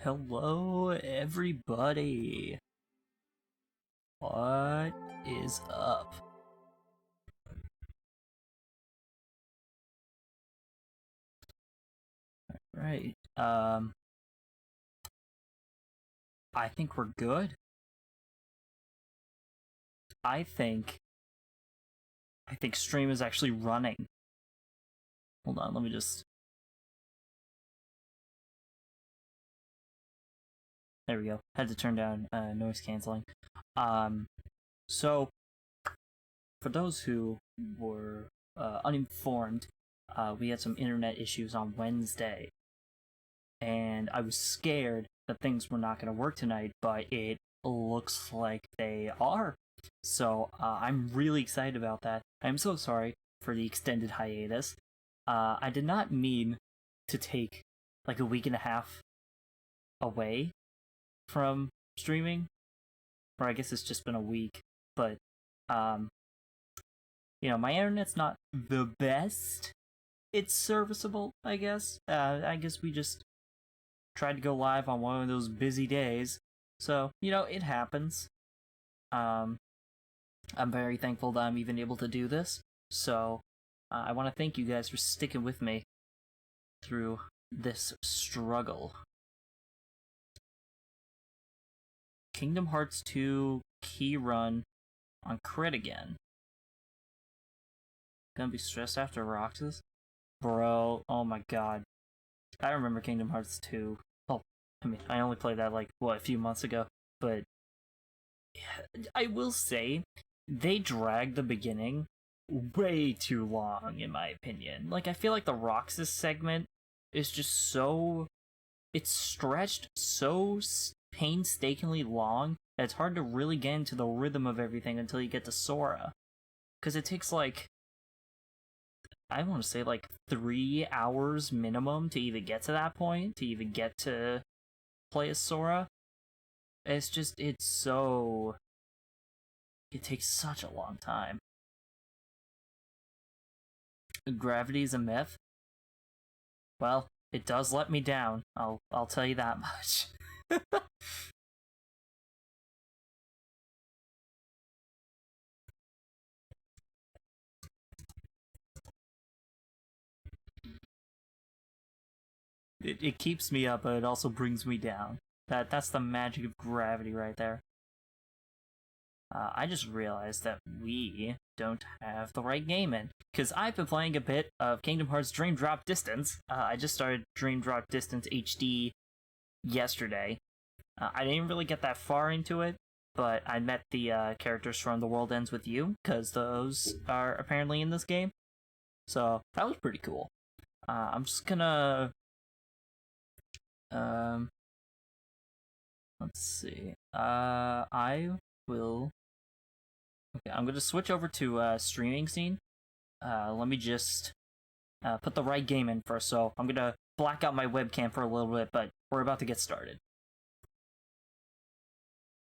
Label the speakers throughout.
Speaker 1: Hello, everybody. What is up? Right. I think we're good. I think stream is actually running. Hold on, let me just. There we go. Had to turn down noise canceling. So for those who were uninformed, we had some internet issues on Wednesday, and I was scared that things were not going to work tonight, but it looks like they are. So I'm really excited about that. I'm so sorry for the extended hiatus. I did not mean to take like a week and a half away from streaming, or I guess it's just been a week. But my internet's not the best. It's serviceable, I guess. I guess we just tried to go live on one of those busy days, so it happens. I'm very thankful that I'm even able to do this. So I want to thank you guys for sticking with me through this struggle. Kingdom Hearts 2 key run on crit again. Gonna be stressed after Roxas? Bro, oh my god. I remember Kingdom Hearts 2. Oh, I mean, I only played that a few months ago, but I will say they dragged the beginning way too long, in my opinion. Like, I feel like the Roxas segment is just so. It's stretched so painstakingly long that it's hard to really get into the rhythm of everything until you get to Sora. Because it takes, I want to say, 3 hours minimum to even get to that point, to even get to play as Sora. It takes such a long time. Gravity's a myth? Well, it does let me down. I'll tell you that much. It keeps me up, but it also brings me down. That's the magic of gravity right there. I just realized that we don't have the right game in, because I've been playing a bit of Kingdom Hearts Dream Drop Distance. I just started Dream Drop Distance HD yesterday. I didn't really get that far into it, but I met the characters from The World Ends With You, because those are apparently in this game. So that was pretty cool. I'm just gonna... let's see. I will... Okay, I'm gonna switch over to streaming scene. Let me just put the right game in first. So I'm gonna black out my webcam for a little bit, but we're about to get started.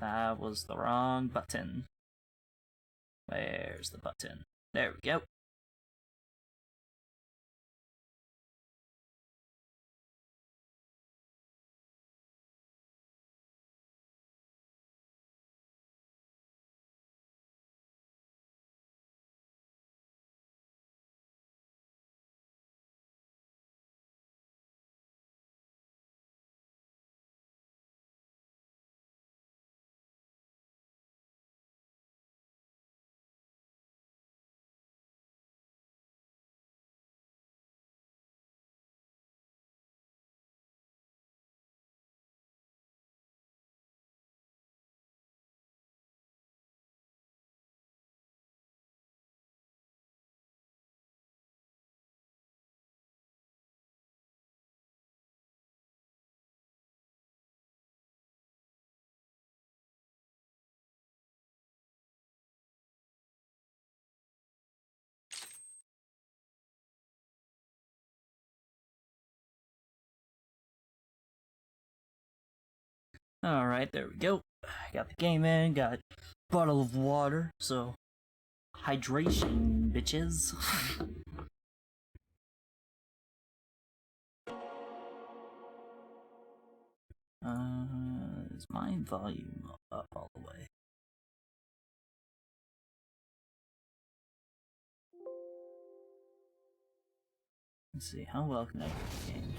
Speaker 1: That was the wrong button. Where's the button? There we go. Alright, there we go. Got the game in, got a bottle of water, so hydration, bitches. Is my volume up all the way? Let's see, how well can I get the game?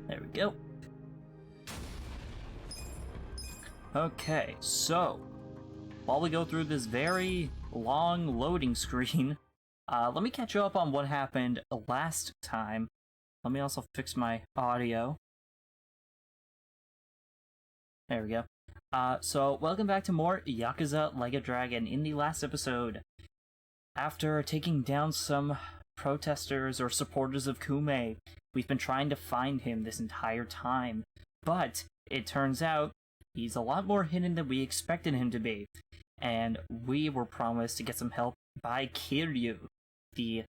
Speaker 1: There we go. Okay, so while we go through this very long loading screen, let me catch you up on what happened last time. Let me also fix my audio. There we go. So welcome back to more Yakuza Like a Dragon. In the last episode, after taking down some protesters or supporters of Kume, we've been trying to find him this entire time. But it turns out he's a lot more hidden than we expected him to be. And we were promised to get some help by Kiryu, the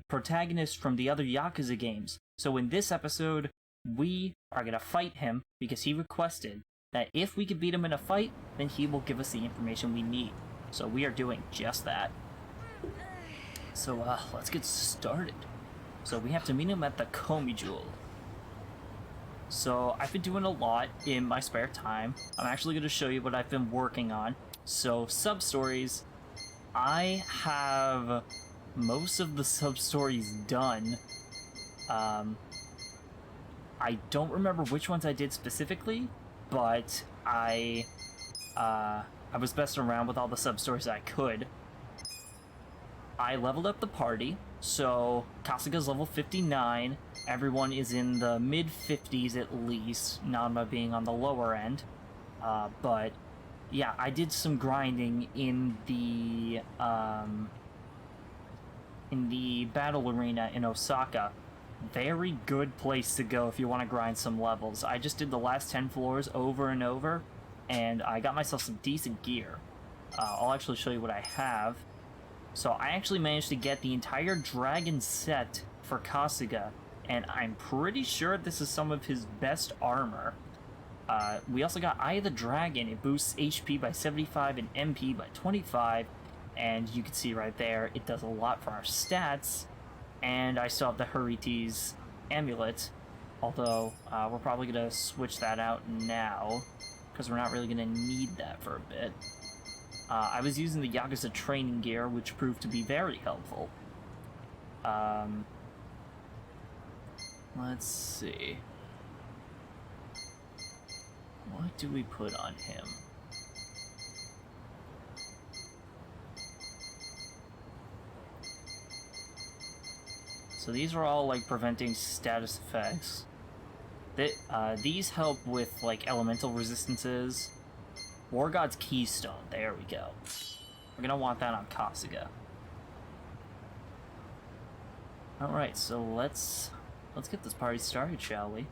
Speaker 1: protagonist from the other Yakuza games. So in this episode, we are going to fight him because he requested that if we could beat him in a fight, then he will give us the information we need. So we are doing just that. So let's get started. So we have to meet him at the Komi Jewel. So I've been doing a lot in my spare time. I'm actually going to show you what I've been working on. So sub-stories, I have most of the sub-stories done. I don't remember which ones I did specifically, but I was messing around with all the sub-stories I could. I leveled up the party, so Kasuga's level 59, everyone is in the mid-50s at least, Nanma being on the lower end. But yeah, I did some grinding in the battle arena in Osaka. Very good place to go if you want to grind some levels. I just did the last 10 floors over and over, and I got myself some decent gear. I'll actually show you what I have. So I actually managed to get the entire dragon set for Kasuga, and I'm pretty sure this is some of his best armor. We also got Eye of the Dragon. It boosts HP by 75 and MP by 25, and you can see right there, it does a lot for our stats. And I still have the Huriti's amulet, although we're probably going to switch that out now, because we're not really going to need that for a bit. I was using the Yakuza training gear, which proved to be very helpful. Let's see. What do we put on him? So these are all, like, preventing status effects. These help with, like, elemental resistances. War God's Keystone, there we go. We're gonna want that on Kasuga. Alright, so let's get this party started, shall we?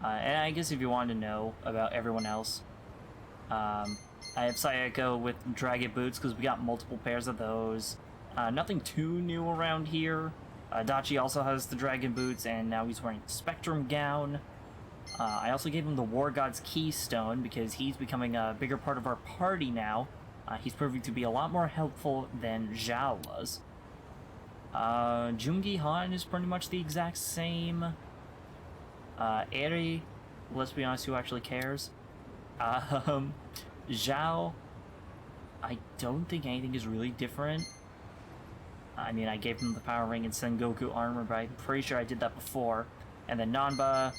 Speaker 1: And I guess if you want to know about everyone else, I have Sayako with Dragon Boots, because we got multiple pairs of those. Nothing too new around here. Dachi also has the Dragon Boots, and now he's wearing the Spectrum Gown. I also gave him the War God's Keystone, because he's becoming a bigger part of our party now. He's proving to be a lot more helpful than Zhao was. Jungi Han is pretty much the exact same. Eri, let's be honest, who actually cares? Zhao, I don't think anything is really different. I mean, I gave him the Power Ring and Sengoku armor, but I'm pretty sure I did that before. And then Nanba,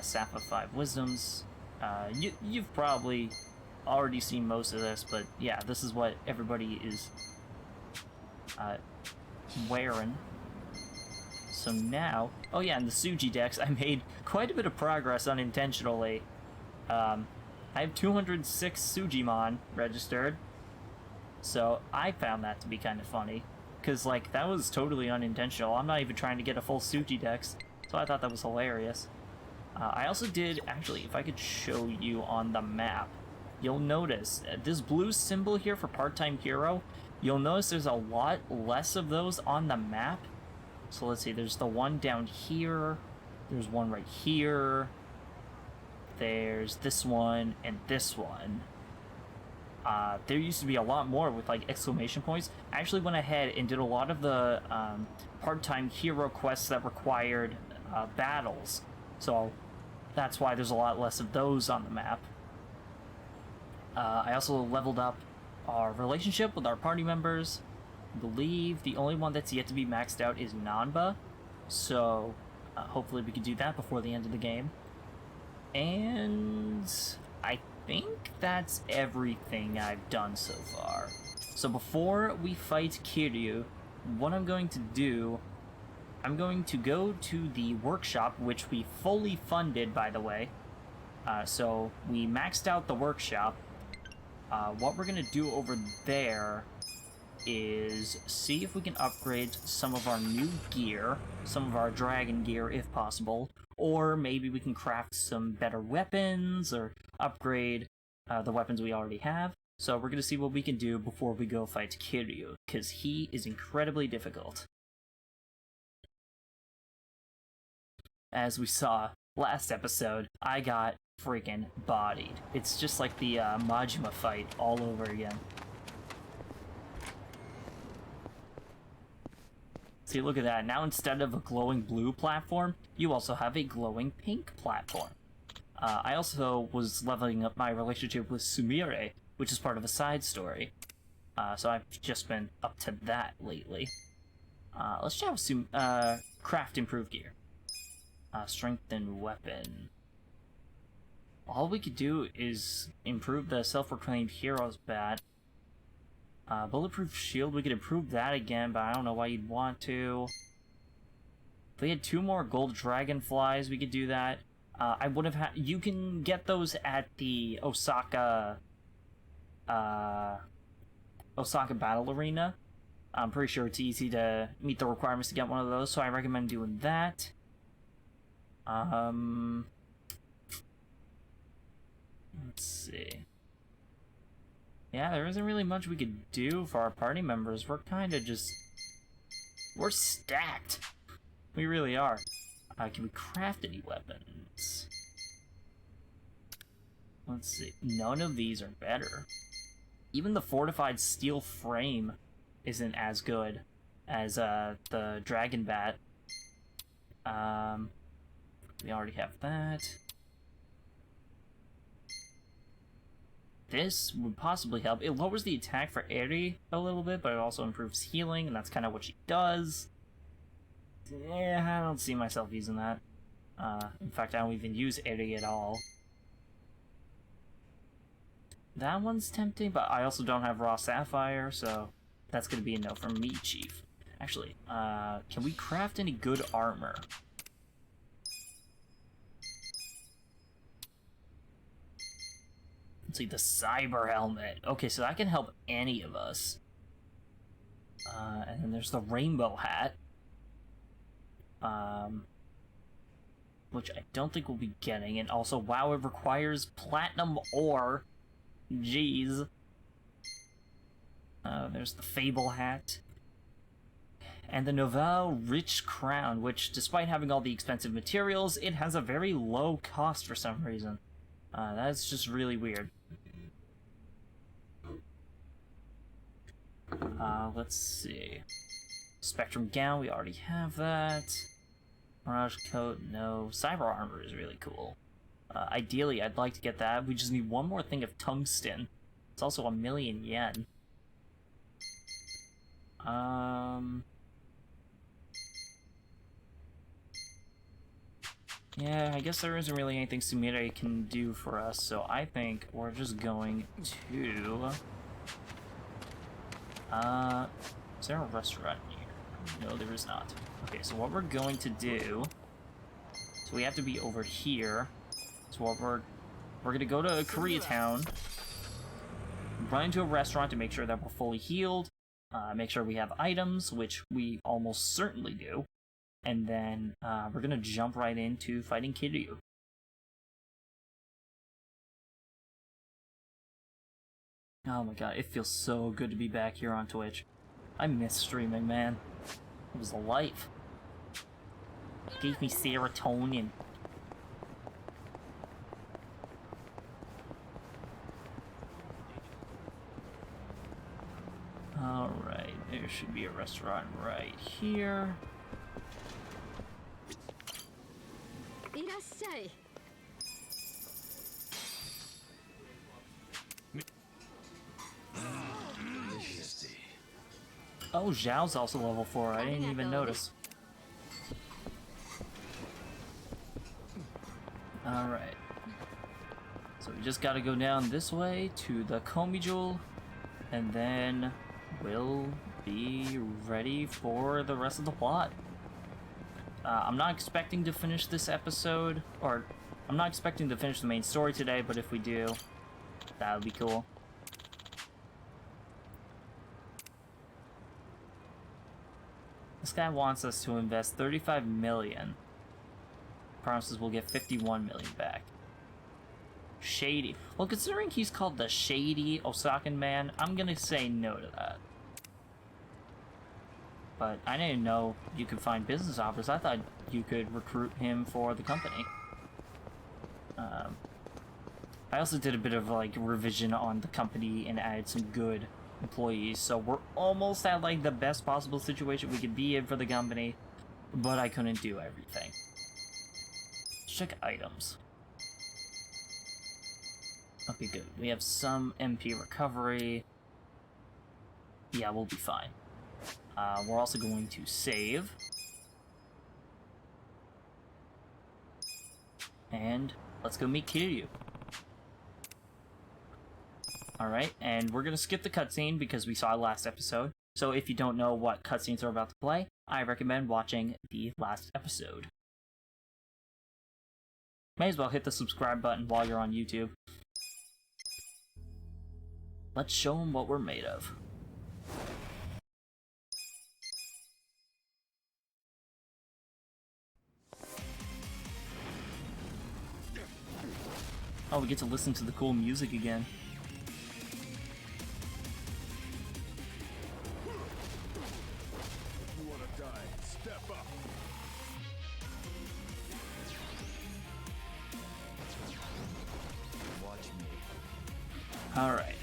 Speaker 1: Staff of 5 Wisdoms. You've probably already seen most of this, but yeah, this is what everybody is wearing. So now, oh yeah, in the Suji decks, I made quite a bit of progress unintentionally. I have 206 Sujimon registered, so I found that to be kind of funny. Because, like, that was totally unintentional. I'm not even trying to get a full Suji dex, so I thought that was hilarious. I also did, actually, if I could show you on the map, you'll notice this blue symbol here for part-time hero, you'll notice there's a lot less of those on the map. So let's see, there's the one down here, there's one right here, there's this one, and this one. there used to be a lot more with like exclamation points. I actually went ahead and did a lot of the part-time hero quests that required battles, so that's why there's a lot less of those on the map. I also leveled up our relationship with our party members. I believe the only one that's yet to be maxed out is Nanba, so hopefully we can do that before the end of the game. And I think that's everything I've done so far. So before we fight Kiryu, what I'm going to do, I'm going to go to the workshop, which we fully funded, by the way. So we maxed out the workshop. What we're going to do over there is see if we can upgrade some of our new gear, some of our dragon gear if possible, or maybe we can craft some better weapons or upgrade the weapons we already have. So we're going to see what we can do before we go fight Kiryu, because he is incredibly difficult. As we saw last episode, I got freaking bodied. It's just like the Majima fight all over again. See, look at that. Now instead of a glowing blue platform, you also have a glowing pink platform. I also was leveling up my relationship with Sumire, which is part of a side story. So I've just been up to that lately. Let's try with craft improved gear. Strengthen weapon. All we could do is improve the self-proclaimed hero's bat. Bulletproof shield, we could improve that again, but I don't know why you'd want to. If we had 2 more gold dragonflies, we could do that. I would have had... You can get those at the Osaka Battle Arena. I'm pretty sure it's easy to meet the requirements to get one of those, so I recommend doing that. Let's see. Yeah, there isn't really much we could do for our party members. We're kind of just... We're stacked. We really are. Can we craft any weapons? Let's see. None of these are better. Even the fortified steel frame isn't as good as the dragon bat. We already have that. This would possibly help. It lowers the attack for Eri a little bit, but it also improves healing, and that's kind of what she does. Yeah, I don't see myself using that. In fact, I don't even use Eri at all. That one's tempting, but I also don't have raw sapphire, so that's going to be a no from me, Chief. Actually, can we craft any good armor? Let's see, the cyber helmet. Okay, so that can help any of us. And then there's the rainbow hat. Which I don't think we'll be getting. And also, wow, it requires platinum ore. Jeez. There's the fable hat. And the Novel Rich Crown, which, despite having all the expensive materials, it has a very low cost for some reason. That's just really weird. Let's see. Spectrum Gown, we already have that. Mirage Coat, no. Cyber Armor is really cool. Ideally, I'd like to get that. We just need one more thing of tungsten. It's also 1,000,000 yen. Yeah, I guess there isn't really anything Sumire can do for us, so I think we're just going to... is there a restaurant here? No, there is not. Okay, so what we're going to do... So we have to be over here. So what we're going to go to Koreatown, run into a restaurant to make sure that we're fully healed, make sure we have items, which we almost certainly do, and then we're going to jump right into fighting Kiryu. Oh my god, it feels so good to be back here on Twitch. I miss streaming, man. It was a life. It gave me serotonin. There should be a restaurant right here. Oh, Zhao's also level 4. I didn't even notice. Alright. So we just gotta go down this way to the Komijul, and then we'll be ready for the rest of the plot. I'm not expecting to finish this episode, or I'm not expecting to finish the main story today, but if we do, that would be cool. This guy wants us to invest 35 million. Promises we'll get 51 million back. Shady. Well, considering he's called the Shady Osakan Man, I'm gonna say no to that. But I didn't know you could find business offers. I thought you could recruit him for the company. I also did a bit of like revision on the company and added some good employees, so we're almost at like the best possible situation we could be in for the company, but I couldn't do everything. Let's check items. Okay, good. We have some MP recovery. Yeah, we'll be fine. We're also going to save. And let's go meet Kiryu. Alright, and we're gonna skip the cutscene because we saw it last episode. So if you don't know what cutscenes are about to play, I recommend watching the last episode. May as well hit the subscribe button while you're on YouTube. Let's show them what we're made of. Oh, we get to listen to the cool music again.
Speaker 2: You wanna die? Step up. Watch me.
Speaker 1: Alright.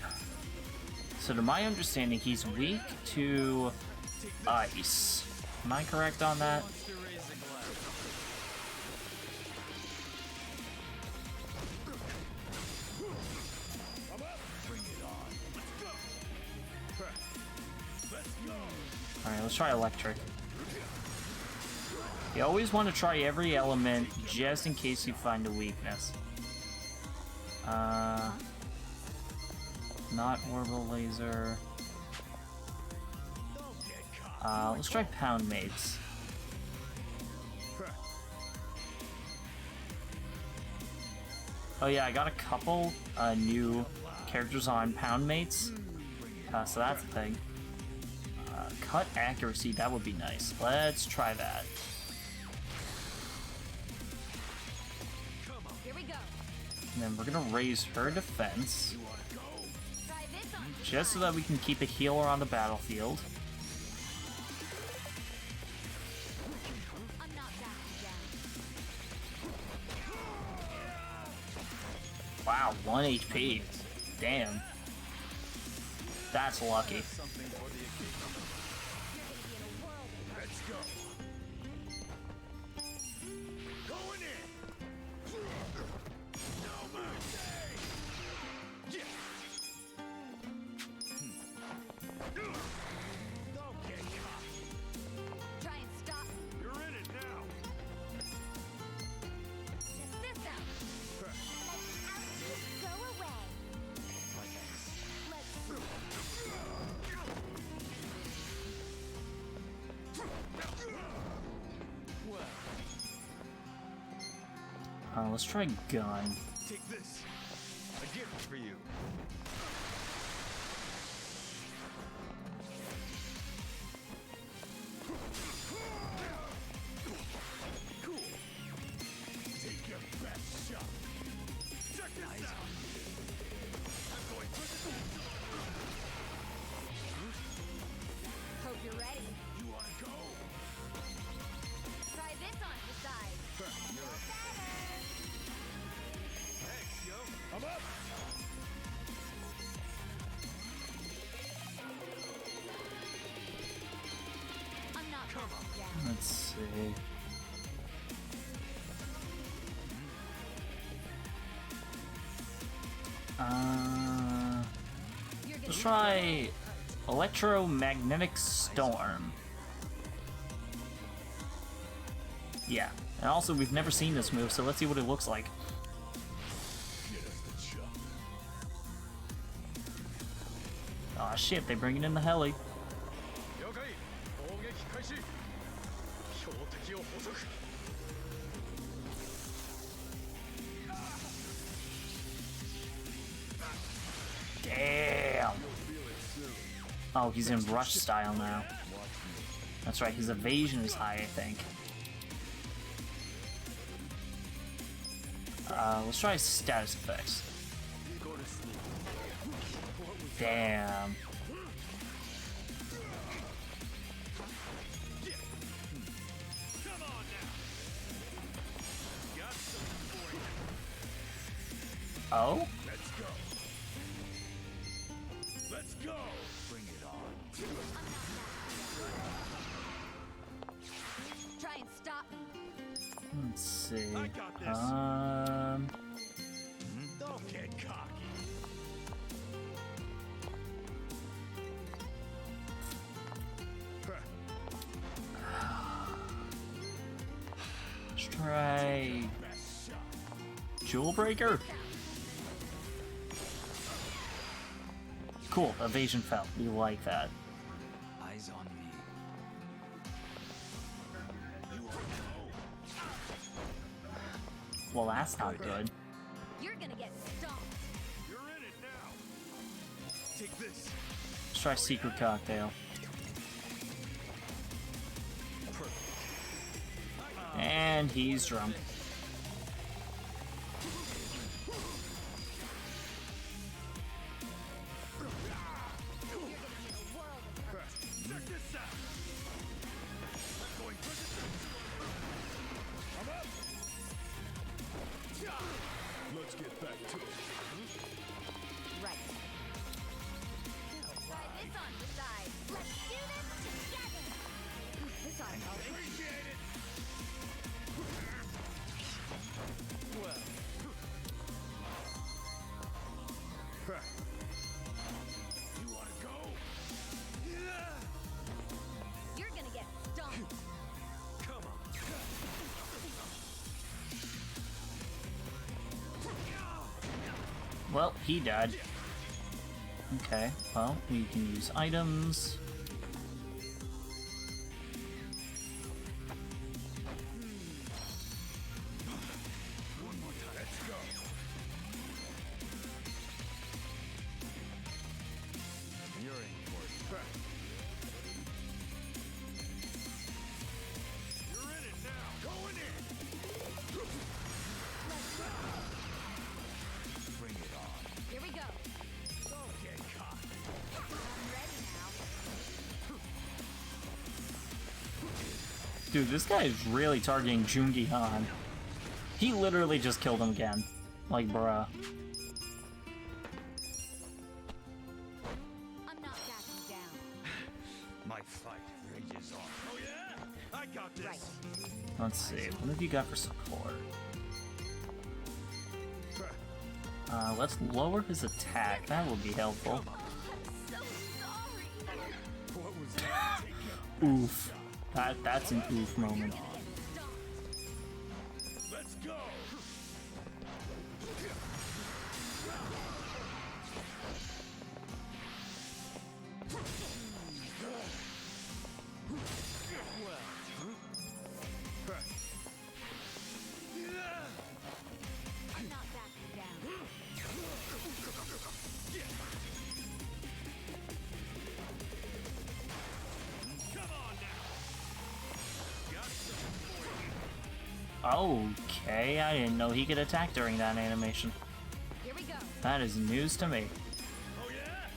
Speaker 1: So to my understanding, he's weak to ice. Am I correct on that? Alright, let's try electric. You always want to try every element just in case you find a weakness. Not orbital laser. Let's try pound mates. Oh yeah, I got a couple new characters on pound mates, so that's a thing. Cut accuracy, that would be nice. Let's try that.
Speaker 3: Here we go.
Speaker 1: And then we're gonna raise her defense, just so that we can keep a healer on the battlefield.
Speaker 3: I'm not backing down.
Speaker 1: Wow, 1 HP. Damn. That's lucky.
Speaker 2: Let's go. Going in. No mercy. Yeah. Don't get caught.
Speaker 3: Try and stop.
Speaker 2: You're in it now.
Speaker 3: Check this out. Outages go away.
Speaker 1: Let's try gun.
Speaker 2: Take this. A gift for you. Cool. Take your best shot. Check this out. I'm going to.
Speaker 3: Hope you're ready.
Speaker 2: You want to go?
Speaker 3: Try this on the side.
Speaker 2: You're Thanks, yo. I'm up.
Speaker 1: Let's try Electromagnetic Storm. Yeah, and also we've never seen this move, so let's see what it looks like. Aw shit, they bring it in the heli. Damn! Oh, he's in rush style now. That's right, his evasion is high, I think. Let's try status effects. Damn. Oh?
Speaker 2: Let's go. Let's go. Bring it on.
Speaker 3: Try and stop me.
Speaker 1: Let's see.
Speaker 2: I got this.
Speaker 1: Hmm?
Speaker 2: Don't get cocky.
Speaker 1: Let's try
Speaker 2: Best shot.
Speaker 1: Jewel Breaker. Cool, evasion fell. We like that.
Speaker 2: Eyes on me.
Speaker 1: Well, that's not good.
Speaker 3: You're gonna get stomped.
Speaker 2: You're in it now. Take this.
Speaker 1: Let's try Secret Cocktail. And he's drunk.
Speaker 2: Check this out. I'm going I'm up. Let's get back to it.
Speaker 3: Right. Try this on the side. Let's do this together. This on
Speaker 2: Appreciate it. Well. You wanna go? Yeah.
Speaker 3: You're gonna get stomped.
Speaker 2: Come on.
Speaker 1: Well, he died. Okay, well, we can use items.
Speaker 2: One more time. Let's go. You're in for it. You're in it now. Going in. Bring it on.
Speaker 3: Here we go.
Speaker 2: Don't get caught.
Speaker 3: I'm ready now.
Speaker 1: Dude, this guy is really targeting Joongi Han. He literally just killed him again. Like, bruh.
Speaker 3: I'm not backing down.
Speaker 2: My fight rages on. Oh yeah? I got this.
Speaker 3: Right.
Speaker 1: Let's see, what have you got for support? Let's lower his attack. That will be helpful.
Speaker 3: I'm so sorry.
Speaker 2: What was that? Take your
Speaker 1: Oof. That's an oof moment.
Speaker 2: Let's go.
Speaker 3: I'm not backing down.
Speaker 2: Come on now. Got something for you.
Speaker 1: Okay, I didn't know he could attack during that animation.
Speaker 3: Here we go.
Speaker 1: That is news to me.
Speaker 2: Oh yeah?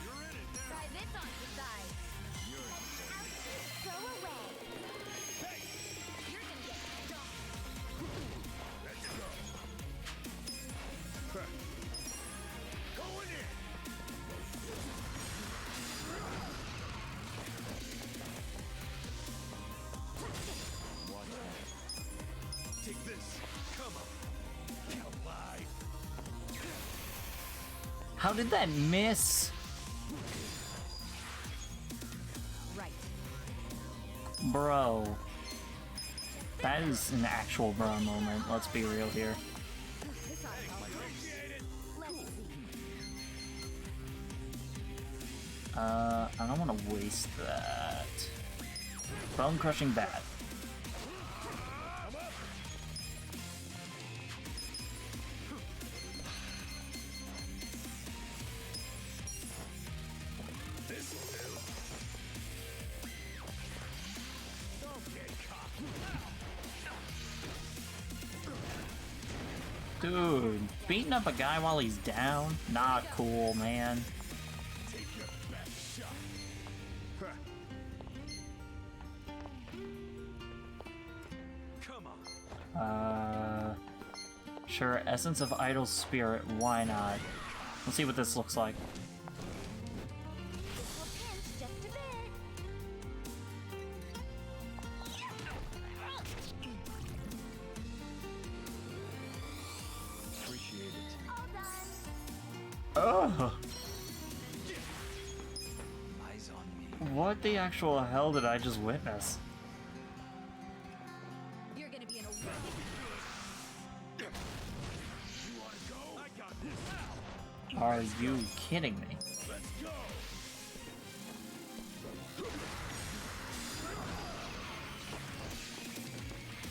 Speaker 2: You're in it now.
Speaker 3: Try this on the side. Go away.
Speaker 2: Hey,
Speaker 3: You're gonna get stomped.
Speaker 2: let's go. Going in. Watch out. Take this. Come on. Collide.
Speaker 1: How did that miss?
Speaker 3: Right.
Speaker 1: Bro. That is an actual bro moment, let's be real here.
Speaker 3: This ought to help. Let's see.
Speaker 1: I don't want to waste that. Bone crushing bad. Dude, beating up a guy while he's down? Not cool, man.
Speaker 2: Take your best shot. Come on.
Speaker 1: Sure, Essence of Idle Spirit, why not? Let's see what this looks like.
Speaker 3: This will pinch just a bit.
Speaker 2: Appreciate it.
Speaker 3: All done.
Speaker 1: Ugh!
Speaker 2: Eyes on me.
Speaker 1: What the actual hell did I just witness?
Speaker 3: You're gonna be in a world.
Speaker 2: You wanna go? I got this.
Speaker 1: Are you kidding me?
Speaker 2: Let's go.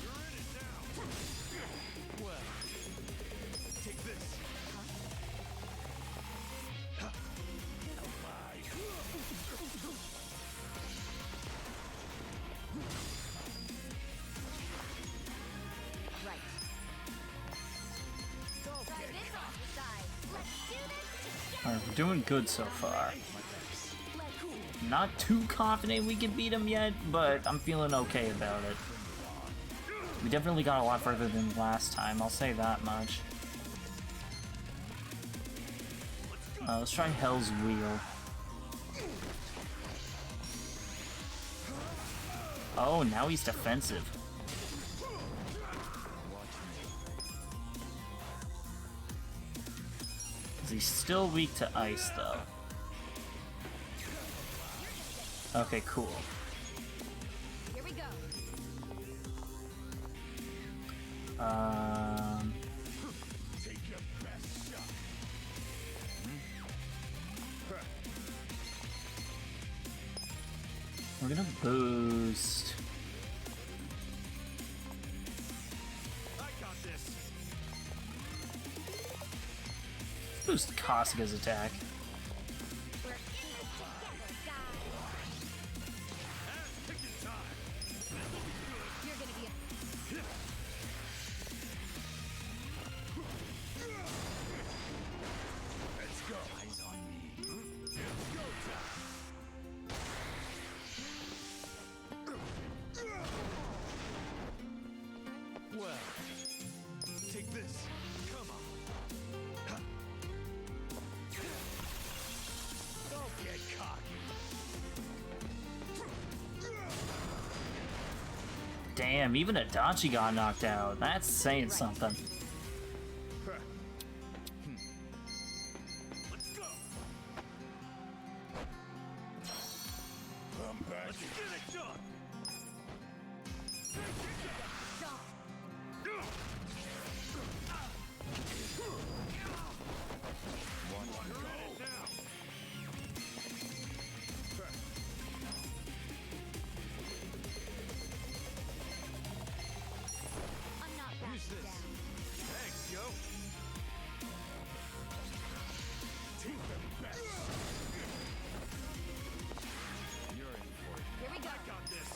Speaker 2: You're in it now. Well, take this.
Speaker 3: Right. Try this off the side. Let's do this together.
Speaker 1: Alright, we're doing good so far.
Speaker 3: Let's see.
Speaker 1: Not too confident we can beat him yet, but I'm feeling okay about it. We definitely got a lot further than last time, I'll say that much. Let's try Hell's Wheel. Oh, now he's defensive. He's still weak to ice, though. Okay, cool.
Speaker 3: Here we go.
Speaker 2: Take your best shot.
Speaker 1: We're gonna boost.
Speaker 2: I got this.
Speaker 1: Boost Kasuga's attack.
Speaker 3: We're in this together, guys.
Speaker 2: Picking time.
Speaker 3: You're gonna be a
Speaker 2: Let's go. Eyes on me. It's go time. Well, take this. Come on. Don't get cocky.
Speaker 1: Damn, even Adachi got knocked out. That's saying something.
Speaker 2: Let's go. I'm back. Let's get it done.
Speaker 3: jump.
Speaker 2: One go. Now.
Speaker 3: I'm not
Speaker 2: Use
Speaker 3: backing
Speaker 2: this.
Speaker 3: down.
Speaker 2: Thanks, yo. Take the best. You're in for it.
Speaker 3: Here we go.
Speaker 2: I got this.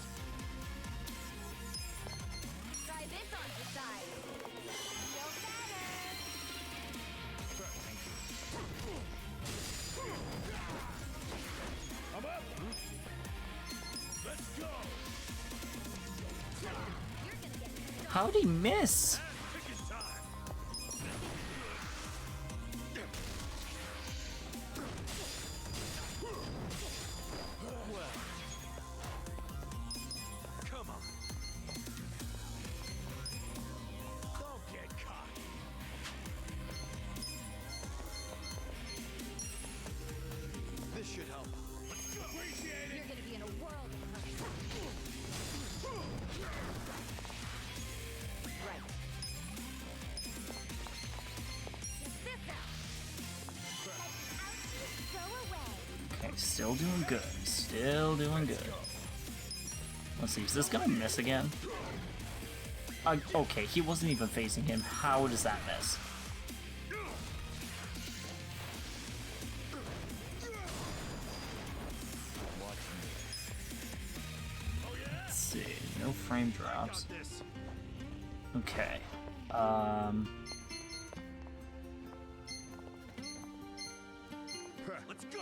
Speaker 3: Try this on the side. Feel better.
Speaker 2: I'm up. Let's go.
Speaker 3: You're gonna get
Speaker 1: How'd he miss?
Speaker 2: Picking time. Well, come on. Don't get cocky.
Speaker 1: Still doing good. Still doing good. Let's see, is this gonna miss again? Okay, he wasn't even facing him. How does that miss? Let's see, no frame drops. Okay.
Speaker 2: Let's go.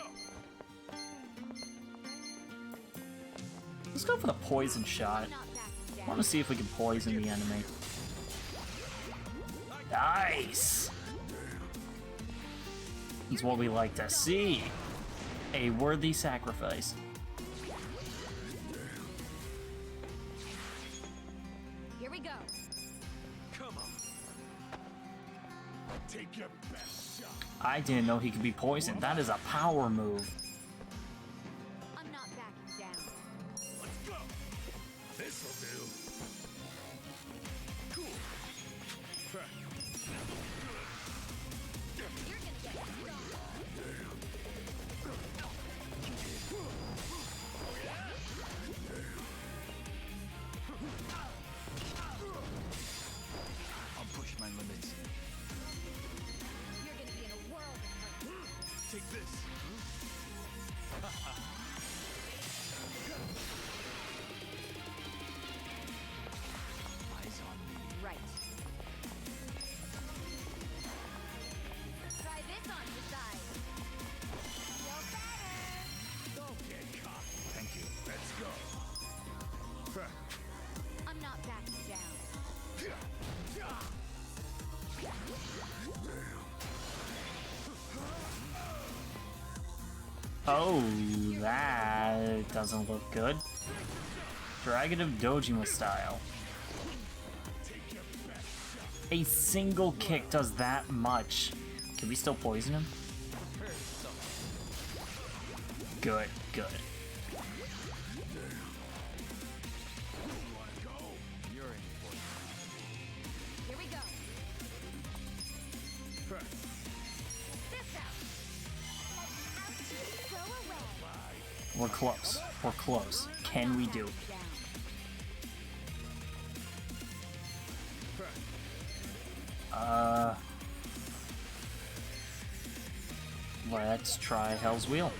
Speaker 1: Let's go for the poison shot.
Speaker 3: Not backing
Speaker 1: I
Speaker 3: down.
Speaker 1: want to see if we can poison the enemy. Nice! It's what we like to see. A worthy sacrifice.
Speaker 3: Here we go.
Speaker 2: Come on. Take your best shot.
Speaker 1: I didn't know he could be poisoned. That is a power move.
Speaker 3: I'm not backing down.
Speaker 2: Let's go. This'll do. Cool.
Speaker 3: You're gonna get stung.
Speaker 2: I'll push my limits.
Speaker 3: You're gonna be in a world of hurt.
Speaker 2: Take this. Eyes on me.
Speaker 3: Right. Try this on your side. Feel better.
Speaker 2: Don't get caught. Thank you. Let's go.
Speaker 3: I'm not backing down.
Speaker 1: Oh, that doesn't look good. Dragon of Dojima style. A single kick does that much. Can we still poison him? Good, good.
Speaker 2: You're in for it.
Speaker 3: Here we go. This out. Ouchie, go away.
Speaker 1: We're close. We're close. Can we do it? Let's try Hell's Wheel.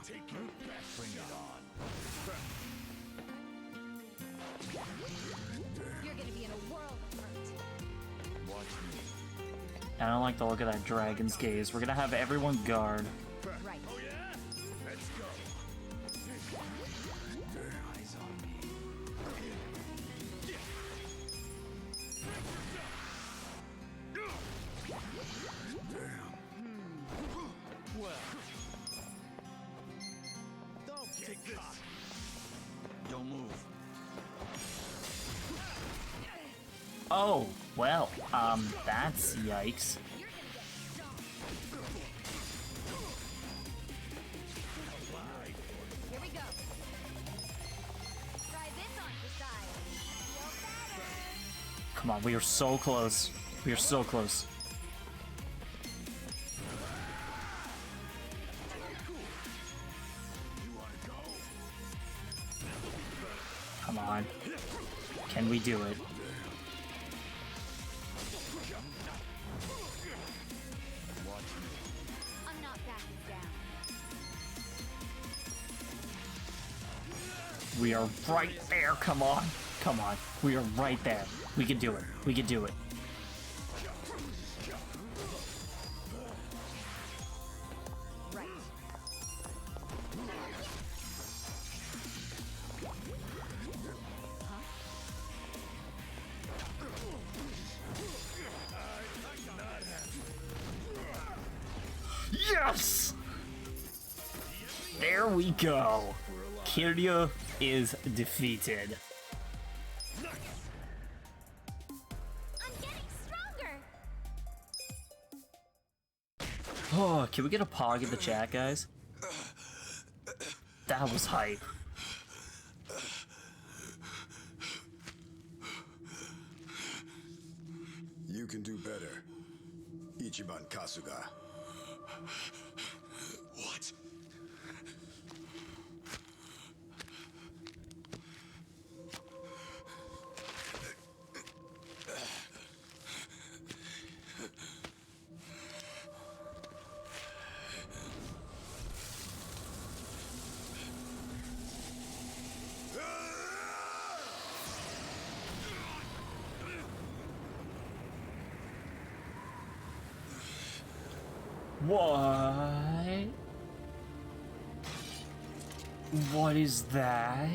Speaker 2: Take your best. Bring it on.
Speaker 3: You're gonna be in a world of hurt.
Speaker 2: Watch me.
Speaker 1: I don't like the look of that dragon's gaze. We're gonna have everyone guard.
Speaker 3: Right.
Speaker 2: Oh yeah? Let's go. Eyes on me. Well. Don't get caught. Don't move.
Speaker 1: Oh, well, that's yikes.
Speaker 3: You're gonna get stung. Here we go. Try this on your side. Feel better.
Speaker 1: Come on, we are so close. We are so close. Come on. Can we do it?
Speaker 3: I'm not backing down.
Speaker 1: We are right there. Come on. Come on. We are right there. We can do it. We can do it.
Speaker 3: Right.
Speaker 1: Yes! There we go. Kiryu is defeated.
Speaker 3: I'm getting stronger.
Speaker 1: Oh, can we get a pog in the chat, guys? That was hype.
Speaker 4: You can do better. Ichiban Kasuga.
Speaker 2: What?
Speaker 1: What? What is that?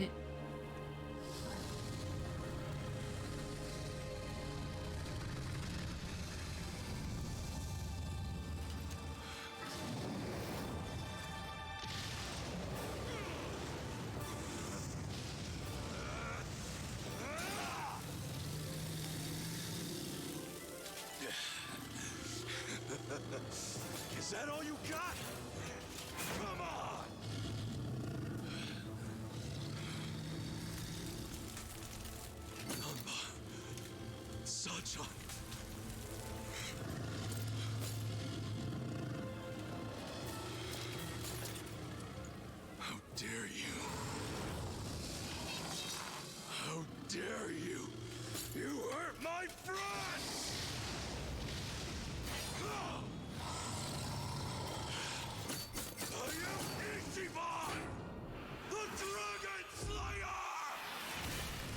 Speaker 2: Is that all you got? Come on! Such a... How dare you? How dare you? You hurt my friend! Are you Ichiban? The Dragon Slayer!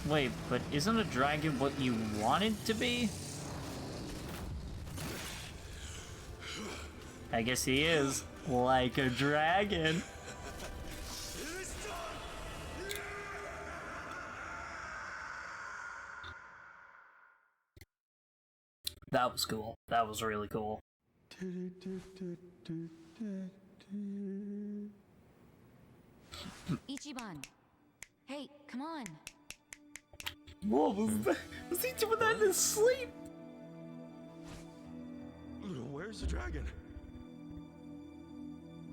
Speaker 1: Wait, but isn't a dragon what you want it to be? I guess he is. Like a dragon.
Speaker 2: It is done!
Speaker 1: That was cool. That was really cool.
Speaker 3: Ichiban. Hey, come on.
Speaker 1: Whoa, was he doing that in his sleep?
Speaker 2: Where's the dragon?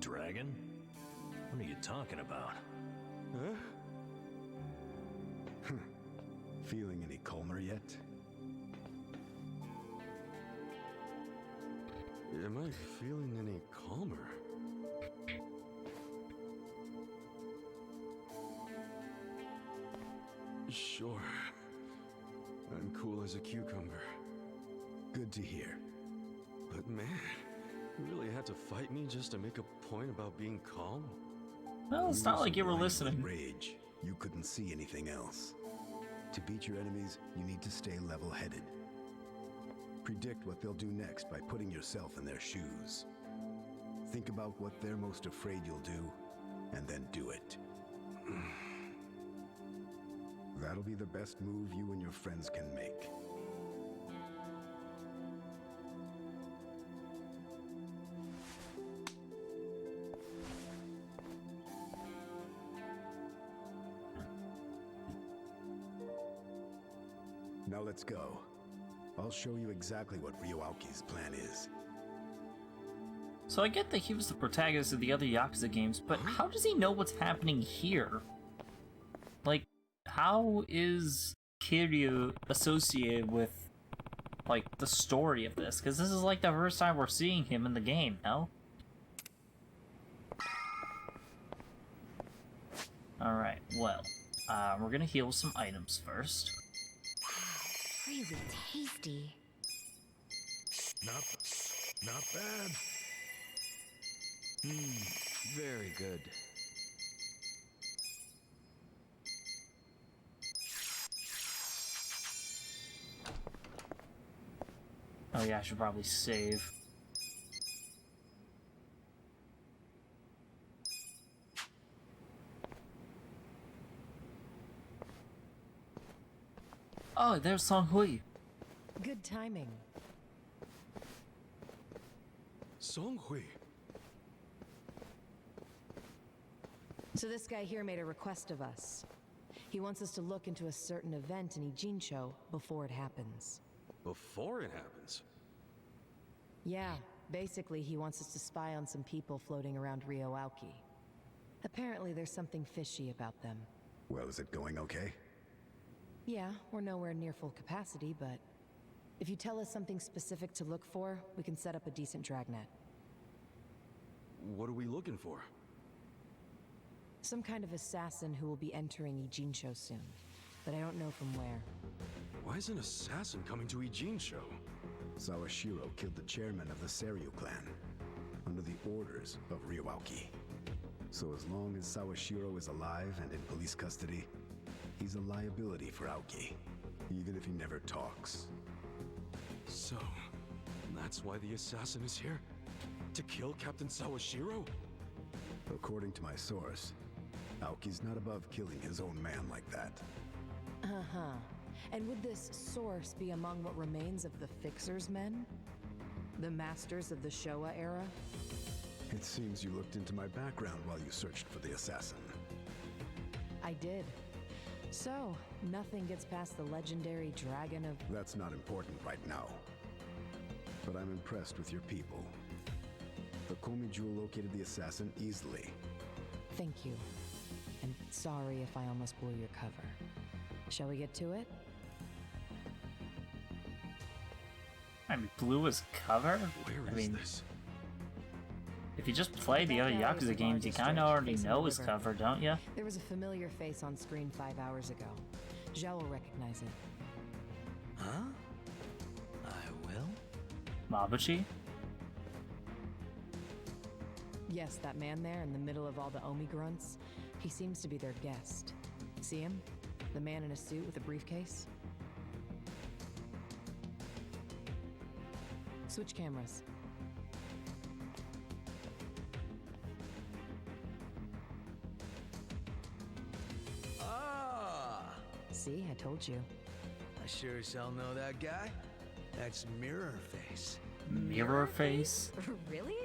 Speaker 5: Dragon? What are you talking about?
Speaker 2: Huh?
Speaker 4: Feeling any calmer yet?
Speaker 2: Am I feeling any calmer? Sure. I'm cool as a cucumber.
Speaker 4: Good to hear.
Speaker 2: But man, you really had to fight me just to make a point about being calm?
Speaker 1: Well, it's not like you were
Speaker 4: Blind with
Speaker 1: listening.
Speaker 4: Rage. You couldn't see anything else. To beat your enemies, you need to stay level-headed. Predict what they'll do next by putting yourself in their shoes. Think about what they're most afraid you'll do, and then do it. That'll be the best move you and your friends can make. Now let's go. I'll show you exactly what Ryoaki's plan is.
Speaker 1: So I get that he was the protagonist of the other Yakuza games, but how does he know what's happening here? Like, how is Kiryu associated with, like, the story of this? Because this is, like, the first time we're seeing him in the game, no? Alright, well, we're gonna heal some items first.
Speaker 3: Really tasty.
Speaker 2: Not bad. Very good.
Speaker 1: Oh yeah, I should probably save. Oh, there's Song Hui.
Speaker 6: Good timing.
Speaker 2: Songhui.
Speaker 6: So this guy here made a request of us. He wants us to look into a certain event in Ijincho before it happens.
Speaker 2: Before it happens.
Speaker 6: Yeah, basically he wants us to spy on some people floating around Ryoaoki. Apparently there's something fishy about them.
Speaker 4: Well, is it going okay?
Speaker 6: Yeah, we're nowhere near full capacity, but If you tell us something specific to look for, we can set up a decent dragnet.
Speaker 2: What are we looking for?
Speaker 6: Some kind of assassin who will be entering Ijincho soon, but I don't know from where.
Speaker 2: Why is an assassin coming to Ijincho?
Speaker 4: Sawashiro killed the chairman of the Seiryu clan, under the orders of Ryuauki. So as long as Sawashiro is alive and in police custody, he's a liability for Aoki, even if he never talks.
Speaker 2: So, that's why the assassin is here? To kill Captain Sawashiro?
Speaker 4: According to my source, Aoki's not above killing his own man like that.
Speaker 6: Uh-huh. And would this source be among what remains of the Fixer's men? The masters of the Showa era?
Speaker 4: It seems you looked into my background while you searched for the assassin.
Speaker 6: I did. So, nothing gets past the legendary Dragon of...
Speaker 4: That's not important right now. But I'm impressed with your people. The Komi Jewel located the assassin easily.
Speaker 6: Thank you. And sorry if I almost blew your cover. Shall we get to it?
Speaker 1: I mean, blew his cover?
Speaker 2: Where is this?
Speaker 1: If you just play the other Yakuza games, you kinda already know his cover, don't you?
Speaker 6: There was a familiar face on screen 5 hours ago. Zhao will recognize it.
Speaker 5: Huh? I will?
Speaker 1: Mabuchi?
Speaker 6: Yes, that man there in the middle of all the Omi grunts. He seems to be their guest. See him? The man in a suit with a briefcase? Switch cameras.
Speaker 7: Ah!
Speaker 6: See, I told you.
Speaker 7: I sure as hell know that guy. That's Mirror Face.
Speaker 1: Mirror face?
Speaker 3: Really?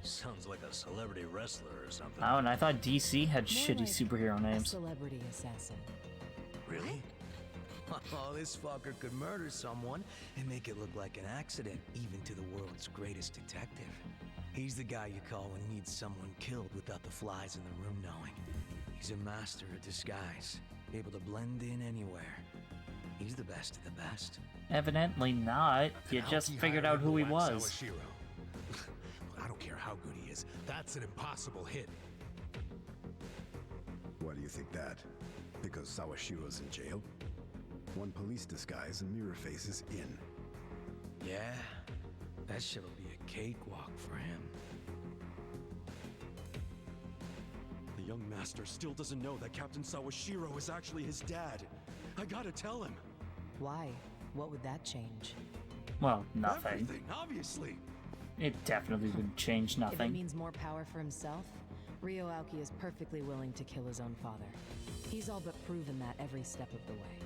Speaker 5: Sounds like a celebrity wrestler or something.
Speaker 1: Oh, and I thought DC had
Speaker 6: More
Speaker 1: shitty
Speaker 6: like
Speaker 1: superhero
Speaker 6: A
Speaker 1: names.
Speaker 6: celebrity assassin.
Speaker 5: Really?
Speaker 7: Oh, this fucker could murder someone and make it look like an accident, even to the world's greatest detective. He's the guy you call when you need someone killed without the flies in the room knowing. He's a master of disguise, able to blend in anywhere. He's the best of the best.
Speaker 1: Evidently not. You just figured out who he was.
Speaker 8: Sawashiro. I don't care how good he is. That's an impossible hit.
Speaker 4: Why do you think that? Because Sawashiro's in jail? One police disguise and Mirror Face is in.
Speaker 7: Yeah, that shit'll be a cakewalk for him.
Speaker 2: The young master still doesn't know that Captain Sawashiro is actually his dad. I gotta tell him.
Speaker 6: Why? What would that change?
Speaker 1: Well, nothing.
Speaker 2: Everything, obviously.
Speaker 1: It definitely would change
Speaker 6: If it
Speaker 1: nothing.
Speaker 6: means more power for himself, Ryo Aoki is perfectly willing to kill his own father. He's all but proven that every step of the way.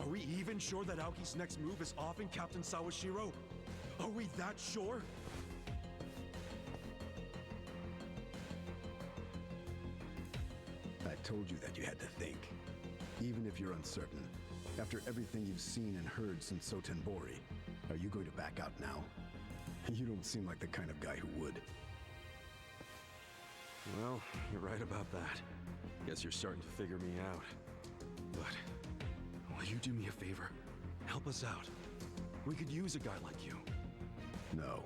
Speaker 2: Are we even sure that Aoki's next move is offing Captain Sawashiro? Are we that sure?
Speaker 4: I told you that you had to think. Even if you're uncertain, after everything you've seen and heard since Sotenbori, are you going to back out now? You don't seem like the kind of guy who would.
Speaker 2: Well, you're right about that. Guess you're starting to figure me out. But, will you do me a favor? Help us out. We could use a guy like you.
Speaker 4: No,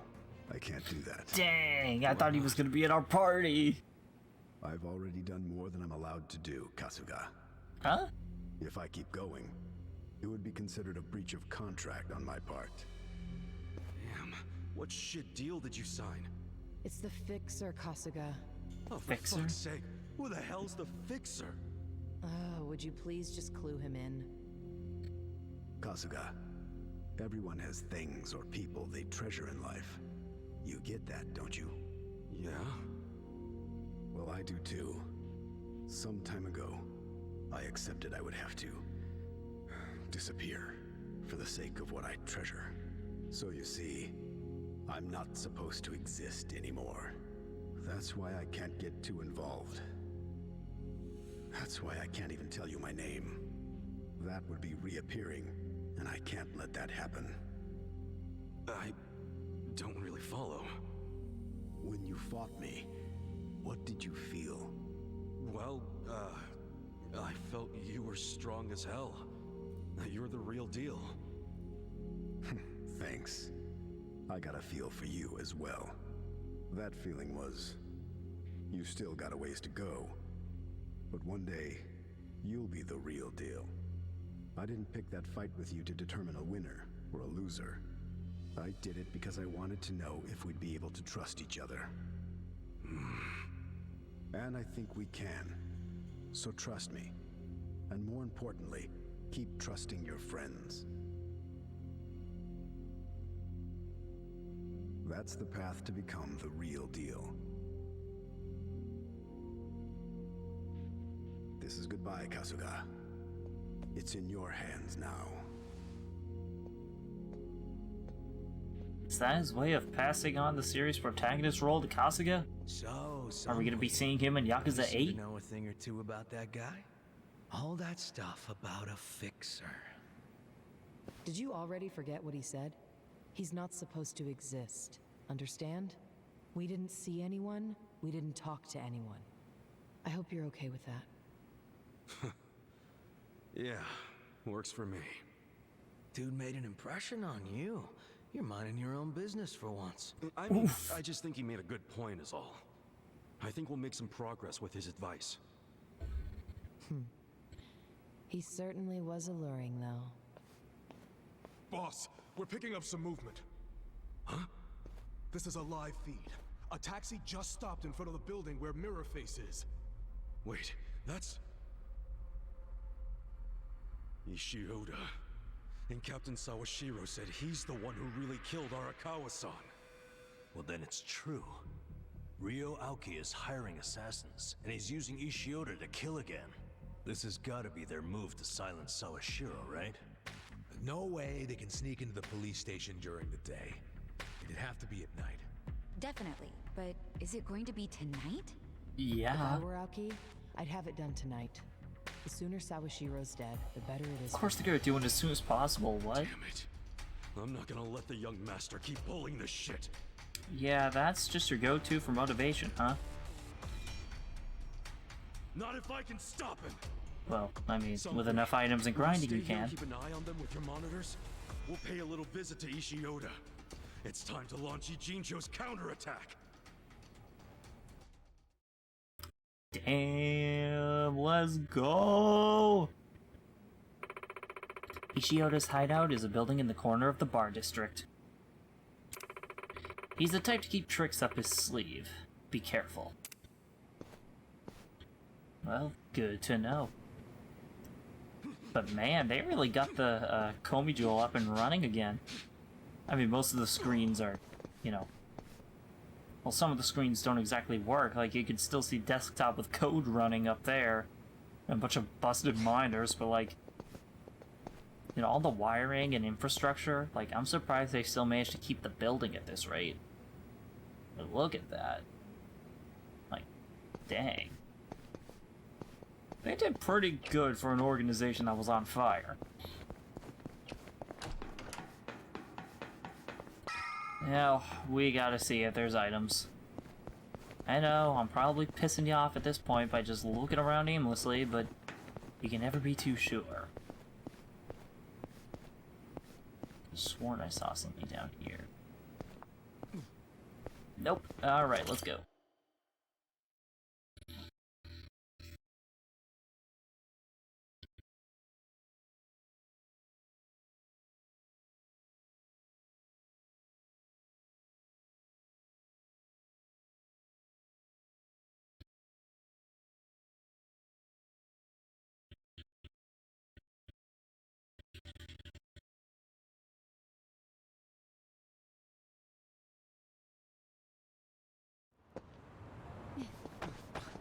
Speaker 4: I can't do that.
Speaker 1: Dang, I thought he was gonna be at our party.
Speaker 4: I've already done more than I'm allowed to do, Kasuga.
Speaker 1: Huh?
Speaker 4: If I keep going, it would be considered a breach of contract on my part.
Speaker 2: Damn, what shit deal did you sign?
Speaker 6: It's the Fixer, Kasuga.
Speaker 2: Oh, for
Speaker 1: Fixer?
Speaker 2: fuck's sake, who the hell's the Fixer?
Speaker 6: Oh, would you please just clue him in?
Speaker 4: Kasuga, everyone has things or people they treasure in life. You get that, don't you?
Speaker 2: Yeah?
Speaker 4: Well, I do too. Some time ago, I accepted I would have to disappear for the sake of what I treasure. So you see, I'm not supposed to exist anymore. That's why I can't get too involved. That's why I can't even tell you my name. That would be reappearing, and I can't let that happen.
Speaker 2: I don't really follow.
Speaker 4: When you fought me, what did you feel?
Speaker 2: Well, I felt you were strong as hell. You're the real deal.
Speaker 4: Thanks. I got a feel for you as well. That feeling was, you still got a ways to go. But one day, you'll be the real deal. I didn't pick that fight with you to determine a winner or a loser. I did it because I wanted to know if we'd be able to trust each other. And I think we can. So trust me. And more importantly, keep trusting your friends. That's the path to become the real deal. This is goodbye, Kasuga. It's in your hands now.
Speaker 1: Is that his way of passing on the series protagonist role to Kasuga?
Speaker 7: So,
Speaker 1: Are we gonna be seeing him in Yakuza
Speaker 7: seem
Speaker 1: 8?
Speaker 7: to know a thing or two about that guy? All that stuff about a fixer.
Speaker 6: Did you already forget what he said? He's not supposed to exist. Understand? We didn't see anyone. We didn't talk to anyone. I hope you're okay with that.
Speaker 2: Yeah, works for me.
Speaker 7: Dude made an impression on you. You're minding your own business for once.
Speaker 2: I mean, I just think he made a good point is all. I think we'll make some progress with his advice.
Speaker 6: He certainly was alluring, though.
Speaker 8: Boss, we're picking up some movement.
Speaker 2: Huh?
Speaker 8: This is a live feed. A taxi just stopped in front of the building where Mirror Face is.
Speaker 2: Wait, that's... Ishioda. And Captain Sawashiro said he's the one who really killed Arakawa-san.
Speaker 5: Well, then it's true. Ryo Aoki is hiring assassins, and he's using Ishioda to kill again. This has got to be their move to silence Sawashiro, right?
Speaker 8: No way they can sneak into the police station during the day. It'd have to be at night.
Speaker 3: Definitely, but is it going to be tonight?
Speaker 6: If
Speaker 1: Yeah.
Speaker 6: I were Aoki, I'd have it done tonight. The sooner Sawashiro's dead, the better it is.
Speaker 1: Of course they're gonna do it as soon as possible, what?
Speaker 2: Damn it. I'm not gonna let the young master keep pulling this shit.
Speaker 1: Yeah, that's just your go-to for motivation, huh?
Speaker 2: Not if I can stop him.
Speaker 1: Well, I mean,
Speaker 2: So,
Speaker 1: with enough items and
Speaker 2: will
Speaker 1: grinding
Speaker 2: stay
Speaker 1: you
Speaker 2: here and
Speaker 1: can.
Speaker 2: keep an eye on them with your monitors. We'll pay a little visit to Ishioda. It's time to launch Ijincho's counterattack.
Speaker 1: Damn, let's go! Ishioda's hideout is a building in the corner of the bar district. He's the type to keep tricks up his sleeve. Be careful. Well, good to know. But man, they really got the Komi Jewel up and running again. I mean, most of the screens are, you know... Well, some of the screens don't exactly work. Like, you can still see desktop with code running up there. And a bunch of busted miners, but like... You know, all the wiring and infrastructure, like, I'm surprised they still managed to keep the building at this rate. But look at that. Like, dang. They did pretty good for an organization that was on fire. Now, we gotta see if there's items. I know, I'm probably pissing you off at this point by just looking around aimlessly, but you can never be too sure. I sworn I saw something down here. Nope. Alright, let's go.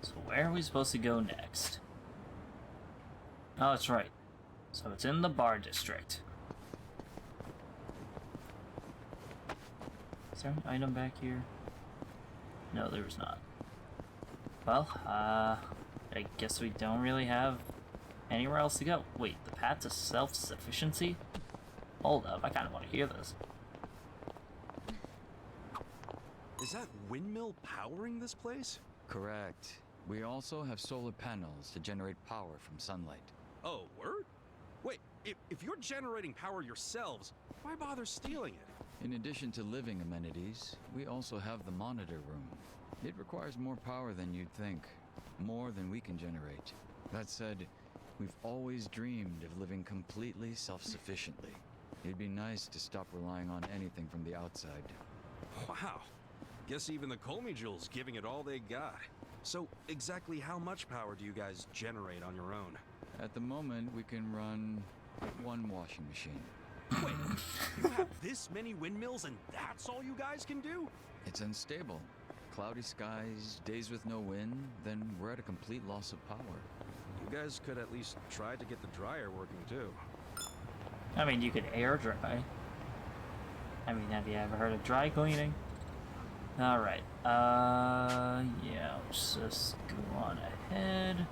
Speaker 1: So where are we supposed to go next? Oh, that's right. So it's in the bar district. Is there an item back here? No, there was not. Well, I guess we don't really have anywhere else to go. Wait, the path to self-sufficiency? Hold up, I kind of want to hear this.
Speaker 2: Is that windmill powering this place?
Speaker 9: Correct. We also have solar panels to generate power from sunlight.
Speaker 2: Oh, word? Wait, If you're generating power yourselves, why bother stealing it?
Speaker 9: In addition to living amenities, we also have the monitor room. It requires more power than you'd think, more than we can generate. That said, we've always dreamed of living completely self-sufficiently. It'd be nice to stop relying on anything from the outside.
Speaker 2: Wow. Guess even the Colmy Jewels giving it all they got. So, exactly how much power do you guys generate on your own?
Speaker 9: At the moment, we can run one washing machine.
Speaker 2: Wait, you have this many windmills and that's all you guys can do?
Speaker 9: It's unstable. Cloudy skies, days with no wind, then we're at a complete loss of power.
Speaker 2: You guys could at least try to get the dryer working too.
Speaker 1: I mean, you could air dry. I mean, have you ever heard of dry cleaning? Alright, yeah, let's just go on ahead.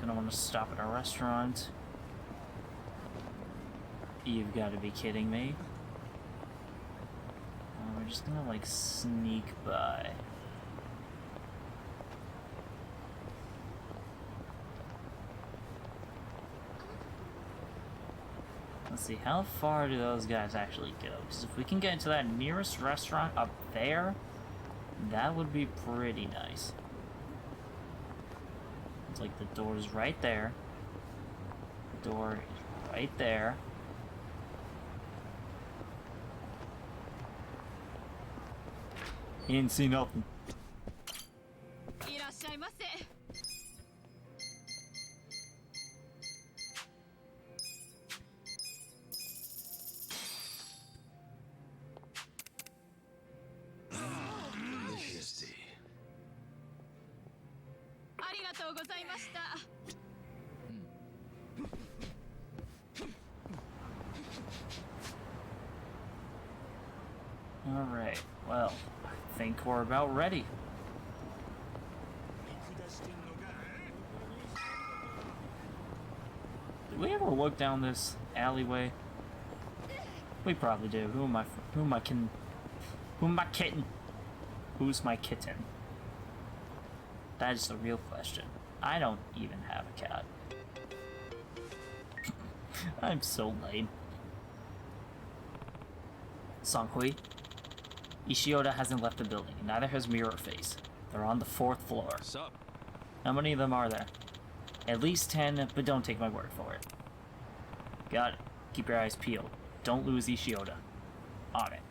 Speaker 1: Gonna want to stop at a restaurant. You've got to be kidding me. We're just gonna, like, sneak by. Let's see, how far do those guys actually go? Because if we can get into that nearest restaurant up there, that would be pretty nice. It's like the door's right there. The door is right there. He didn't see nothing. Alright, well, I think we're about ready. Did we ever look down this alleyway? We probably do. Who am I kidding? Who's my kitten? That is the real question. I don't even have a cat. I'm so lame. Songhui. Ishioda hasn't left the building, and neither has Mirror Face. They're on the 4th floor.
Speaker 2: Sup?
Speaker 1: How many of them are there? At least 10, but don't take my word for it. Got it. Keep your eyes peeled. Don't lose Ishioda. On it.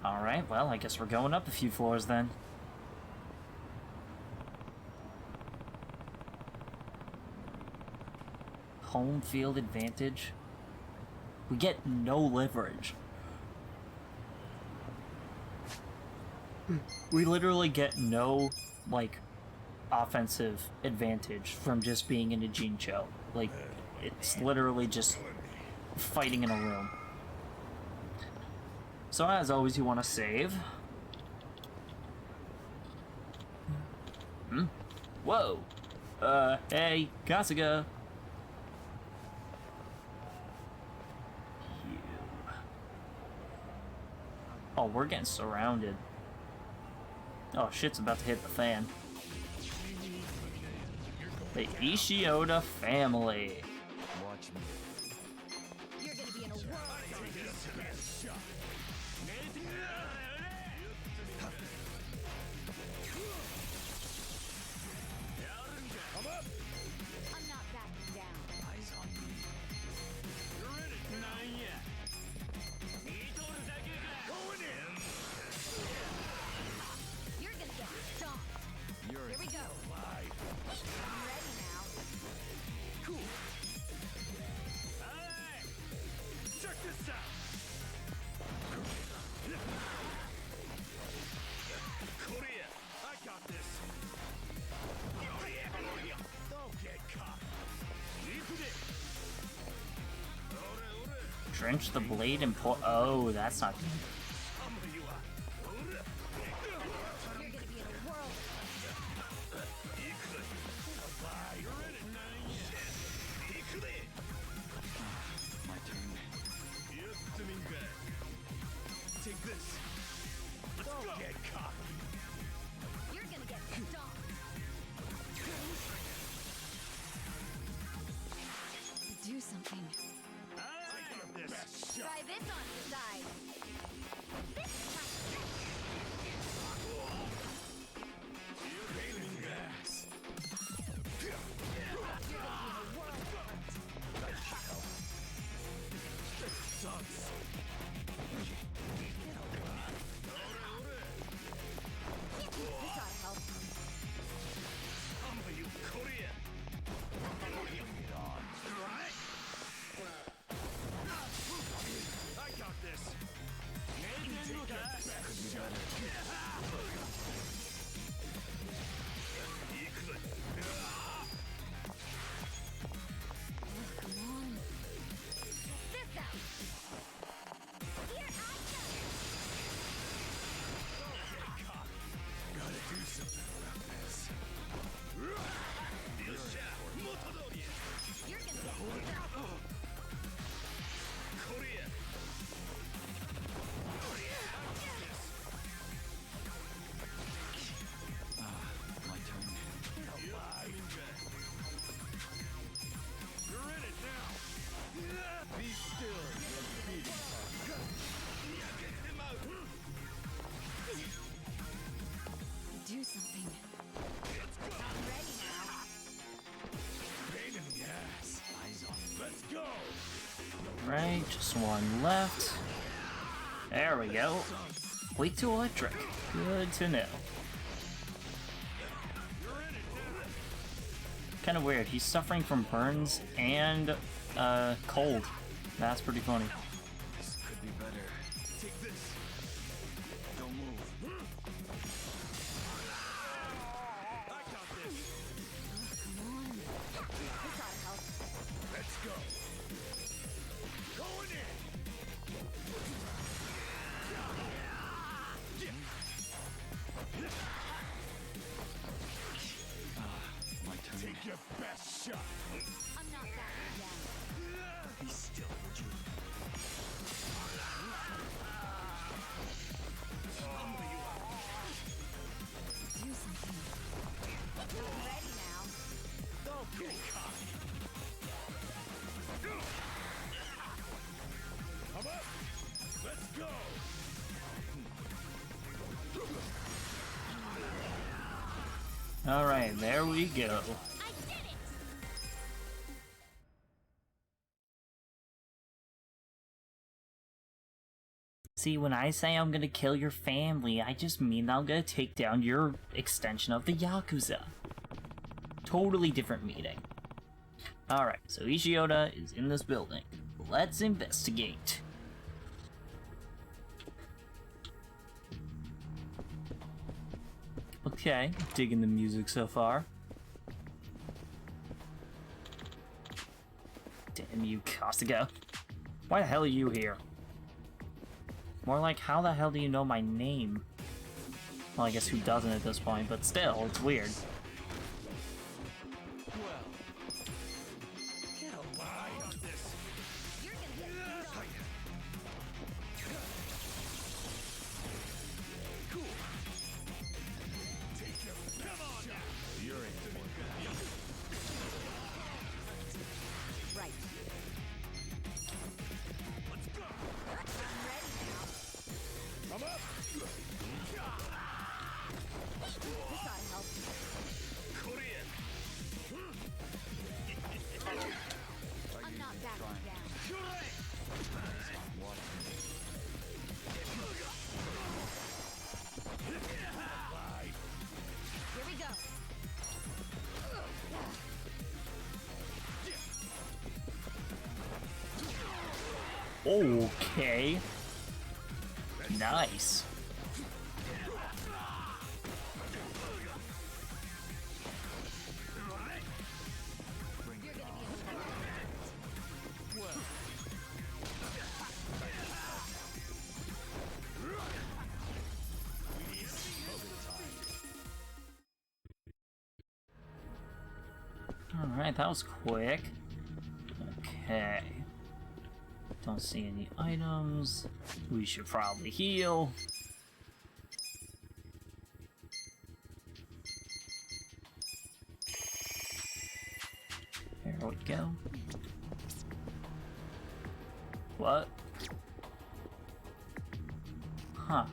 Speaker 1: Alright, well, I guess we're going up a few floors then. Home field advantage? We get no leverage. We literally get no, like, offensive advantage from just being in a Jincho. Like, it's literally just fighting in a room. So as always, you want to save. Whoa! Hey, Kasuga! You. Oh, we're getting surrounded. Oh, shit's about to hit the fan. The Ishioda family.
Speaker 9: Watch me.
Speaker 3: You're gonna be in a whirl. I'm not backing down.
Speaker 5: Eyes on me. You're in it. Not yet. Going in.
Speaker 3: You're gonna get stomped.
Speaker 9: You're
Speaker 3: Here we go. I'm ready now.
Speaker 5: Cool. Hey! Check this out. Korea, I got this. Don't get caught.
Speaker 1: Drench the blade and pour. Oh, that's not.
Speaker 3: You're gonna be in a whirl.
Speaker 9: my turn.
Speaker 5: Take this. Don't get caught.
Speaker 3: You're gonna get stomped.
Speaker 6: Do something.
Speaker 1: Just one left. There we go. Weak to electric. Good to know. Kind of weird. He's suffering from burns and cold. That's pretty funny.
Speaker 9: This could be better. Take this. Don't move.
Speaker 3: Come on. We gotta help.
Speaker 8: Let's go. Going in.
Speaker 9: My turn.
Speaker 8: Take your best shot.
Speaker 3: I'm not backing down.
Speaker 5: Be still, would you?
Speaker 3: Do something. I'm ready now.
Speaker 8: Don't get cocky. I'm up. Let's go.
Speaker 1: Alright, there we go.
Speaker 3: I did it!
Speaker 1: See, when I say I'm gonna kill your family, I just mean I'm gonna take down your extension of the Yakuza. Totally different meaning. Alright, so Ishioda is in this building. Let's investigate. Okay, digging the music so far. Damn you, Costigo. Why the hell are you here? More like, how the hell do you know my name? Well, I guess who doesn't at this point, but still, it's weird.
Speaker 8: Get a line on this.
Speaker 3: You're gonna get beat up.
Speaker 8: Cool. Take your come on now. You're in.
Speaker 3: Right.
Speaker 8: Let's go.
Speaker 3: I'm ready now.
Speaker 8: I'm up.
Speaker 3: We gotta help.
Speaker 8: Korean.
Speaker 3: I'm not backing down. Here we go.
Speaker 1: Okay. Nice.
Speaker 3: You're gonna be a well.
Speaker 1: Alright, that was quick. Okay. Don't see any items. We should probably heal. There we go. What? Huh.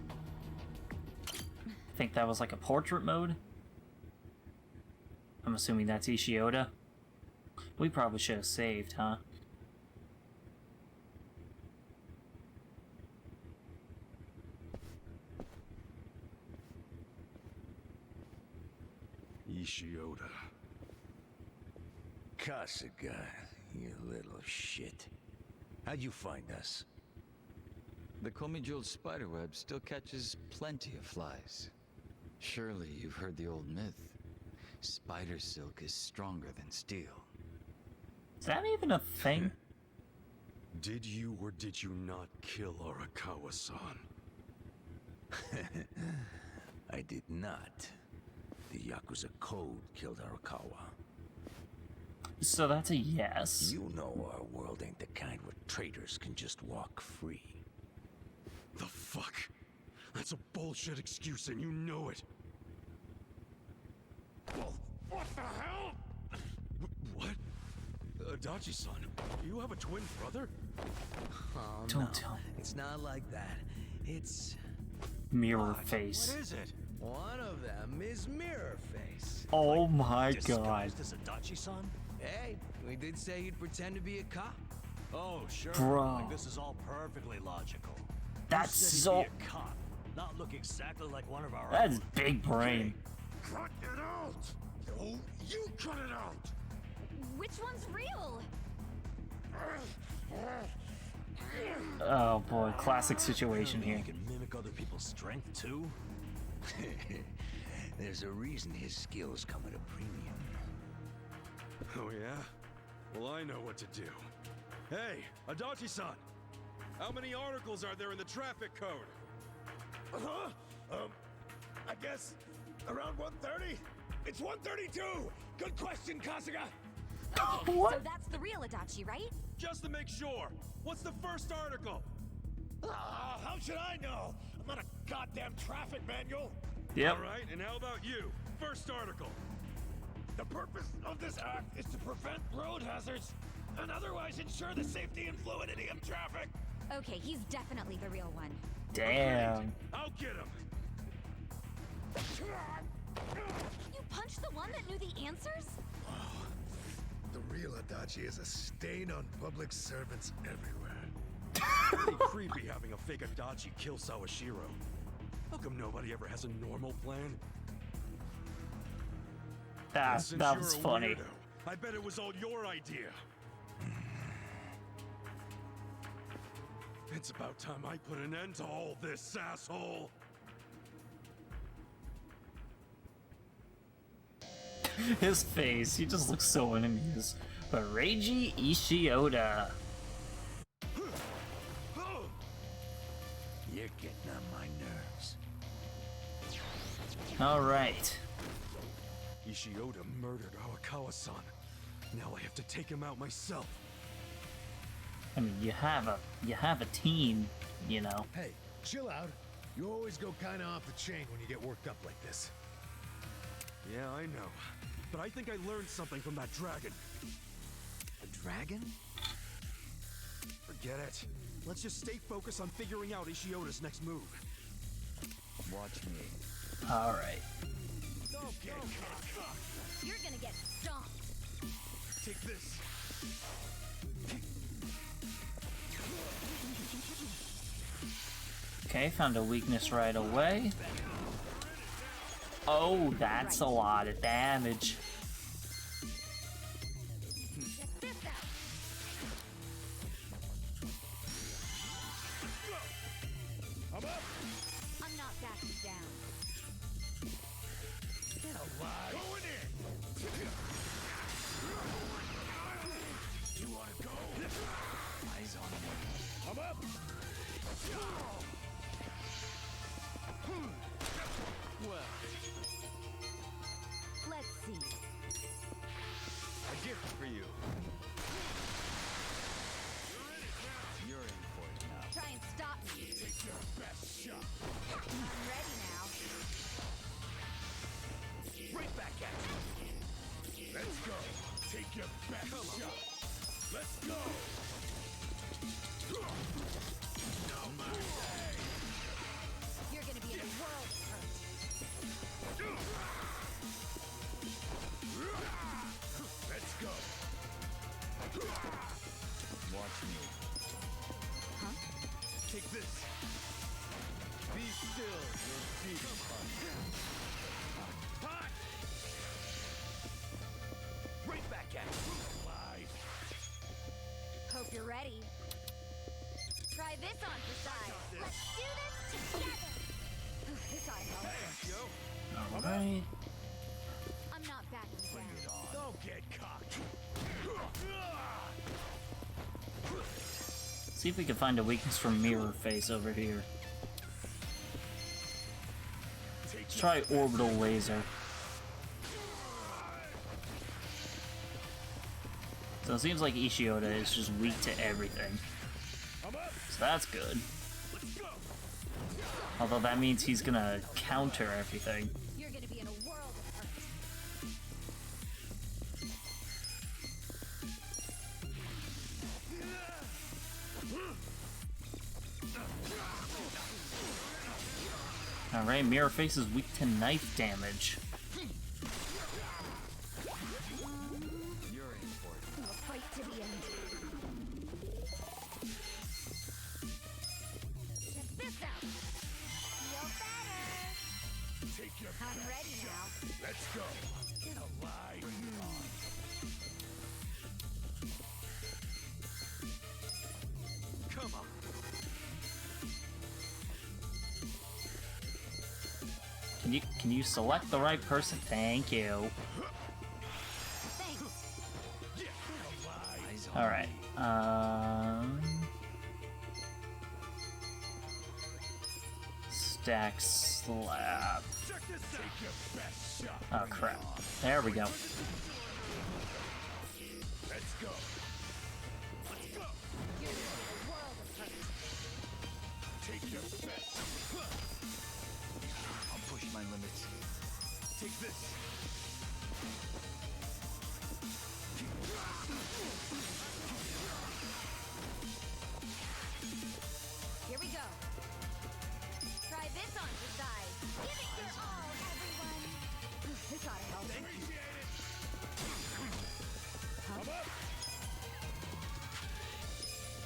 Speaker 1: I think that was like a portrait mode. I'm assuming that's Ishioda. We probably should have saved, huh?
Speaker 2: Ishioda.
Speaker 7: Kasuga, you little shit. How'd you find us?
Speaker 9: The Komijul spiderweb still catches plenty of flies. Surely you've heard the old myth. Spider silk is stronger than steel.
Speaker 1: Is that even a thing?
Speaker 2: Did you or did you not kill Arakawa-san?
Speaker 7: I did not. The Yakuza code killed Arakawa.
Speaker 1: So that's a yes.
Speaker 7: You know our world ain't the kind where traitors can just walk free.
Speaker 2: The fuck? That's a bullshit excuse and you know it. Well, what the hell? What? Adachi-san, you have a twin brother?
Speaker 7: Oh,
Speaker 1: Don't
Speaker 7: no.
Speaker 1: tell me.
Speaker 7: It's not like that. It's...
Speaker 1: Mirror face.
Speaker 5: What is it?
Speaker 7: one of them is Mirror Face.
Speaker 1: Oh my god.
Speaker 5: Disguised as Adachi-san?
Speaker 7: Hey, we did say he'd pretend to be a cop.
Speaker 5: Oh, sure.
Speaker 1: Bro.
Speaker 5: Like this is all perfectly logical.
Speaker 1: That's
Speaker 5: You said
Speaker 1: so.
Speaker 5: he'd be a cop, not look exactly like one of our
Speaker 1: That's
Speaker 5: own.
Speaker 1: big brain.
Speaker 8: Cut it out! No, you cut it out!
Speaker 3: Which one's real?
Speaker 1: Oh boy, classic situation
Speaker 5: You
Speaker 1: here.
Speaker 5: can mimic other people's strength too.
Speaker 7: There's a reason his skills come at a premium.
Speaker 2: Oh yeah? Well, I know what to do. Hey, Adachi-san! How many articles are there in the traffic code?
Speaker 8: I guess around 130? It's 132! Good question, Kasuga!
Speaker 3: So that's the real Adachi, right?
Speaker 2: Just to make sure, what's the first article?
Speaker 8: How should I know? I'm not a goddamn traffic manual!
Speaker 1: Yep.
Speaker 2: Alright, and how about you? First article.
Speaker 8: The purpose of this act is to prevent road hazards and otherwise ensure the safety and fluidity of traffic.
Speaker 3: Okay, he's definitely the real one.
Speaker 1: Damn.
Speaker 2: I'll get him.
Speaker 3: You punched the one that knew the answers?
Speaker 8: The real Adachi is a stain on public servants everywhere.
Speaker 2: Pretty creepy having a fake Adachi kill Sawashiro. How come nobody ever has a normal plan?
Speaker 1: That
Speaker 2: Since
Speaker 1: that
Speaker 2: you're
Speaker 1: was
Speaker 2: a
Speaker 1: funny.
Speaker 2: weirdo, I bet it was all your idea. It's about time I put an end to all this, asshole.
Speaker 1: His face, he just looks so unamused. But Reiji Ishioda.
Speaker 7: You're getting on my nerves.
Speaker 1: Alright.
Speaker 2: Ishioda murdered Arakawa-san. Now I have to take him out myself.
Speaker 1: I mean, you have a team, you know.
Speaker 8: Hey, chill out. You always go kinda off the chain when you get worked up like this.
Speaker 2: Yeah, I know. But I think I learned something from that dragon.
Speaker 7: A dragon?
Speaker 2: Forget it. Let's just stay focused on figuring out Ishioda's next move.
Speaker 7: Watch me.
Speaker 1: Alright.
Speaker 3: You're gonna get stomped.
Speaker 2: Take this.
Speaker 1: Okay, found a weakness right away. Oh, that's a lot of damage.
Speaker 3: Check this out. I'm not backing down.
Speaker 8: Going in! You wanna go?
Speaker 7: Eyes on me.
Speaker 8: I'm up!
Speaker 3: Let's see.
Speaker 5: A gift for you. You're in for it now.
Speaker 3: Try and stop me.
Speaker 8: Take your best shot.
Speaker 3: I'm ready now.
Speaker 8: Right back at you. Let's go. Take your best shot. Let's go.
Speaker 3: You're gonna be in a world of hurt.
Speaker 8: Let's go.
Speaker 7: Watch me.
Speaker 3: Huh?
Speaker 2: Take this.
Speaker 5: Be still, you're deep.
Speaker 8: Hot. Right back at you. Live.
Speaker 3: Hope you're ready. Try this on for size. Let's do this together. This ought to help.
Speaker 1: Alright.
Speaker 3: I'm not backing down.
Speaker 8: Don't get cocked.
Speaker 1: See if we can find a weakness from Mirror Face over here. Let's try Orbital Laser. So it seems like Ishioda is just weak to everything. So that's good. Although that means he's gonna counter everything.
Speaker 3: You're gonna be in a world of hurt.
Speaker 1: Alright, Mirror Face is weak to knife damage.
Speaker 5: You're in for it.
Speaker 3: We'll fight to the end.
Speaker 1: Can you select the right person? Thank you.
Speaker 3: Thanks.
Speaker 1: All right. Stack slab. Oh crap! There we go.
Speaker 8: Let's go. Take your best.
Speaker 5: I'll push my limits.
Speaker 8: Take this.
Speaker 3: Here we go. Try this on for size. Give it your all, everyone. This ought to help.
Speaker 8: Appreciate it. Come up.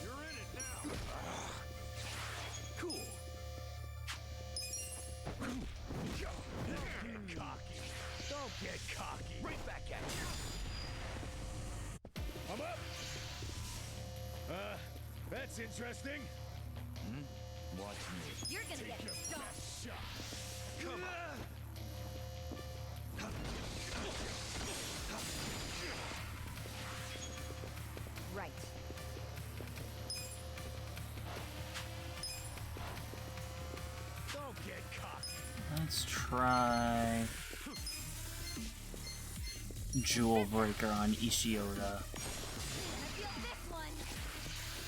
Speaker 8: You're in it now. Cool. Don't get cocky. Don't get cocky. Right back at you. I'm up. That's interesting.
Speaker 5: Watch me.
Speaker 3: You're gonna get
Speaker 8: Your
Speaker 3: stomped.
Speaker 8: best shot. Come on.
Speaker 3: Right.
Speaker 8: Don't get cocky.
Speaker 1: Let's try Jewel Breaker on Ishioda.
Speaker 3: Gonna feel this one.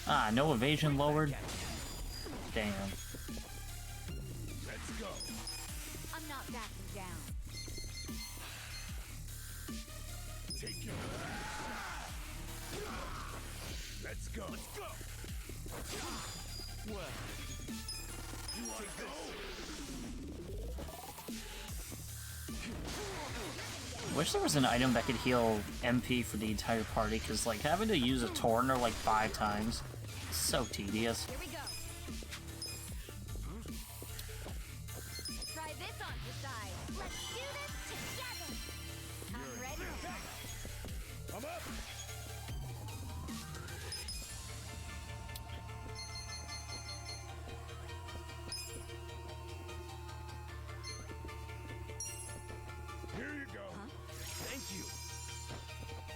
Speaker 1: Ah, no evasion lowered. Damn.
Speaker 8: Let's go.
Speaker 3: I'm not backing down.
Speaker 8: Take your. Let's go. Let's go. Well, you want to go?
Speaker 1: Wish there was an item that could heal MP for the entire party, because like having to use a Torner like 5 times is so tedious.
Speaker 3: Here we go. Try this on for size. Let's do this together. I'm ready.
Speaker 8: I'm up. Here you go. Thank you.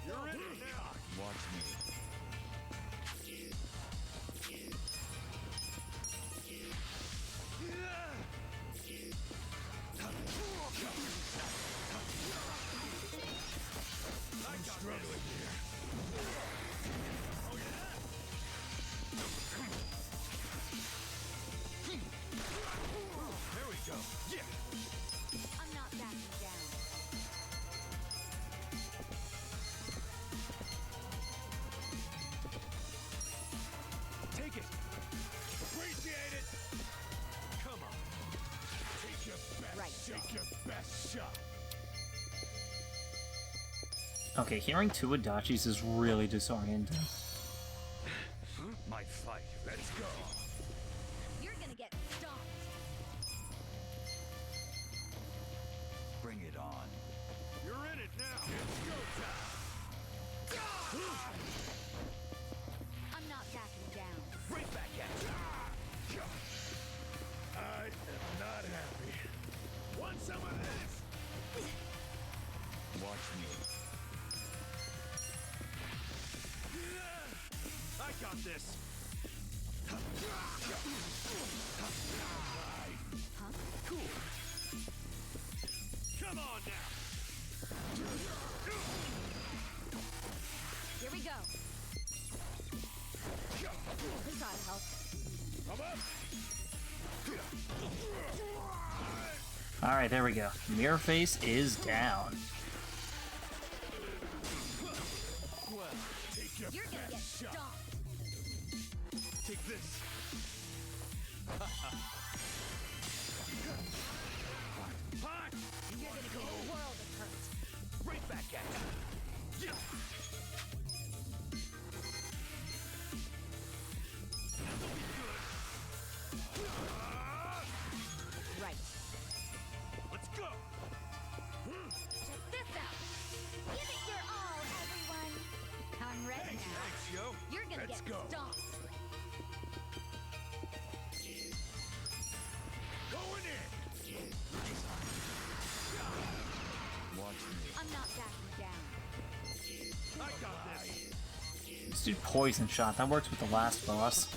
Speaker 8: You're in it now.
Speaker 5: Watch me.
Speaker 8: I'm struggling here. Oh yeah. There we go. Yeah.
Speaker 3: I'm not backing down.
Speaker 8: Take it. Appreciate it. Come on. Take your best.
Speaker 3: Right.
Speaker 8: Take your best shot.
Speaker 1: Okay, hearing 2 Adachis is really disorienting.
Speaker 8: My fight. Let's go.
Speaker 3: You're gonna get stomped.
Speaker 5: Bring it on.
Speaker 8: You're in it now. It's go time.
Speaker 3: I'm not backing down.
Speaker 8: Right back at you. I am not happy. Want some of this?
Speaker 5: Watch me.
Speaker 8: I got this.
Speaker 3: Huh?
Speaker 8: Cool. Come on now.
Speaker 3: Here we go. This ought to help.
Speaker 8: I'm up.
Speaker 1: Alright, there we go. Mirror Face is down.
Speaker 8: Well, take your
Speaker 3: You're gonna get
Speaker 8: best shot.
Speaker 3: stomped.
Speaker 8: Take this. Hot.
Speaker 3: You're gonna get a world of hurt.
Speaker 8: Right back at you. Yeah. This'll be good.
Speaker 3: Right.
Speaker 8: Let's go.
Speaker 3: Check this out. Give it your all, everyone. I'm ready now.
Speaker 8: Thanks, yo.
Speaker 3: You're gonna
Speaker 8: Let's
Speaker 3: get
Speaker 8: go.
Speaker 3: stomped.
Speaker 1: Let's do poison shot. That works with the last boss.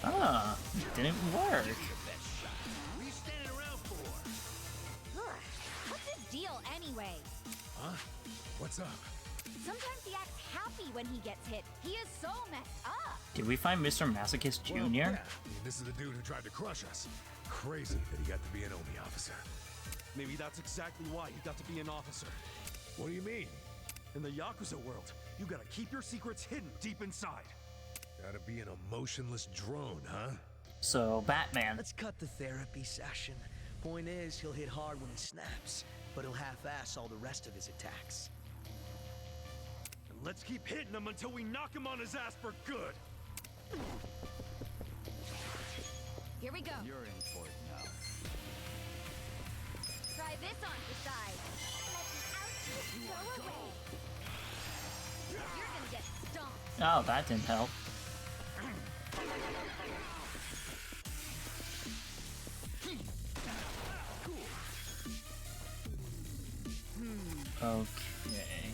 Speaker 1: Ah, it didn't work.
Speaker 3: What's his deal anyway?
Speaker 2: Huh? What's up?
Speaker 3: Sometimes he acts happy when he gets hit. He is so messed up.
Speaker 1: Did we find Mr. Masochist Jr.?
Speaker 2: Well, yeah. I mean, this is the dude who tried to crush us. Crazy that he got to be an Omi officer.
Speaker 8: Maybe that's exactly why he got to be an officer.
Speaker 2: What do you mean?
Speaker 8: In the Yakuza world, you gotta keep your secrets hidden deep inside.
Speaker 2: Gotta be an emotionless drone, huh?
Speaker 1: So, Batman.
Speaker 7: Let's cut the therapy session. Point is, he'll hit hard when he snaps, but he'll half-ass all the rest of his attacks.
Speaker 8: And let's keep hitting him until we knock him on his ass for good.
Speaker 3: Here we go.
Speaker 9: You're in for it now.
Speaker 3: Try this on for size. Let the ouchies go away. You're gonna get stomped.
Speaker 1: Oh, that didn't help. Okay.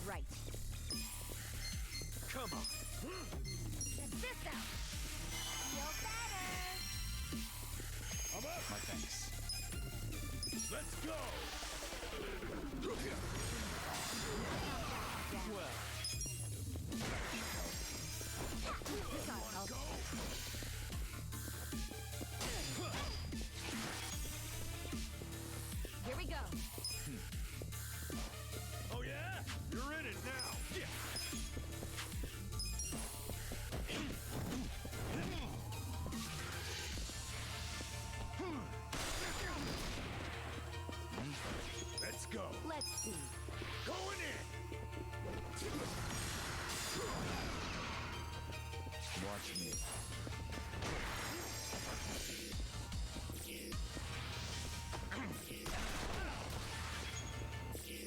Speaker 3: Right.
Speaker 8: Come on.
Speaker 3: Check this out. Feel better.
Speaker 9: My thanks.
Speaker 8: Let's go.
Speaker 3: This ought to help. Here we go.
Speaker 8: Oh yeah? You're in it now. Yeah.
Speaker 2: Let's go.
Speaker 3: Let's see.
Speaker 8: Going in.
Speaker 9: Watch me.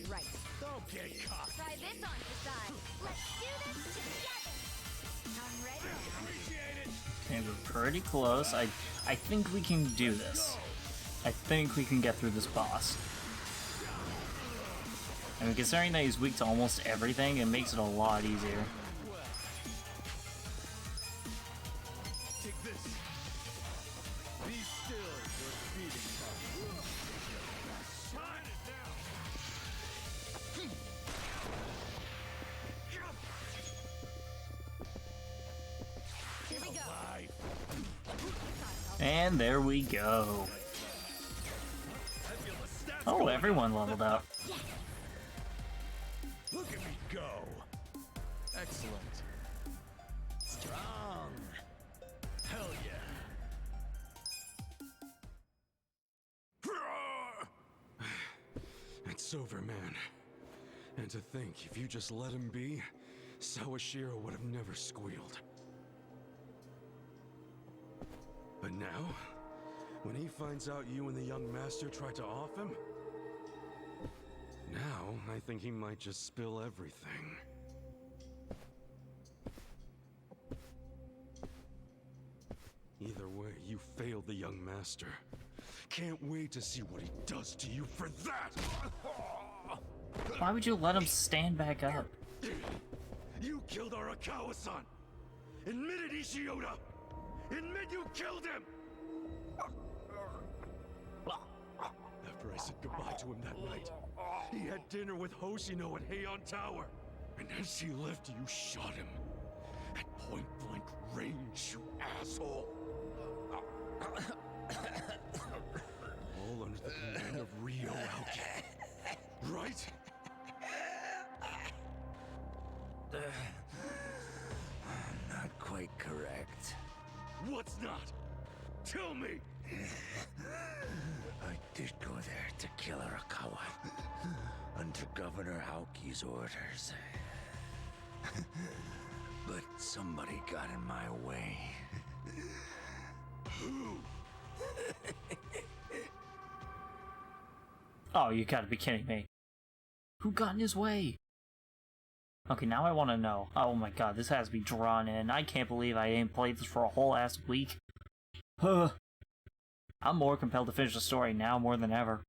Speaker 3: Right.
Speaker 8: Don't get caught.
Speaker 3: Try this on for size. Let's do this together. I'm ready.
Speaker 8: Appreciate it.
Speaker 1: Okay, we're pretty close. I think we can do this. I think we can get through this boss. I mean, considering that he's weak to almost everything, it makes it a lot easier.
Speaker 8: Take this. Be still, your beating heart. Shine it down.
Speaker 3: Here we go.
Speaker 1: And there we go.
Speaker 8: I feel the stats
Speaker 1: Oh,
Speaker 8: going
Speaker 1: everyone leveled up.
Speaker 2: Look at me go.
Speaker 9: Excellent.
Speaker 7: Strong.
Speaker 8: Hell yeah.
Speaker 2: It's over, man. And to think, if you just let him be, Sawashiro would have never squealed. But now, when he finds out you and the young master tried to off him, now I think he might just spill everything. Either way, you failed the young master. Can't wait to see what he does to you for that!
Speaker 1: Why would you let him stand back up?
Speaker 8: You killed Arakawa-san! Admit it, Ishioda! Admit you killed him! After I said goodbye to him that night, he had dinner with Hoshino at Heian Tower. And as he left, you shot him. At point-blank range, you asshole! All under the command of Ryo Aoki. Right?
Speaker 7: Not quite correct.
Speaker 8: What's not? Tell me!
Speaker 7: I did go there to kill Arakawa. Under Governor Aoki's orders. But somebody got in my way.
Speaker 8: Who?
Speaker 1: Oh, you gotta be kidding me. Who got in his way? Okay, now I want to know. Oh my god, this has to be drawn in. I can't believe I ain't played this for a whole ass week. Huh. I'm more compelled to finish the story now more than ever.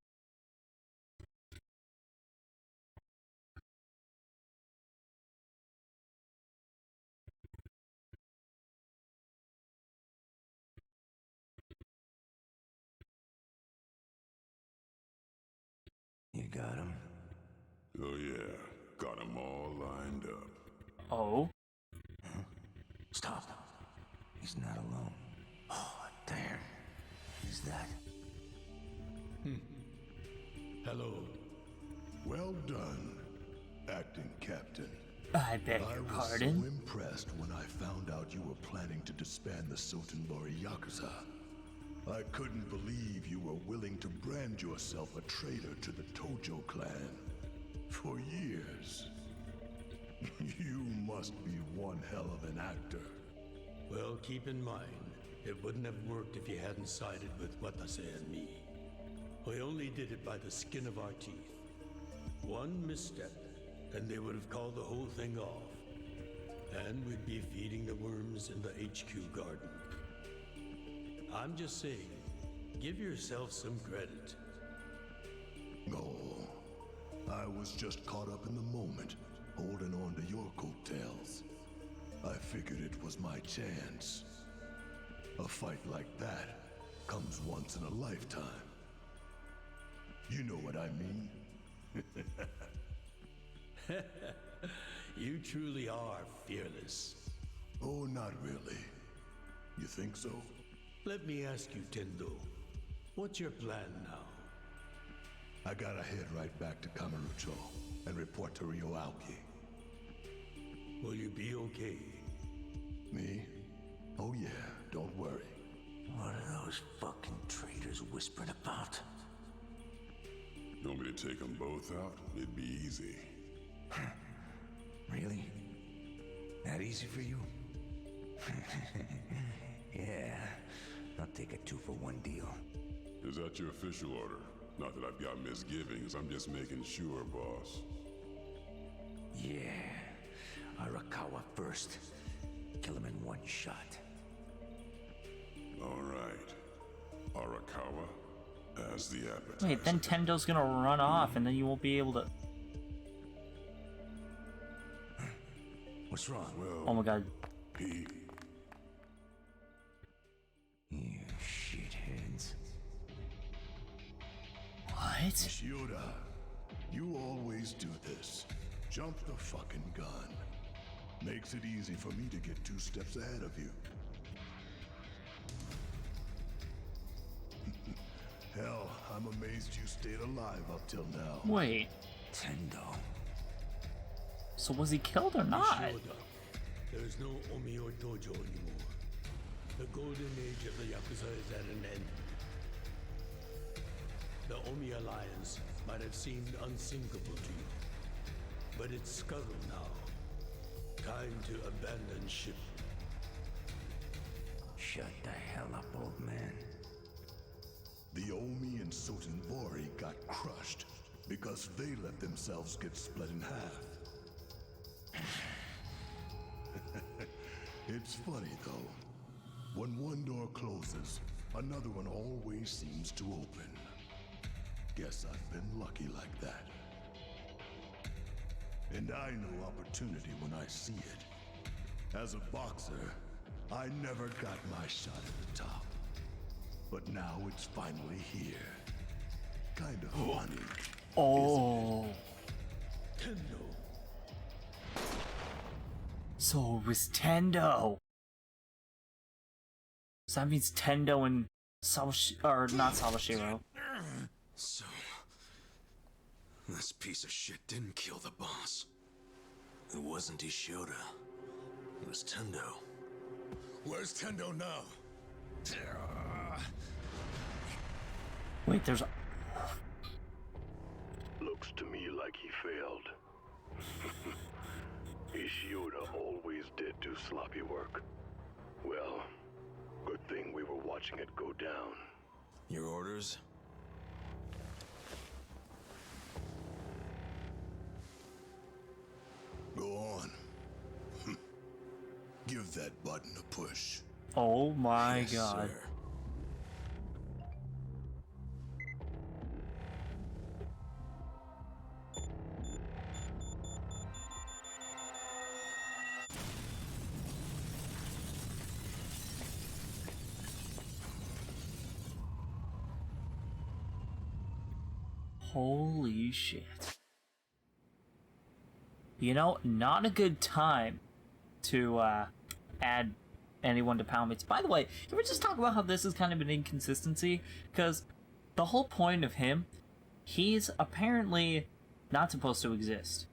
Speaker 5: You got him?
Speaker 8: Oh yeah, got 'em all lined up.
Speaker 1: Oh?
Speaker 5: Stop. He's not alone. Oh, damn. Who's that?
Speaker 8: Hello. Well done, acting captain.
Speaker 1: I beg your
Speaker 8: I was
Speaker 1: pardon?
Speaker 8: so impressed when I found out you were planning to disband the Sotenbori Yakuza. I couldn't believe you were willing to brand yourself a traitor to the Tojo clan. For years. You must be one hell of an actor.
Speaker 10: Well, keep in mind, it wouldn't have worked if you hadn't sided with Watase and me. We only did it by the skin of our teeth. One misstep, and they would have called the whole thing off. And we'd be feeding the worms in the HQ garden. I'm just saying, give yourself some credit.
Speaker 8: No, I was just caught up in the moment, holding on to your coattails. I figured it was my chance. A fight like that comes once in a lifetime. You know what I mean?
Speaker 10: You truly are fearless.
Speaker 8: Oh, not really. You think so?
Speaker 10: Let me ask you, Tendo. What's your plan now?
Speaker 8: I gotta head right back to Kamurocho and report to Ryo Aoki.
Speaker 10: Will you be okay?
Speaker 8: Me? Oh yeah, don't worry.
Speaker 5: What are those fucking traitors whispering about?
Speaker 8: You want me to take them both out? It'd be easy.
Speaker 5: Really? That easy for you? Yeah, I'll take a 2-for-1 deal.
Speaker 8: Is that your official order? Not that I've got misgivings, I'm just making sure, boss.
Speaker 5: Yeah, Arakawa first. Kill him in one shot.
Speaker 8: All right. Arakawa as the appetizer.
Speaker 1: Wait, then Tendo's gonna run off and then you won't be able to...
Speaker 5: What's wrong?
Speaker 8: Well,
Speaker 1: Oh my god.
Speaker 8: he...
Speaker 5: You shitheads.
Speaker 1: What?
Speaker 8: Ishioda, you always do this. Jump the fucking gun. Makes it easy for me to get 2 steps ahead of you. Hell, I'm amazed you stayed alive up till now.
Speaker 1: Wait,
Speaker 5: Tendo.
Speaker 1: so was he killed or not?
Speaker 10: Ishioda, there is no Omiyo Tojo anymore. The golden age of the Yakuza is at an end. The Omi Alliance might have seemed unsinkable to you, but it's scuttled now. Time to abandon ship.
Speaker 5: Shut the hell up, old man.
Speaker 8: The Omi and Sotenbori got crushed because they let themselves get split in half. It's funny though. When one door closes, another one always seems to open. Guess I've been lucky like that. And I know opportunity when I see it. As a boxer, I never got my shot at the top. But now it's finally here. Kind of funny.
Speaker 1: Oh.
Speaker 10: Tendo.
Speaker 1: So it was Tendo. So that means Tendo and or not Sawashiro.
Speaker 2: So, this piece of shit didn't kill the boss. It wasn't Ishioda. It was Tendo. Where's Tendo now?
Speaker 1: Wait, there's...
Speaker 8: Looks to me like he failed. Ishioda always did do sloppy work. Well, good thing we were watching it go down.
Speaker 2: Your orders?
Speaker 8: Go on. Give that button a push.
Speaker 1: Oh my
Speaker 2: Yes,
Speaker 1: god.
Speaker 2: sir.
Speaker 1: Holy shit. You know, not a good time to add anyone to Poundmates. By the way, can we just talk about how this is kind of an inconsistency? Because the whole point of him, he's apparently not supposed to exist.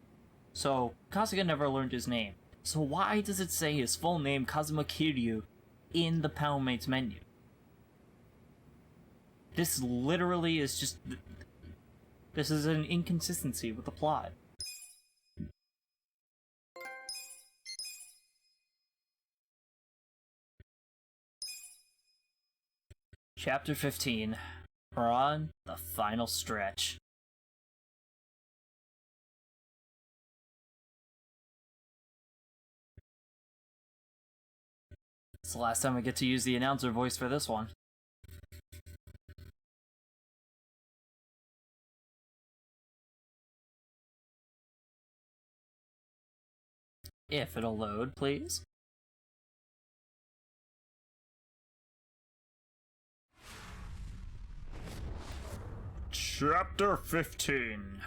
Speaker 1: So, Kasuga never learned his name. So why does it say his full name, Kazuma Kiryu, in the Poundmates menu? This literally is just... This is an inconsistency with the plot. Chapter 15. We're on the final stretch. It's the last time I get to use the announcer voice for this one. If it'll load, please. Chapter 15.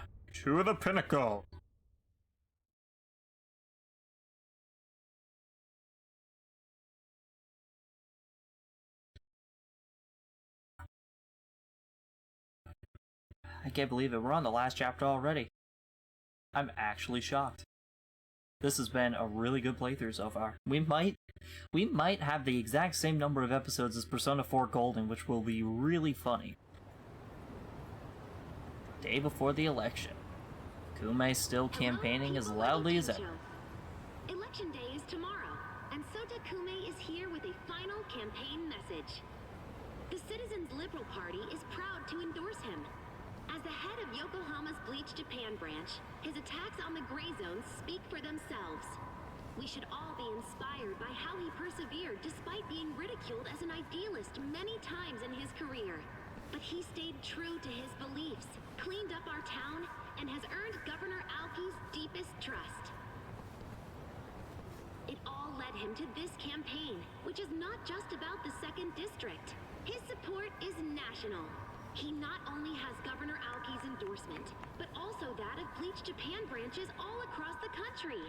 Speaker 1: To the Pinnacle. I can't believe it. We're on the last chapter already. I'm actually shocked. This has been a really good playthrough so far. We might have the exact same number of episodes as Persona 4 Golden, which will be really funny. Day before the election. Kume's still campaigning as loudly as ever.
Speaker 11: Election day is tomorrow, and Sota Kume is here with a final campaign message. The Citizens Liberal Party is proud to endorse him. As the head of Yokohama's Bleach Japan branch, his attacks on the Gray Zones speak for themselves. We should all be inspired by how he persevered despite being ridiculed as an idealist many times in his career. But he stayed true to his beliefs, cleaned up our town, and has earned Governor Aoki's deepest trust. It all led him to this campaign, which is not just about the 2nd District. His support is national. He not only has Governor Aoki's endorsement, but also that of Bleach Japan branches all across the country.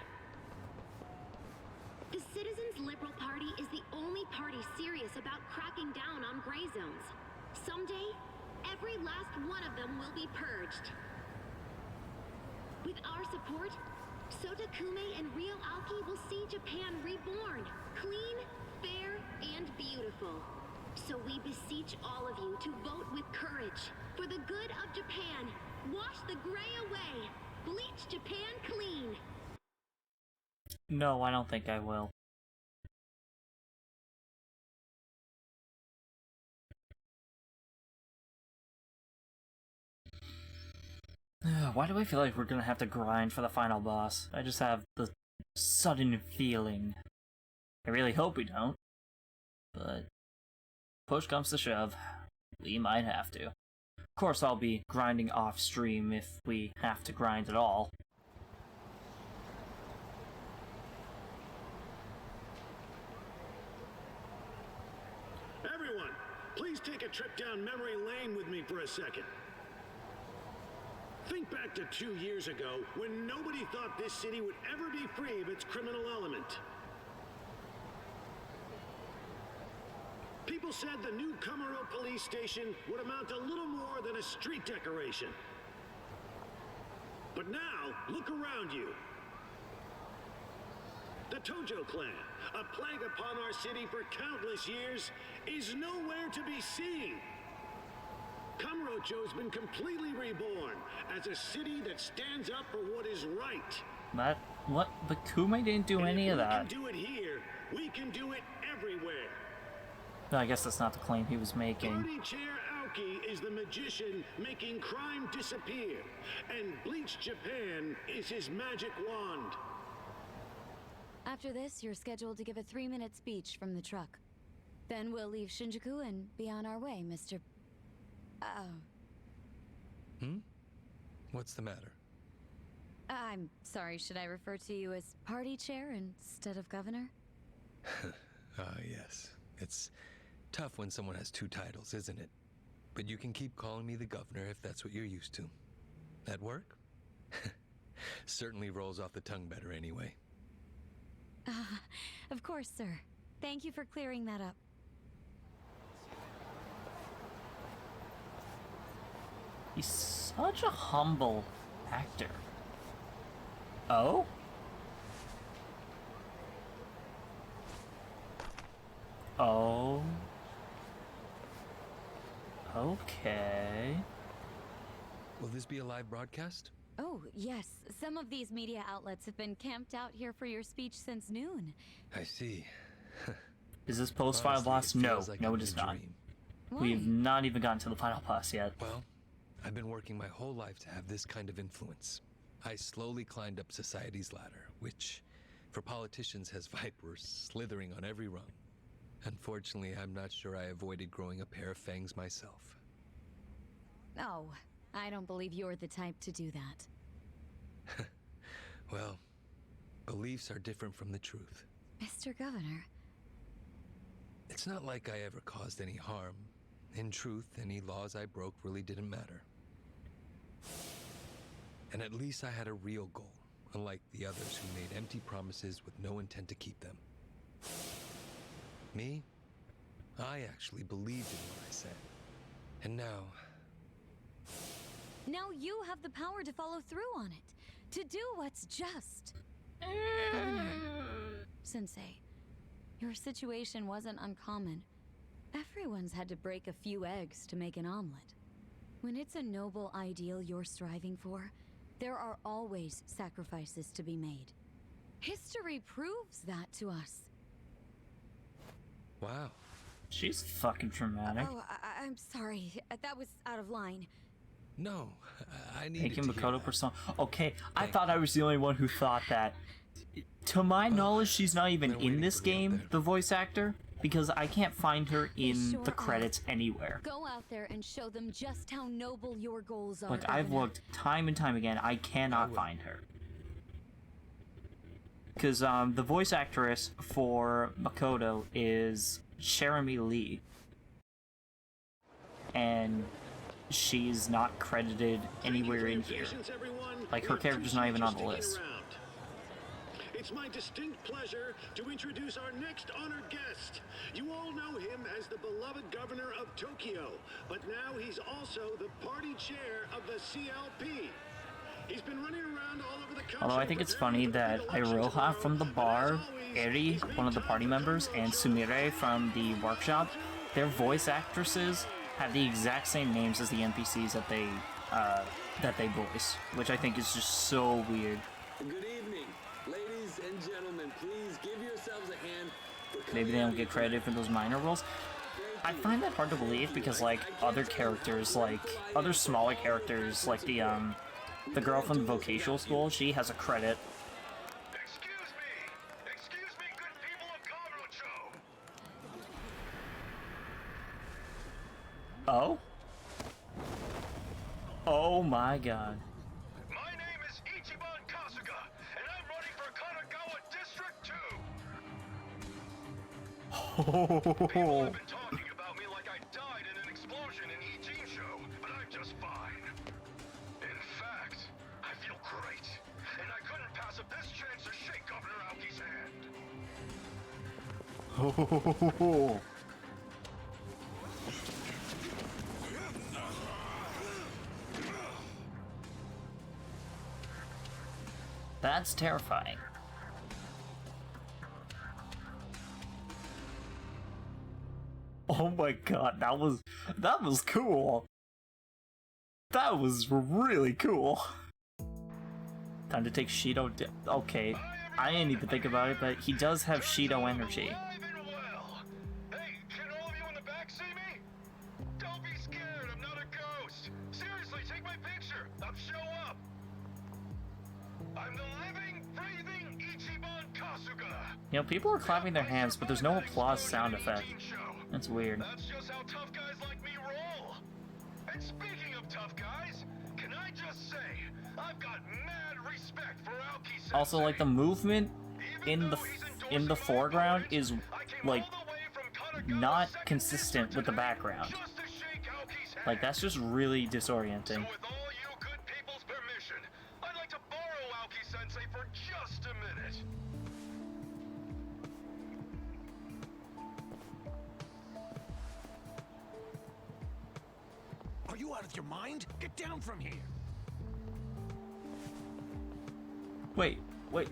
Speaker 11: The Citizens Liberal Party is the only party serious about cracking down on gray zones. Someday, every last one of them will be purged. With our support, Sota Kume and Ryo Aoki will see Japan reborn, clean, fair, and beautiful. So we beseech all of you to vote with courage. For the good of Japan, wash the gray away. Bleach Japan clean.
Speaker 1: No, I don't think I will. Why do I feel like we're gonna have to grind for the final boss? I just have the sudden feeling. I really hope we don't. But push comes to shove, we might have to. Of course, I'll be grinding off stream if we have to grind at all.
Speaker 12: Everyone, please take a trip down memory lane with me for a second. Think back to 2 years ago, when nobody thought this city would ever be free of its criminal element. People said the new Kamuro police station would amount to little more than a street decoration. But now, look around you. The Tojo clan, a plague upon our city for countless years, is nowhere to be seen. Kamurocho's been completely reborn as a city that stands up for what is right.
Speaker 1: What? But Kume didn't do any of that.
Speaker 12: If we can do it here, we can do it everywhere.
Speaker 1: No, I guess that's not the claim he was making.
Speaker 12: Party Chair Aoki is the magician making crime disappear, and Bleach Japan is his magic wand.
Speaker 3: After this, you're scheduled to give a 3-minute speech from the truck. Then we'll leave Shinjuku and be on our way, Mr.
Speaker 13: What's the matter?
Speaker 3: I'm sorry, should I refer to you as party chair instead of governor?
Speaker 13: Yes. It's tough when someone has 2 titles, isn't it? But you can keep calling me the governor if that's what you're used to. At work? Certainly rolls off the tongue better anyway.
Speaker 3: Of course, sir. Thank you for clearing that up.
Speaker 1: He's such a humble actor. Oh? Oh. Okay.
Speaker 13: Will this be a live broadcast?
Speaker 3: Oh, yes. Some of these media outlets have been camped out here for your speech since noon.
Speaker 13: I see.
Speaker 1: Is this post-final boss? No. No, it is not. We've not even gotten to the final boss yet.
Speaker 13: Well, I've been working my whole life to have this kind of influence. I slowly climbed up society's ladder, which, for politicians, has vipers slithering on every rung. Unfortunately, I'm not sure I avoided growing a pair of fangs myself.
Speaker 3: Oh, I don't believe you're the type to do that.
Speaker 13: Well, beliefs are different from the truth.
Speaker 3: Mr. Governor.
Speaker 13: It's not like I ever caused any harm. In truth, any laws I broke really didn't matter. And at least I had a real goal, unlike the others who made empty promises with no intent to keep them. Me? I actually believed in what I said. And now...
Speaker 3: Now you have the power to follow through on it, to do what's just. Governor, Sensei, your situation wasn't uncommon. Everyone's had to break a few eggs to make an omelet. When it's a noble ideal you're striving for, there are always sacrifices to be made. History proves that to us.
Speaker 13: Wow.
Speaker 1: She's fucking dramatic.
Speaker 3: Oh, I'm sorry. That was out of line.
Speaker 13: No, I need
Speaker 1: Making
Speaker 13: to hear
Speaker 1: Makoto
Speaker 13: that.
Speaker 1: persona. Okay, I thought I was the only one who thought that. To my knowledge, she's not even in this game, the voice actor, because I can't find her in the credits anywhere.
Speaker 3: Go out there and show them just how noble your goals are.
Speaker 1: Like, I've looked time and time again, I cannot find her. Because the voice actress for Makoto is Jeremy Lee. And she's not credited anywhere in here. Like, her character's not even on the list.
Speaker 12: It's my distinct pleasure to introduce our next honored guest. You all know him as the beloved governor of Tokyo, but now he's also the party chair of the CLP. He's been running around all over the country.
Speaker 1: Although I think it's funny that Iroha from the bar, Eri, one of the party members, and Sumire from the workshop, their voice actresses have the exact same names as the NPCs that they voice, which I think is just so weird.
Speaker 14: Good evening, ladies and gentlemen. Please give yourselves a hand.
Speaker 1: Maybe they don't get credited for those minor roles. I find that hard to believe because, like, other characters, like, other smaller characters, like the girl from the vocational school, she has a credit.
Speaker 8: Excuse me, good people of Kamurocho.
Speaker 1: Oh? Oh my god.
Speaker 8: My name is Ichiban Kasuga, and I'm running for Kanagawa District 2. People have been talking about me like I died in an explosion in Ijin show, but I'm just fine. In fact, I feel great, and I couldn't pass up this chance to shake Governor Aoki's hand.
Speaker 1: That's terrifying. Oh my god, that was cool. That was really cool. Time to take Shido. Okay, I didn't even think about it, but he does have Shido energy.
Speaker 8: Hey, can all of you in the back see me? Don't be scared, I'm not a ghost. Seriously, take my picture. I'll show up. I'm the living, breathing Ichiban Kasuga.
Speaker 1: You know, people are clapping their hands, but there's no applause sound effect. That's weird.
Speaker 8: That's just how tough guys like me roll. And speaking of tough guys, can I just say, I've got mad respect for Aoki-sensei.
Speaker 1: Also, like, the movement in the foreground is, like, not consistent with the background. Like, that's just really disorienting.
Speaker 8: With all you good people's
Speaker 15: out of your mind? Get down from here.
Speaker 1: Wait,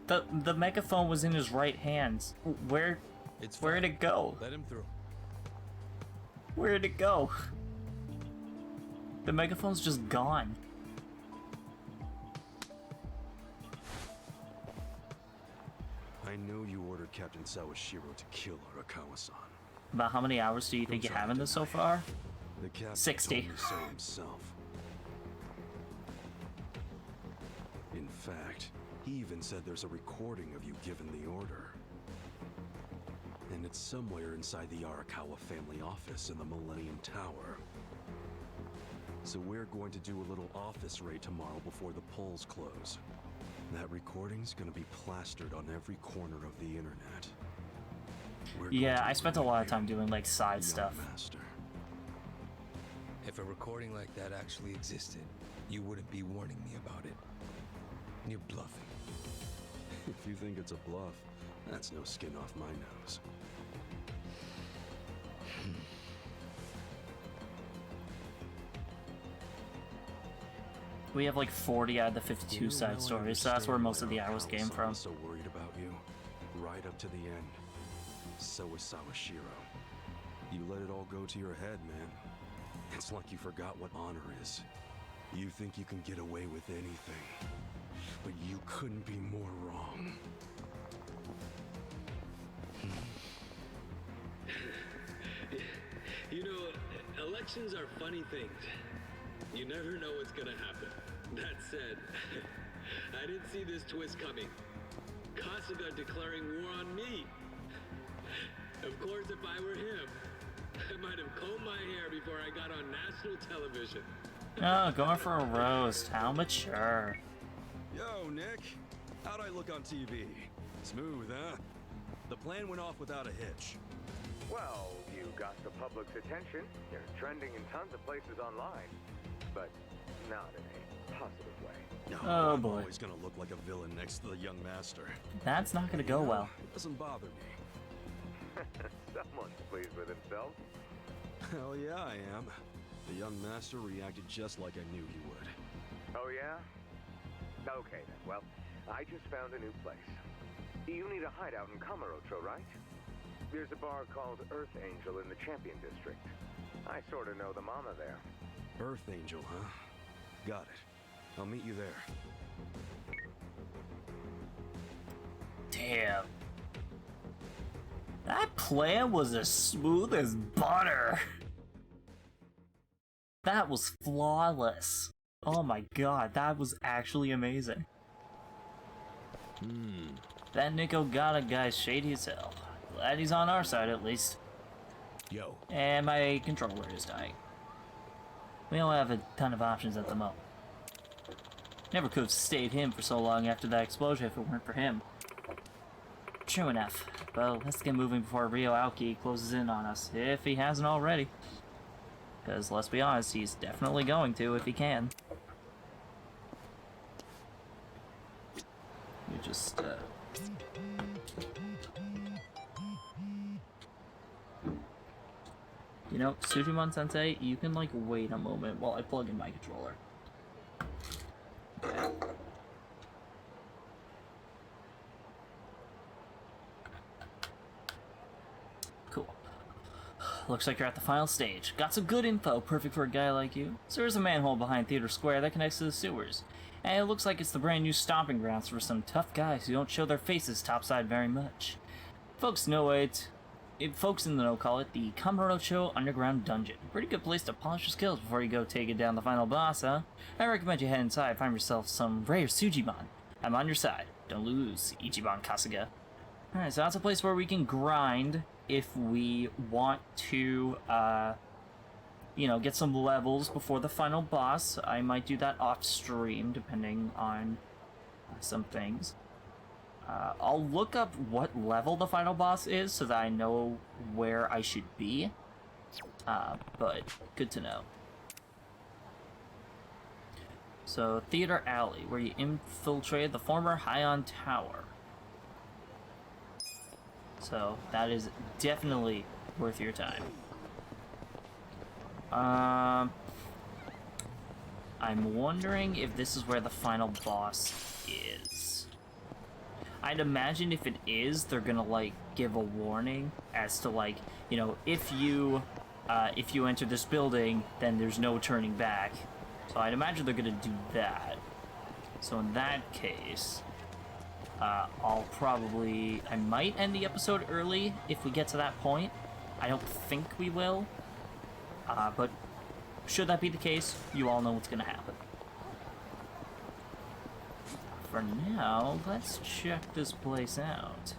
Speaker 1: the megaphone was in his right hand. Where'd it go?
Speaker 13: Let him through.
Speaker 1: Where'd it go? The megaphone's just gone.
Speaker 2: I know you ordered Captain Sawashiro to kill Arakawa-san.
Speaker 1: About how many hours do you think you have in this so far?
Speaker 2: The captain
Speaker 1: 60.
Speaker 2: told me so himself. In fact, he even said there's a recording of you giving the order. And it's somewhere inside the Arakawa family office in the Millennium Tower. So we're going to do a little office raid tomorrow before the polls close. That recording's gonna be plastered on every corner of the internet.
Speaker 1: Yeah, I spent a lot of time doing like side stuff.
Speaker 2: Master.
Speaker 13: If a recording like that actually existed, you wouldn't be warning me about it. You're bluffing.
Speaker 2: If you think it's a bluff, that's no skin off my nose.
Speaker 1: We have like 40 out of the 52 side stories, so that's where most of the hours came from.
Speaker 2: So worried about you, right up to the end. So is Sawashiro. You let it all go to your head, man. It's like you forgot what honor is. You think you can get away with anything, but you couldn't be more wrong.
Speaker 14: You know, elections are funny things. You never know what's gonna happen. That said, I didn't see this twist coming. Kasuga declaring war on me. Of course, if I were him, I might have combed my hair before I got on national television.
Speaker 1: Oh, going for a roast. How mature.
Speaker 2: Yo, Nick. How'd I look on TV? Smooth, huh? The plan went off without a hitch.
Speaker 16: Well, you got the public's attention. You're trending in tons of places online, but not in a positive way.
Speaker 2: No,
Speaker 1: Oh,
Speaker 2: I'm
Speaker 1: boy.
Speaker 2: always gonna look like a villain next to the young master.
Speaker 1: That's not gonna go well.
Speaker 2: It doesn't bother me.
Speaker 16: Someone's pleased with himself.
Speaker 2: Hell yeah, I am. The young master reacted just like I knew he would.
Speaker 16: Oh, yeah? Okay, then. Well, I just found a new place. You need a hideout in Kamurocho, right? There's a bar called Earth Angel in the Champion District. I sort of know the mama there.
Speaker 2: Earth Angel, huh? Got it. I'll meet you there.
Speaker 1: Damn. That plan was as smooth as butter. That was flawless. Oh my god, that was actually amazing. That Nico Gata guy's shady as hell. Glad he's on our side at least.
Speaker 15: Yo.
Speaker 1: And my controller is dying. We don't have a ton of options at the moment. Never could have stayed him for so long after that explosion if it weren't for him. True enough. Well, let's get moving before Ryo Aoki closes in on us, if he hasn't already. Because, let's be honest, he's definitely going to if he can. You just, You know, Sujimon-sensei, you can, like, wait a moment while I plug in my controller. Okay. Cool. Looks like you're at the final stage. Got some good info, perfect for a guy like you. So there's a manhole behind Theater Square that connects to the sewers. And it looks like it's the brand new stomping grounds for some tough guys who don't show their faces topside very much. Folks know it. Folks in the know call it the Kamurocho Underground Dungeon. Pretty good place to polish your skills before you go taking down the final boss, huh? I recommend you head inside, find yourself some rare Sujimon. I'm on your side. Don't lose, Ichiban Kasuga. Alright, so that's a place where we can grind if we want to, you know, get some levels before the final boss. I might do that off stream, depending on some things. I'll look up what level the final boss is so that I know where I should be. But good to know. So, Theater Alley, where you infiltrated the former Heian Tower. So, that is definitely worth your time. I'm wondering if this is where the final boss is. I'd imagine if it is, they're gonna, like, give a warning as to, like, you know, if you enter this building, then there's no turning back. So I'd imagine they're gonna do that. So in that case, I might end the episode early if we get to that point. I don't think we will. But should that be the case, you all know what's gonna happen. For now, let's check this place out.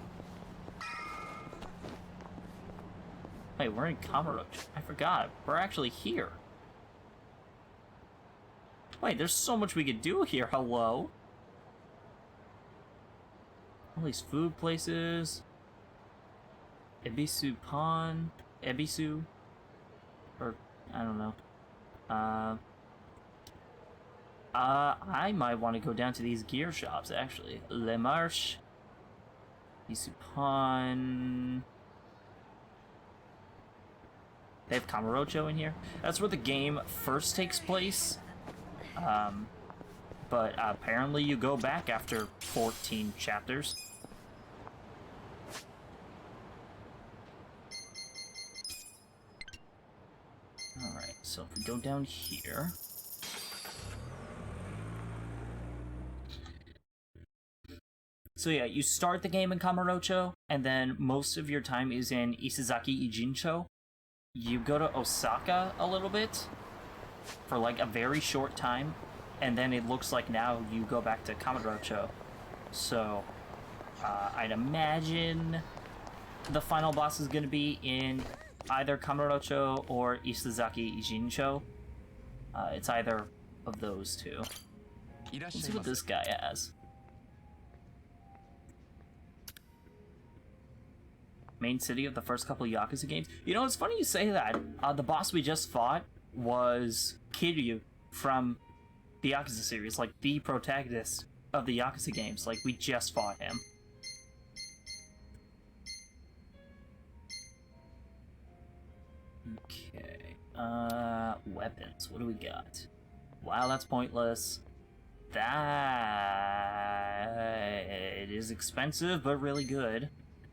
Speaker 1: Wait, we're in Kamurocho. I forgot. We're actually here. Wait, there's so much we could do here. Hello? All these food places. Ebisu Pond. Ebisu? Or, I don't know. I might want to go down to these gear shops, actually. Le Marche. Ebisu Pond. They have Kamurocho in here. That's where the game first takes place. But apparently you go back after 14 chapters. Alright, so if we go down here... So yeah, you start the game in Kamurocho, and then most of your time is in Isizaki Ijincho. You go to Osaka a little bit, for like a very short time, and then it looks like now you go back to Kamurocho. So, I'd imagine the final boss is going to be in either Kamurocho or Isizaki Ijincho. It's either of those two. Let's see what this guy has. Main city of the first couple of Yakuza games. You know, it's funny you say that. The boss we just fought was Kiryu from the Yakuza series, like the protagonist of the Yakuza games. Like, we just fought him. Okay. Weapons. What do we got? Wow, that's pointless. That is expensive, but really good.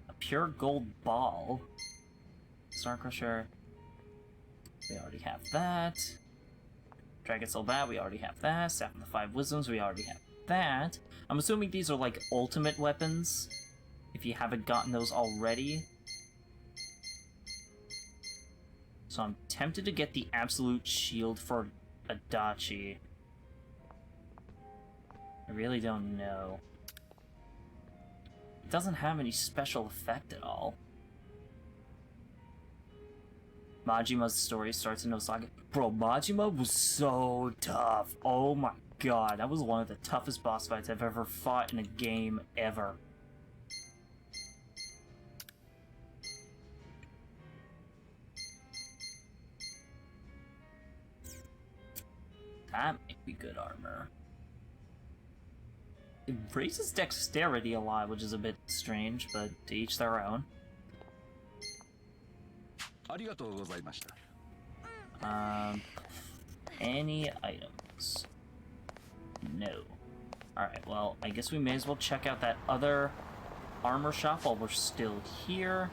Speaker 1: A pure gold ball. Star Crusher. We already have that. Dragon Soul Bat, we already have that. Staff of the Five Wisdoms, we already have that. I'm assuming these are like ultimate weapons, if you haven't gotten those already. So I'm tempted to get the Absolute Shield for Adachi. I really don't know. It doesn't have any special effect at all. Majima's story starts in Osaka. Bro, Majima was so tough. Oh my god, that was one of the toughest boss fights I've ever fought in a game ever. That might be good armor. It raises dexterity a lot, which is a bit strange, but to each their own. Any items? No. Alright, well, I guess we may as well check out that other armor shop while we're still here.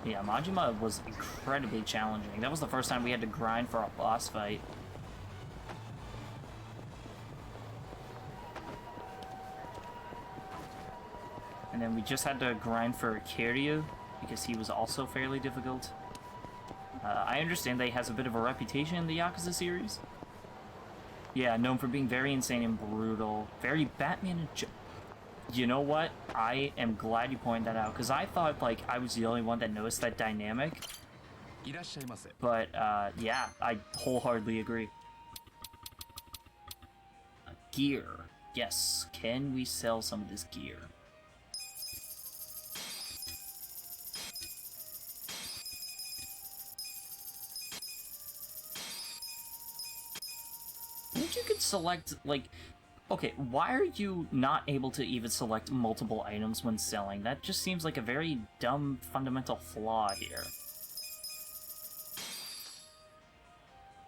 Speaker 1: Yeah, Majima was incredibly challenging. That was the first time we had to grind for a boss fight. And then we just had to grind for Kiryu, because he was also fairly difficult. I understand that he has a bit of a reputation in the Yakuza series. Yeah, known for being very insane and brutal. Very Batman and You know what? I am glad you pointed that out, because I thought, like, I was the only one that noticed that dynamic. But, yeah, I wholeheartedly agree. Gear. Yes. Can we sell some of this gear? I think you could select, like... Okay, why are you not able to even select multiple items when selling? That just seems like a very dumb fundamental flaw here.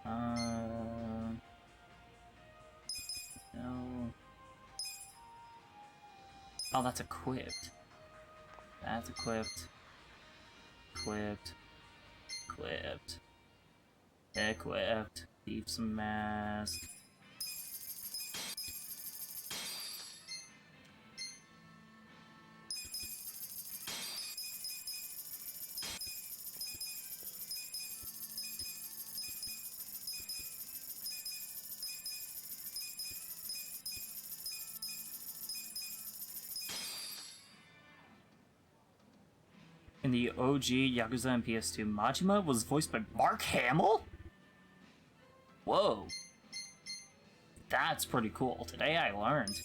Speaker 1: No. Oh, that's equipped. That's equipped. Equipped. Equipped. Equipped. Thief's mask. In the OG Yakuza and PS2, Majima was voiced by Mark Hamill? Whoa. That's pretty cool. Today I learned.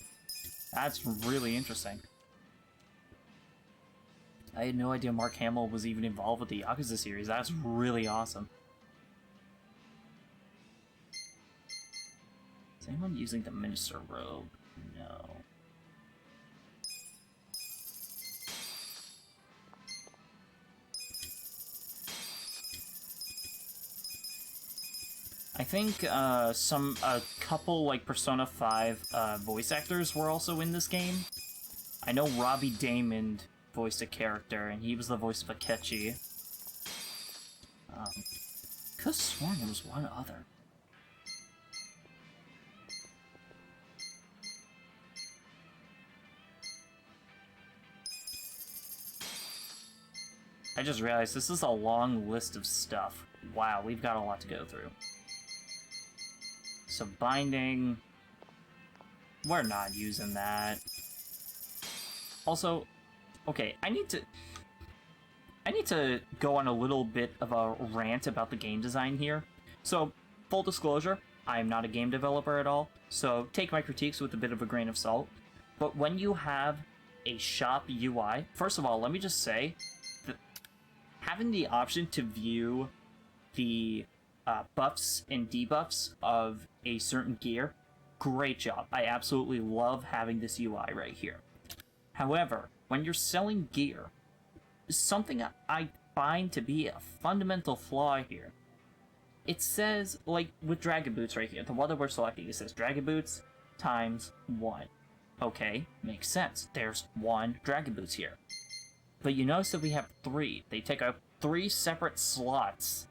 Speaker 1: That's really interesting. I had no idea Mark Hamill was even involved with the Yakuza series. That's really awesome. Is anyone using the Minister robe? No. I think a couple like Persona 5 voice actors were also in this game. I know Robbie Daymond voiced a character, and he was the voice of Akechi. Could've sworn there was one other. I just realized this is a long list of stuff. Wow, we've got a lot to go through. So binding, we're not using that. Also, okay, I need to go on a little bit of a rant about the game design here. So, full disclosure, I am not a game developer at all, so take my critiques with a bit of a grain of salt. But when you have a shop UI, first of all, let me just say that having the option to view the buffs and debuffs of a certain gear, great job. I absolutely love having this UI right here. However, when you're selling gear, something I find to be a fundamental flaw here. It says, like with Dragon Boots right here, the one that we're selecting, it says Dragon Boots times 1. Okay, makes sense. There's 1 Dragon Boots here. But you notice that we have 3. They take up 3 separate slots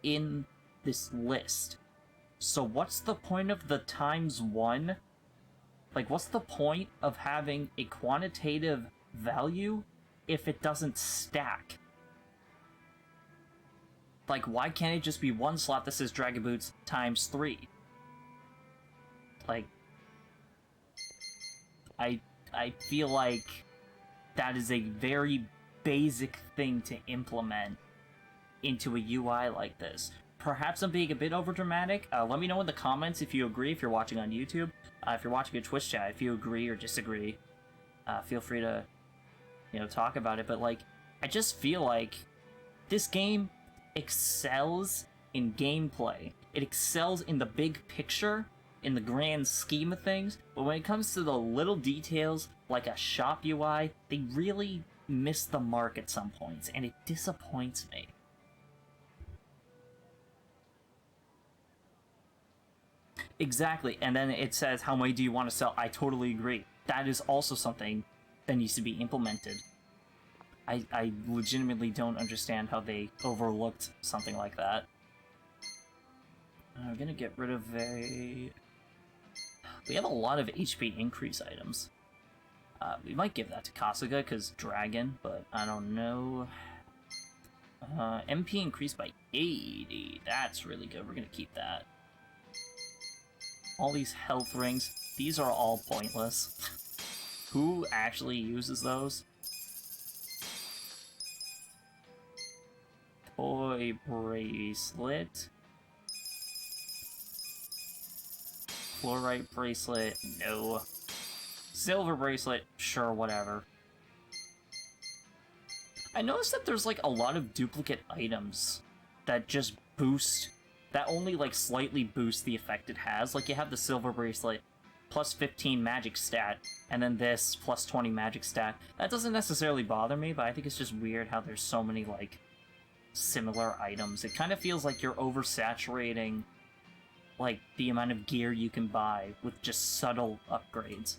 Speaker 1: in this list. So what's the point of the times 1? Like, what's the point of having a quantitative value if it doesn't stack? Like, why can't it just be 1 slot that says Dragon Boots times 3? Like, I feel like that is a very basic thing to implement into a UI like this. Perhaps I'm being a bit overdramatic. Let me know in the comments if you agree, if you're watching on YouTube. If you're watching a Twitch chat, if you agree or disagree. Feel free to, talk about it. But, like, I just feel like this game excels in gameplay. It excels in the big picture, in the grand scheme of things. But when it comes to the little details, like a shop UI, they really miss the mark at some points, and it disappoints me. Exactly, and then it says, how many do you want to sell? I totally agree. That is also something that needs to be implemented. I legitimately don't understand how they overlooked something like that. I'm gonna get rid of a... We have a lot of HP increase items. We might give that to Kasuga, because Dragon, but I don't know. MP increased by 80. That's really good. We're gonna keep that. All these health rings, these are all pointless. Who actually uses those? Toy bracelet. Fluorite bracelet, no. Silver bracelet, sure, whatever. I noticed that there's like a lot of duplicate items that just boost, that only like slightly boost the effect it has. Like you have the silver bracelet, plus 15 magic stat, and then this, plus 20 magic stat. That doesn't necessarily bother me, but I think it's just weird how there's so many similar items. It kind of feels like you're oversaturating, like, the amount of gear you can buy with just subtle upgrades.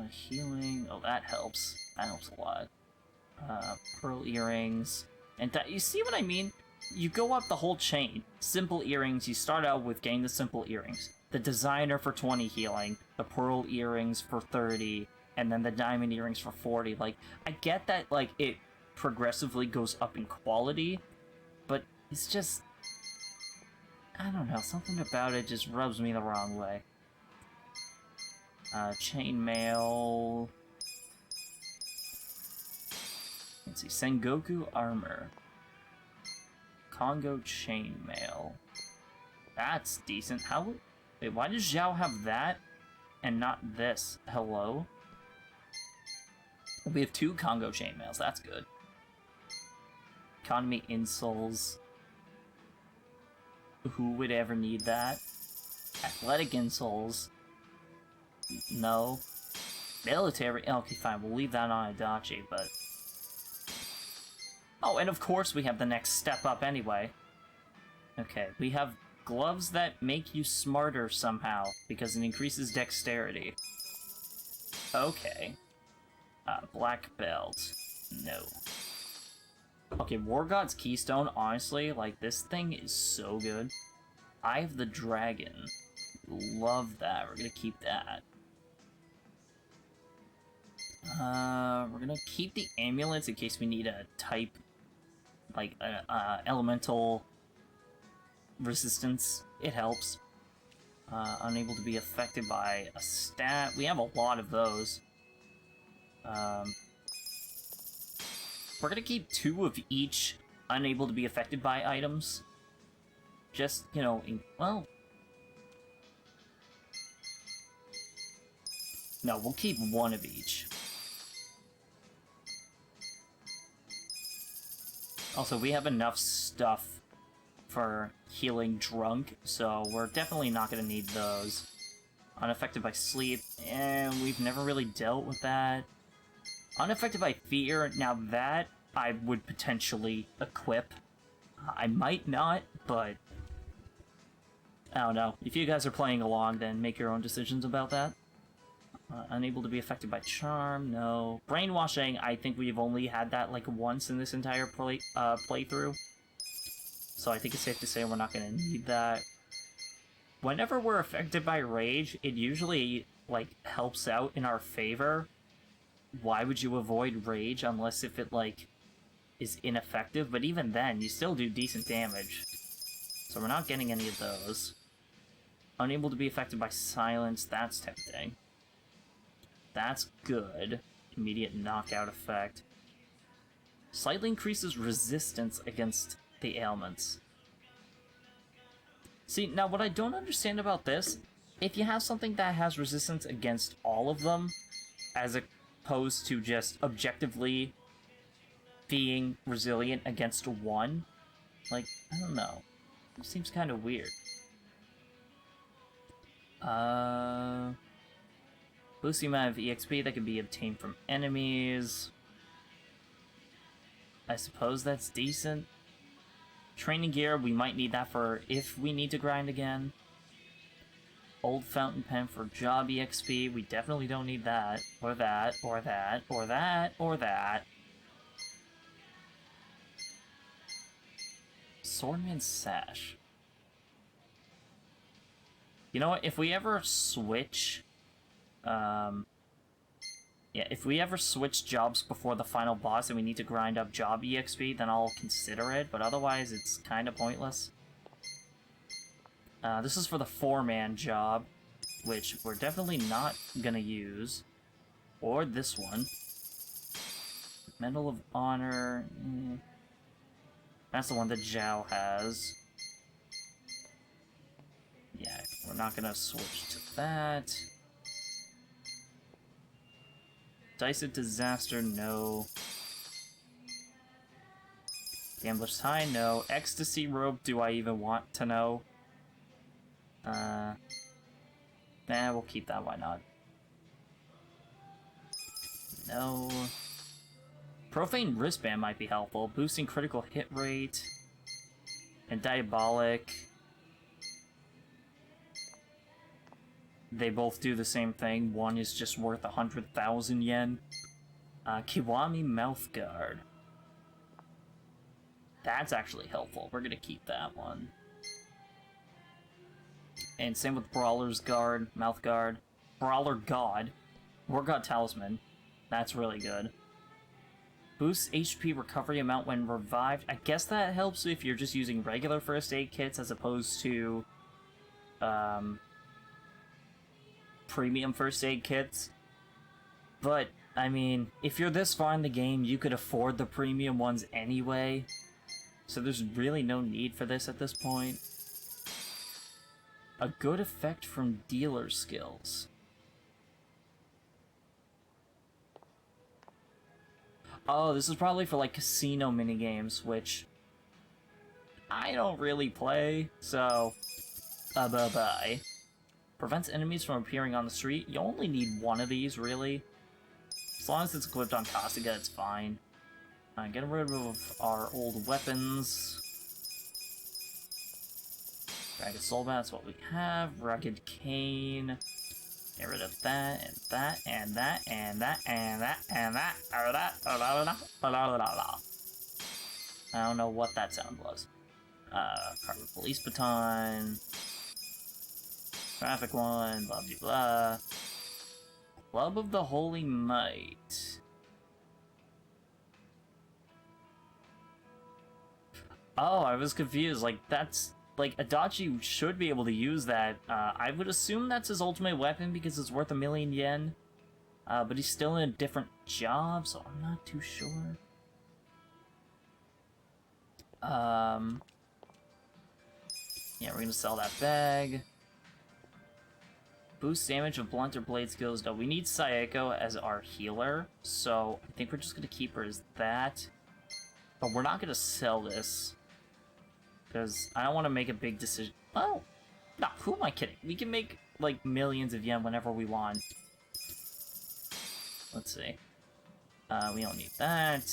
Speaker 1: Healing. Oh, that helps. That helps a lot. Pearl earrings. And you see what I mean? You go up the whole chain. Simple earrings, you start out with getting the simple earrings. The designer for 20 healing, the pearl earrings for 30, and then the diamond earrings for 40. Like, I get that, like, it progressively goes up in quality, but it's just... I don't know, something about it just rubs me the wrong way. Chainmail... Let's see, Sengoku armor. Congo chainmail. That's decent. How... Wait, why does Zhao have that and not this? Hello? We have 2 Congo chainmails, that's good. Economy insoles. Who would ever need that? Athletic insoles. No. Military... Okay, fine, we'll leave that on Adachi, but... Oh, and of course we have the next step up anyway. Okay, we have gloves that make you smarter somehow, because it increases dexterity. Okay. Black belt. No. Okay, War God's Keystone, honestly, like, this thing is so good. Eye of the Dragon. Love that. We're gonna keep that. We're gonna keep the amulets in case we need a type, like, elemental resistance. It helps. Unable to be affected by a stat. We have a lot of those. We're gonna keep 2 of each unable to be affected by items. Just, you know, well... No, we'll keep 1 of each. Also, we have enough stuff for healing drunk, so we're definitely not gonna need those. Unaffected by sleep, and we've never really dealt with that. Unaffected by fear, now that I would potentially equip. I might not, but... I don't know. If you guys are playing along, then make your own decisions about that. Unable to be affected by charm, no. Brainwashing, I think we've only had that like once in this entire playthrough. So I think it's safe to say we're not going to need that. Whenever we're affected by rage, it usually like helps out in our favor. Why would you avoid rage unless if it like is ineffective? But even then, you still do decent damage. So we're not getting any of those. Unable to be affected by silence, that's tempting. That's good. Immediate knockout effect. Slightly increases resistance against the ailments. See, now what I don't understand about this, if you have something that has resistance against all of them, as opposed to just objectively being resilient against one, like, I don't know. It seems kind of weird. Boost the amount of EXP that can be obtained from enemies. I suppose that's decent. Training gear, we might need that for if we need to grind again. Old fountain pen for job EXP, we definitely don't need that. Or that, or that, or that, or that. Swordman's sash. You know what, if we ever switch... yeah, if we ever switch jobs before the final boss and we need to grind up job EXP, then I'll consider it, but otherwise it's kind of pointless. This is for the 4-man job, which we're definitely not gonna use. Or this one. Medal of Honor... That's the one that Zhao has. Yeah, we're not gonna switch to that. Dice of Disaster, no. Gambler's High, no. Ecstasy Robe, do I even want to know? Nah, we'll keep that, why not? No. Profane Wristband might be helpful, boosting critical hit rate. And Diabolic. They both do the same thing. One is just worth 100,000 yen. Kiwami Mouthguard. That's actually helpful. We're gonna keep that one. And same with Brawler's Guard, Mouthguard. Brawler God. War God Talisman. That's really good. Boosts HP recovery amount when revived. I guess that helps if you're just using regular first aid kits as opposed to premium first aid kits. But, I mean, if you're this far in the game, you could afford the premium ones anyway. So there's really no need for this at this point. A good effect from dealer skills. Oh, this is probably for, like, casino minigames, which I don't really play, so bye-bye. Prevents enemies from appearing on the street. You only need one of these, really. As long as it's equipped on Kasuga, it's fine. Get rid of our old weapons. Dragon Soul Bat, that's what we have. Rugged Cane. Get rid of that, and that, and that, and that, and that, and that. I don't know what that sound was. Carbon Police Baton. Traffic one, blah blah blah. Club of the Holy Might. Oh, I was confused. Like, that's... Like, Adachi should be able to use that. I would assume that's his ultimate weapon because it's worth 1,000,000 yen. But he's still in a different job, so I'm not too sure. Yeah, we're gonna sell that bag. Boost damage of blunt or blade skills. No, we need Sayeko as our healer, so I think we're just gonna keep her as that. But we're not gonna sell this. Because I don't want to make a big decision. Oh! No, who am I kidding? We can make, like, millions of yen whenever we want. Let's see. We don't need that.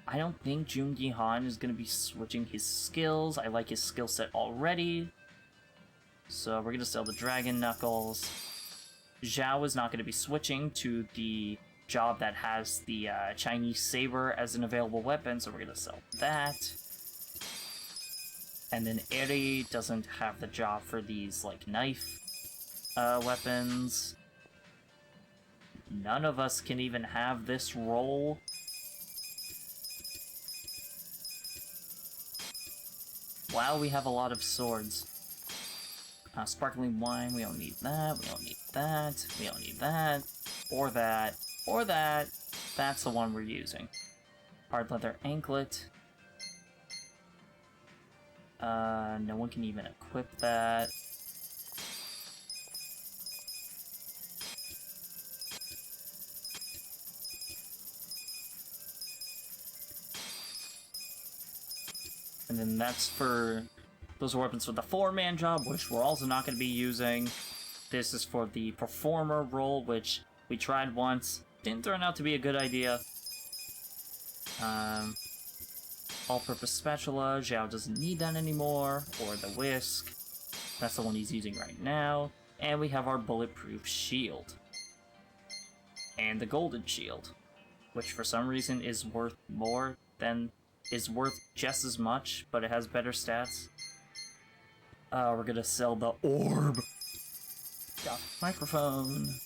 Speaker 1: I don't think Jungi Han is going to be switching his skills. I like his skill set already. So we're going to sell the Dragon Knuckles. Zhao is not going to be switching to the job that has the Chinese Saber as an available weapon, so we're going to sell that. And then Eri doesn't have the job for these, like, knife weapons. None of us can even have this role. Wow, we have a lot of swords. Sparkling wine, we don't need that, we don't need that, we don't need that, or that, or that. That's the one we're using. Hard leather anklet. No one can even equip that. And then that's for those are weapons for the 4-man job, which we're also not going to be using. This is for the performer role, which we tried once. Didn't turn out to be a good idea. All-purpose spatula, Zhao doesn't need that anymore, or the whisk. That's the one he's using right now. And we have our bulletproof shield. And the golden shield, which for some reason is worth just as much, but it has better stats. We're gonna sell the orb. Got microphone.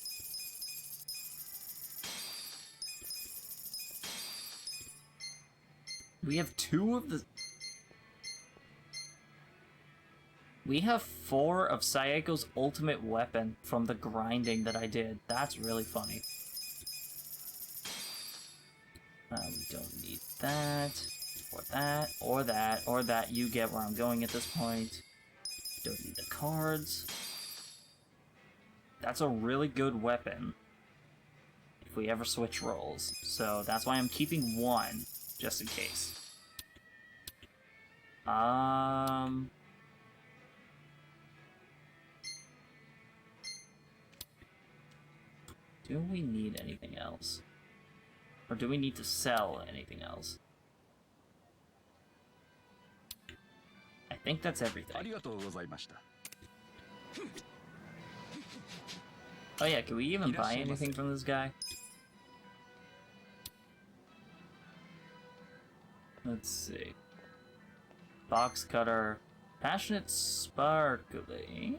Speaker 1: We have 2 of the... We have 4 of Sayeko's ultimate weapon from the grinding that I did. That's really funny. We don't need that, or that, or that, or that. You get where I'm going at this point. Don't need the cards. That's a really good weapon if we ever switch roles. So that's why I'm keeping 1, just in case. Do we need anything else? Or do we need to sell anything else? I think that's everything. Oh yeah, can we even buy anything from this guy? Let's see. Box cutter. Passionate sparkling.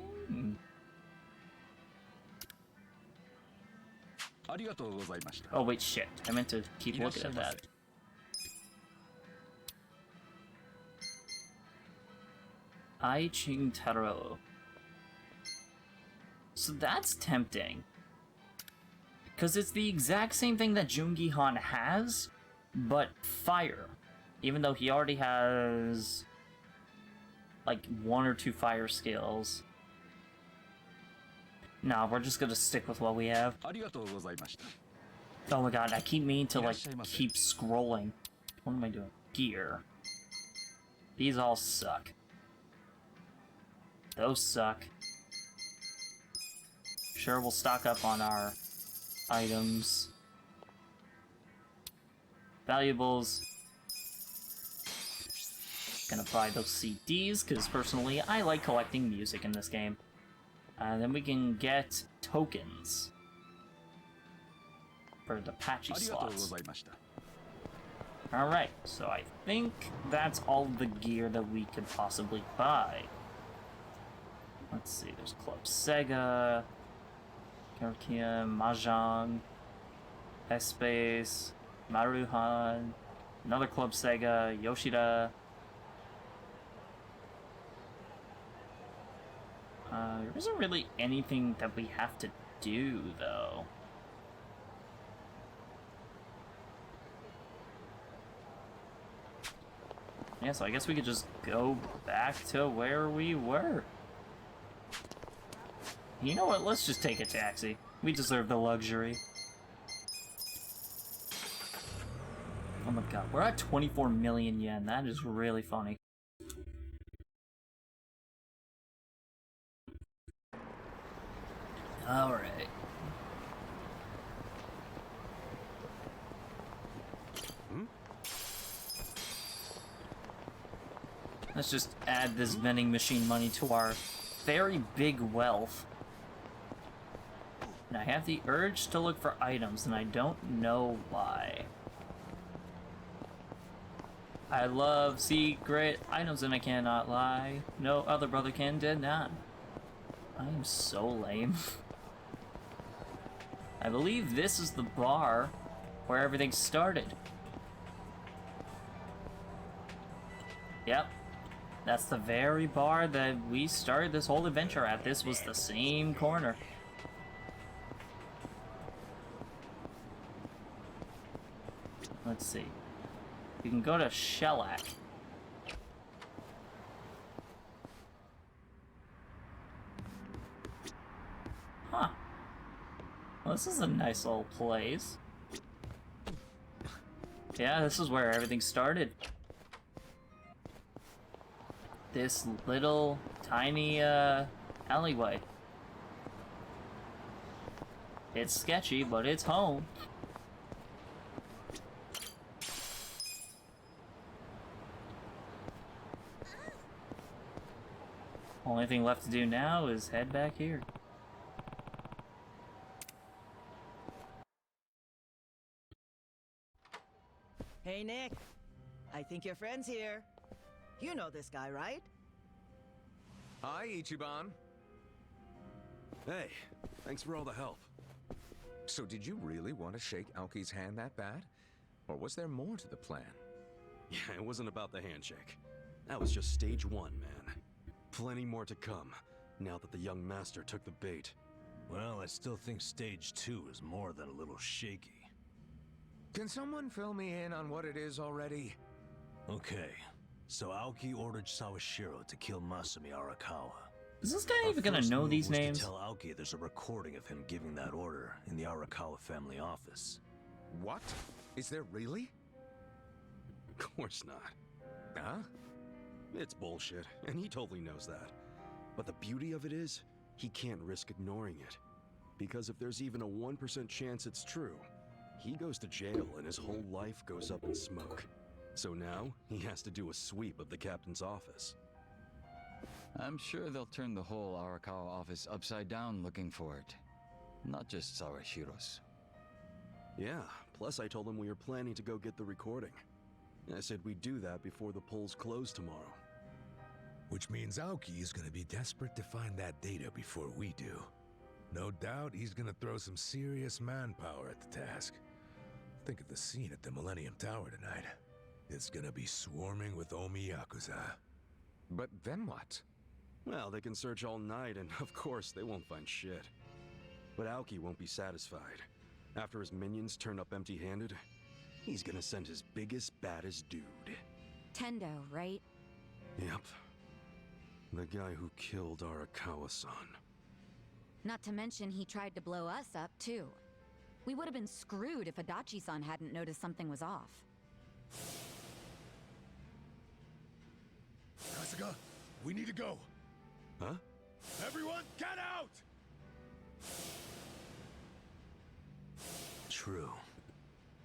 Speaker 1: Oh wait, shit. I meant to keep looking at that. Ai Ching Taro. So that's tempting. Because it's the exact same thing that Joongi Han has, but fire. Even though he already has like 1 or 2 fire skills. Nah, we're just gonna stick with what we have. Oh my god, I keep meaning to like keep scrolling. What am I doing? Gear. These all suck. Those suck. Sure, we'll stock up on our items. Valuables. Gonna buy those CDs, because personally, I like collecting music in this game. And then we can get tokens for the patchy slots. Alright, so I think that's all the gear that we could possibly buy. Let's see, there's Club Sega, Karokia, Mahjong, S-Space, Maruhan, another Club Sega, Yoshida. There isn't really anything that we have to do, though. Yeah, so I guess we could just go back to where we were. You know what? Let's just take a taxi. We deserve the luxury. Oh my god, we're at 24 million yen. That is really funny. Alright. Let's just add this vending machine money to our very big wealth. And I have the urge to look for items, and I don't know why. I love secret items, and I cannot lie. No other brother can deny. I am so lame. I believe this is the bar where everything started. Yep. That's the very bar that we started this whole adventure at. This was the same corner. Let's see. We can go to Shellac. Huh. Well, this is a nice little place. Yeah, this is where everything started. This little, tiny, alleyway. It's sketchy, but it's home. Only thing left to do now is head back here.
Speaker 17: Hey, Nick. I think your friend's here. You know this guy, right?
Speaker 2: Hi, Ichiban. Hey, thanks for all the help.
Speaker 18: So did you really want to shake Aoki's hand that bad? Or was there more to the plan?
Speaker 2: Yeah, it wasn't about the handshake. That was just stage 1, man. Plenty more to come, now that the young master took the bait.
Speaker 5: Well, I still think stage 2 is more than a little shaky.
Speaker 18: Can someone fill me in on what it is already?
Speaker 5: Okay, so Aoki ordered Sawashiro to kill Masumi Arakawa.
Speaker 1: Is this guy even gonna know these names?
Speaker 5: To tell Aoki there's a recording of him giving that order in the Arakawa family office.
Speaker 18: What? Is there really?
Speaker 2: Of course not.
Speaker 18: Huh?
Speaker 2: It's bullshit, and he totally knows that. But the beauty of it is, he can't risk ignoring it. Because if there's even a 1% chance it's true, he goes to jail and his whole life goes up in smoke. So now, he has to do a sweep of the captain's office.
Speaker 9: I'm sure they'll turn the whole Arakawa office upside down looking for it. Not just Sawashiro's.
Speaker 2: Yeah, plus I told him we were planning to go get the recording. I said we'd do that before the polls close tomorrow.
Speaker 15: Which means Aoki is gonna be desperate to find that data before we do. No doubt he's gonna throw some serious manpower at the task. Think of the scene at the Millennium Tower tonight. It's gonna be swarming with Omi Yakuza.
Speaker 18: But then what?
Speaker 2: Well, they can search all night, and of course, they won't find shit. But Aoki won't be satisfied. After his minions turn up empty-handed, he's gonna send his biggest, baddest dude.
Speaker 3: Tendo, right?
Speaker 2: Yep. The guy who killed Arakawa-san.
Speaker 3: Not to mention he tried to blow us up, too. We would have been screwed if Adachi-san hadn't noticed something was off.
Speaker 15: Kasuga, we need to go.
Speaker 2: Huh?
Speaker 15: Everyone, get out!
Speaker 5: True.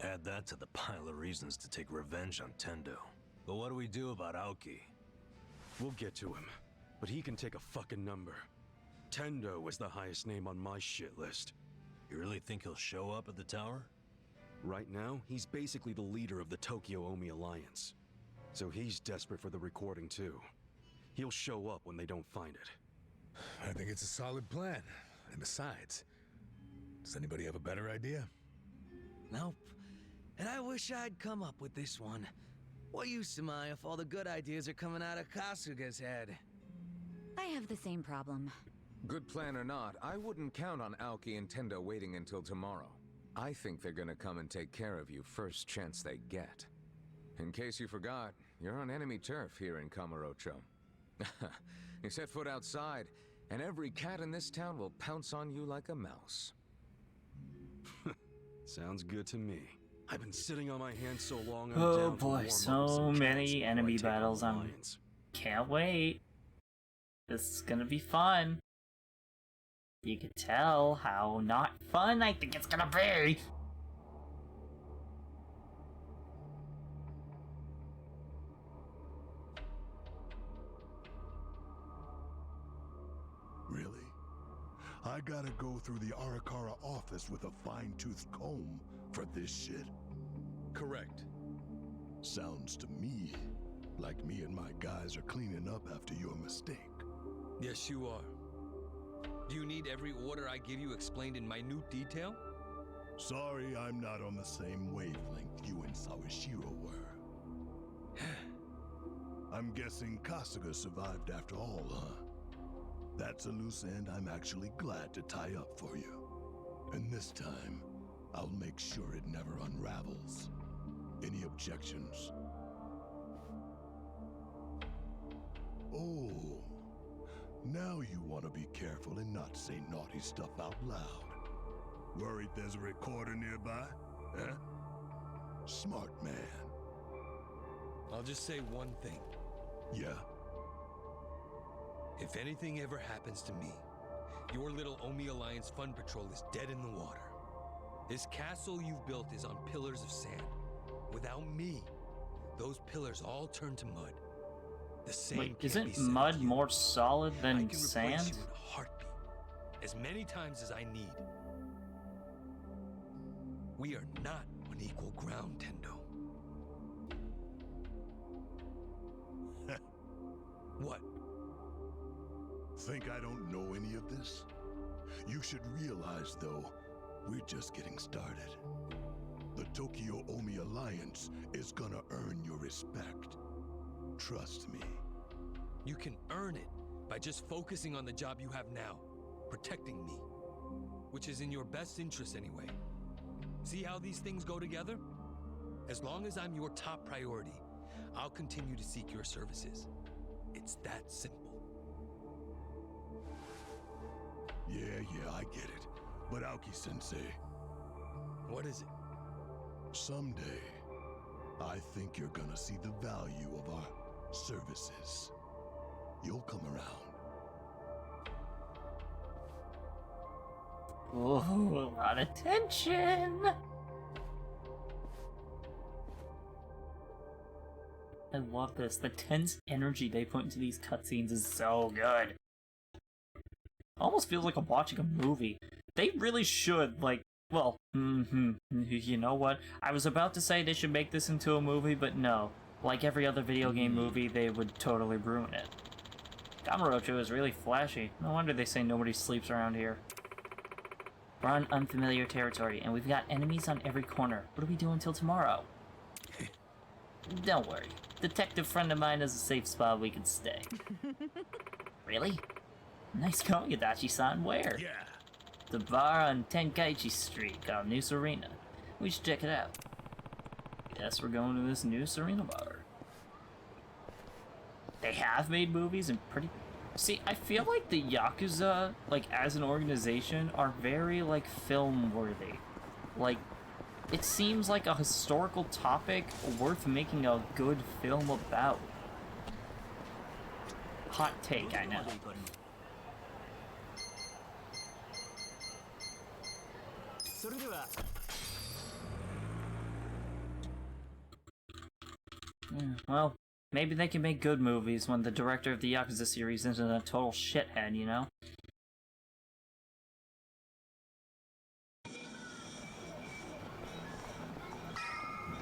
Speaker 5: Add that to the pile of reasons to take revenge on Tendo. But what do we do about Aoki?
Speaker 2: We'll get to him, but he can take a fucking number. Tendo is the highest name on my shit list.
Speaker 5: You really think he'll show up at the tower?
Speaker 2: Right now, he's basically the leader of the Tokyo Omi Alliance. So he's desperate for the recording too. He'll show up when they don't find it.
Speaker 15: I think it's a solid plan. And besides, does anybody have a better idea?
Speaker 7: Nope. And I wish I'd come up with this one. What use am I if all the good ideas are coming out of Kasuga's head?
Speaker 3: I have the same problem.
Speaker 18: Good plan or not, I wouldn't count on Aoki and Tendo waiting until tomorrow. I think they're gonna come and take care of you first chance they get. In case you forgot, you're on enemy turf here in Kamurocho. You set foot outside, and every cat in this town will pounce on you like a mouse.
Speaker 2: Sounds good to me. I've been sitting on my hands so long. I'm
Speaker 1: Oh
Speaker 2: down to warm
Speaker 1: boy,
Speaker 2: up with
Speaker 1: so
Speaker 2: some
Speaker 1: many
Speaker 2: cats before I
Speaker 1: enemy
Speaker 2: take on
Speaker 1: battles.
Speaker 2: the
Speaker 1: I
Speaker 2: lions.
Speaker 1: can't wait. This is gonna be fun. You can tell how not fun I think it's gonna be.
Speaker 12: Really? I gotta go through the Arakawa office with a fine-tooth comb for this shit?
Speaker 8: Correct.
Speaker 12: Sounds to me like me and my guys are cleaning up after your mistake.
Speaker 13: Yes, you are. Do you need every order I give you explained in minute detail?
Speaker 12: Sorry, I'm not on the same wavelength you and Sawashiro were. I'm guessing Kasuga survived after all, huh? That's a loose end I'm actually glad to tie up for you. And this time, I'll make sure it never unravels. Any objections? Oh, now you want to be careful and not say naughty stuff out loud. Worried there's a recorder nearby? Huh? Smart man.
Speaker 13: I'll just say one thing.
Speaker 12: Yeah?
Speaker 13: If anything ever happens to me, your little Omi Alliance Fun Patrol is dead in the water. This castle you've built is on pillars of sand. Without me, those pillars all turn to mud. The same
Speaker 1: Wait,
Speaker 13: can't
Speaker 1: isn't
Speaker 13: be said
Speaker 1: mud
Speaker 13: of you.
Speaker 1: more solid
Speaker 13: I
Speaker 1: than
Speaker 13: can replace
Speaker 1: sand?
Speaker 13: you in a heartbeat, as many times as I need. We are not on equal ground, Tendo. What?
Speaker 12: Think I don't know any of this? You should realize, though, we're just getting started. The Tokyo Omi Alliance is gonna earn your respect. Trust me.
Speaker 13: You can earn it by just focusing on the job you have now, protecting me, which is in your best interest anyway. See how these things go together? As long as I'm your top priority, I'll continue to seek your services. It's that simple.
Speaker 12: Yeah, I get it. But Aoki-sensei...
Speaker 13: What is it?
Speaker 12: Someday, I think you're gonna see the value of our services. You'll come around.
Speaker 1: Oh, a lot of tension. I love this. The tense energy they put into these cutscenes is so good. Almost feels like I'm watching a movie. They really should, like, well, you know what? I was about to say they should make this into a movie, but no. Like every other video game movie, they would totally ruin it. Kamurocho is really flashy. No wonder they say nobody sleeps around here. We're on unfamiliar territory, and we've got enemies on every corner. What do we do until tomorrow? Don't worry. Detective friend of mine has a safe spot we can stay. Really? Nice going, Adachi-san. Where?
Speaker 8: Yeah.
Speaker 1: The bar on Tenkaichi Street called Noose Arena. We should check it out. Guess we're going to this Noose Arena bar. They have made movies and pretty... See, I feel like the Yakuza, like, as an organization, are very, like, film-worthy. Like, it seems like a historical topic worth making a good film about. Hot take, I know. Well, maybe they can make good movies when the director of the Yakuza series isn't a total shithead, you know?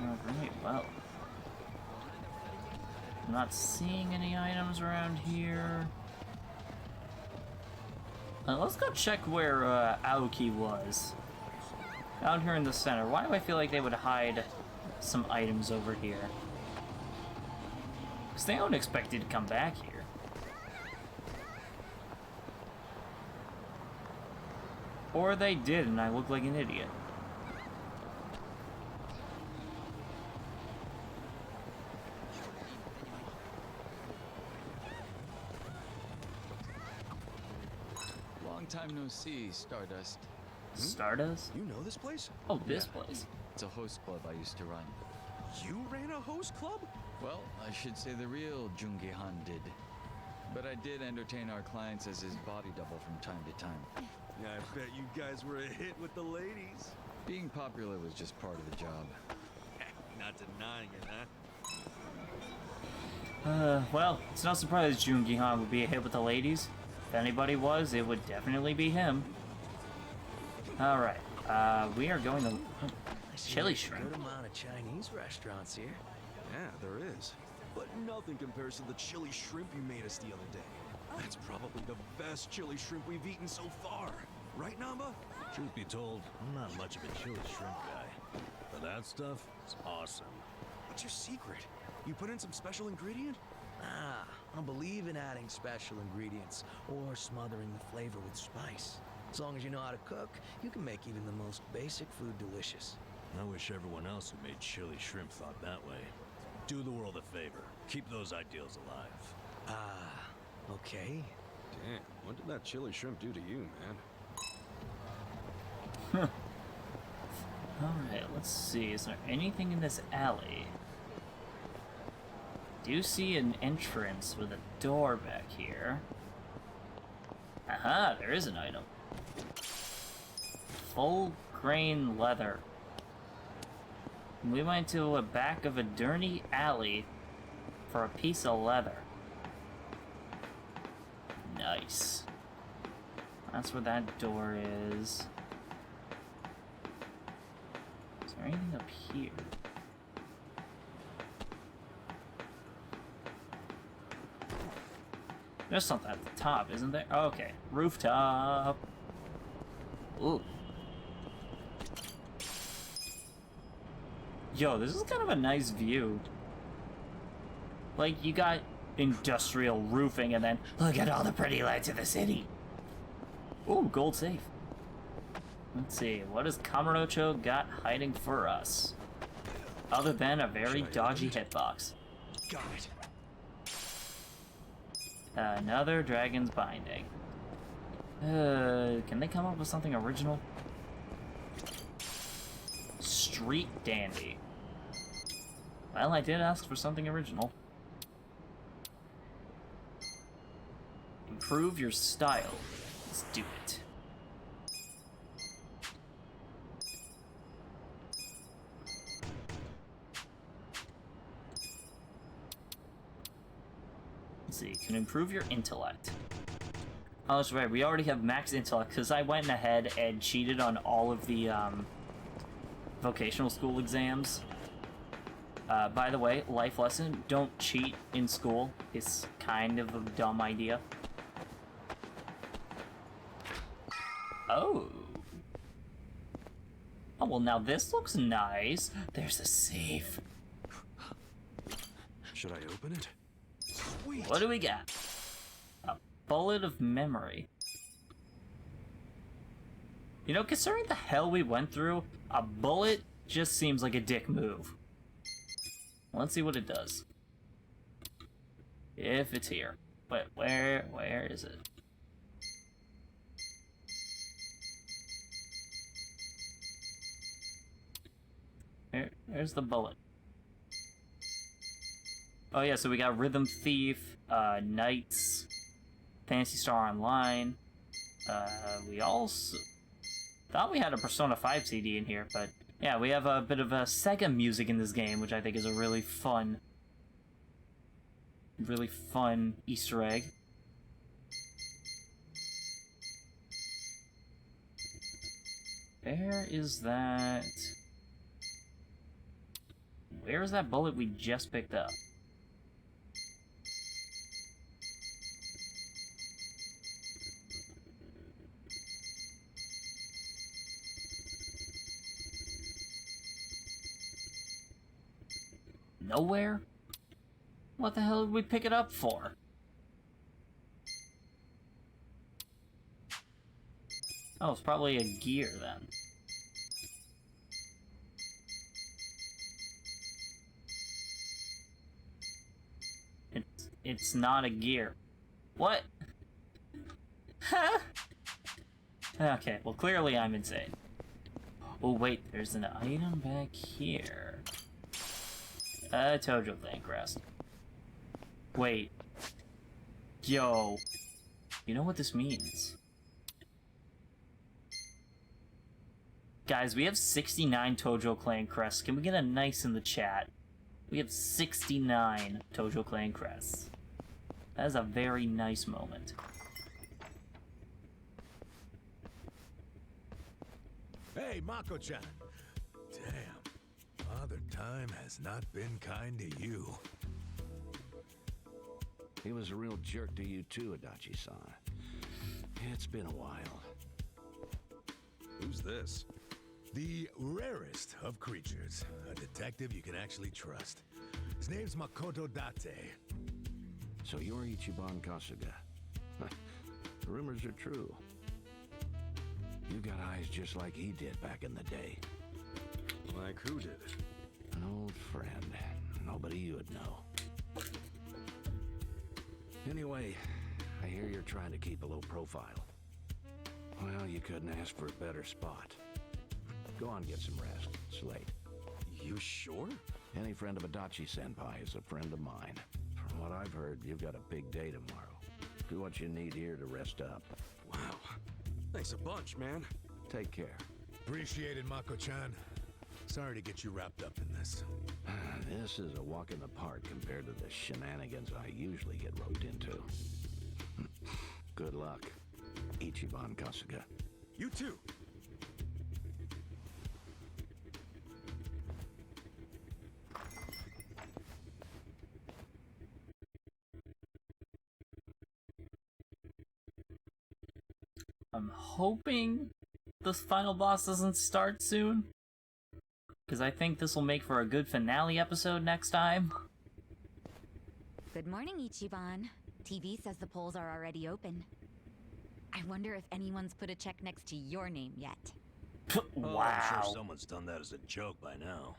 Speaker 1: Alright, well. I'm not seeing any items around here. Let's go check where Aoki was. Out here in the center. Why do I feel like they would hide some items over here? Because they don't expect you to come back here. Or they did and I look like an idiot.
Speaker 9: Long time no see, Stardust.
Speaker 1: Stardust?
Speaker 2: You know this place?
Speaker 1: Oh, this place.
Speaker 9: It's a host club I used to run.
Speaker 2: You ran a host club?
Speaker 9: Well, I should say the real Jungi-han did. But I did entertain our clients as his body double from time to time.
Speaker 2: Yeah, I bet you guys were a hit with the ladies.
Speaker 9: Being popular was just part of the job.
Speaker 2: Not denying it, huh?
Speaker 1: Well, it's no surprise Jungi-han would be a hit with the ladies. If anybody was, it would definitely be him. Alright, we are going to... Chili shrimp.
Speaker 7: Good amount of Chinese restaurants here.
Speaker 2: Yeah, there is. But nothing compares to the chili shrimp you made us the other day. That's probably the best chili shrimp we've eaten so far. Right, Namba?
Speaker 5: Truth be told, I'm not much of a chili shrimp guy. But that stuff is awesome.
Speaker 2: What's your secret? You put in some special ingredient?
Speaker 7: Ah, I don't believe in adding special ingredients or smothering the flavor with spice. As long as you know how to cook, you can make even the most basic food delicious.
Speaker 5: I wish everyone else who made chili shrimp thought that way. Do the world a favor. Keep those ideals alive.
Speaker 7: Ah, okay.
Speaker 2: Damn, what did that chili shrimp do to you, man?
Speaker 1: Alright, let's see. Is there anything in this alley? Do see an entrance with a door back here. Aha, there is an item. Full grain leather. We went to the back of a dirty alley for a piece of leather. Nice. That's where that door is. Is there anything up here? There's something at the top, isn't there? Oh, okay. Rooftop. Ooh. Yo, this is kind of a nice view. Like, you got industrial roofing, and then look at all the pretty lights of the city. Ooh, gold safe. Let's see, what does Kamurocho got hiding for us? Other than a very dodgy hitbox.
Speaker 2: Got it.
Speaker 1: Another dragon's binding. Can they come up with something original? Street dandy. Well, I did ask for something original. Improve your style. Let's do it. Let's see, can improve your intellect. Oh, that's right, we already have max intellect, because I went ahead and cheated on all of the, vocational school exams. By the way, life lesson, don't cheat in school. It's kind of a dumb idea. Oh. Oh, well, now this looks nice. There's a safe.
Speaker 2: Should I open it? Sweet.
Speaker 1: What do we got? A bullet of memory. You know, considering the hell we went through, a bullet just seems like a dick move. Let's see what it does. If it's here. Wait, where is it? There's the bullet. Oh yeah, so we got Rhythm Thief, Knights, Fantasy Star Online. We also thought we had a Persona 5 CD in here, but yeah, we have a bit of a Sega music in this game, which I think is a really fun Easter egg. Where is that? Where's that bullet we just picked up? Nowhere? What the hell did we pick it up for? Oh, it's probably a gear then. It's not a gear. What? Huh? Okay, well clearly I'm insane. Oh wait, there's an item back here. Tojo Clan Crest. Wait. Yo. You know what this means? Guys, we have 69 Tojo Clan Crests. Can we get a nice in the chat? We have 69 Tojo Clan Crests. That is a very nice moment.
Speaker 15: Hey, Mako-chan. Damn. Father Time has not been kind to you.
Speaker 19: He was a real jerk to you too, Adachi-san. It's been a while.
Speaker 2: Who's this?
Speaker 15: The rarest of creatures. A detective you can actually trust. His name's Makoto Date.
Speaker 19: So you're Ichiban Kasuga. The rumors are true. You got eyes just like he did back in the day.
Speaker 2: Like who did?
Speaker 19: An old friend. Nobody you would know. Anyway, I hear you're trying to keep a low profile. Well, you couldn't ask for a better spot. Go on, get some rest. It's late.
Speaker 2: You sure?
Speaker 19: Any friend of Adachi-senpai is a friend of mine. From what I've heard, you've got a big day tomorrow. Do what you need here to rest up.
Speaker 2: Wow. Thanks a bunch, man.
Speaker 19: Take care.
Speaker 15: Appreciate it, Mako-chan. Sorry to get you wrapped up in this.
Speaker 19: This is a walk in the park compared to the shenanigans I usually get roped into. Good luck, Ichiban Kasuga.
Speaker 2: You too.
Speaker 1: I'm hoping this final boss doesn't start soon, because I think this will make for a good finale episode next time.
Speaker 20: Good morning, Ichiban. TV says the polls are already open. I wonder if anyone's put a check next to your name yet.
Speaker 5: Oh, I'm sure someone's done that as a joke by now.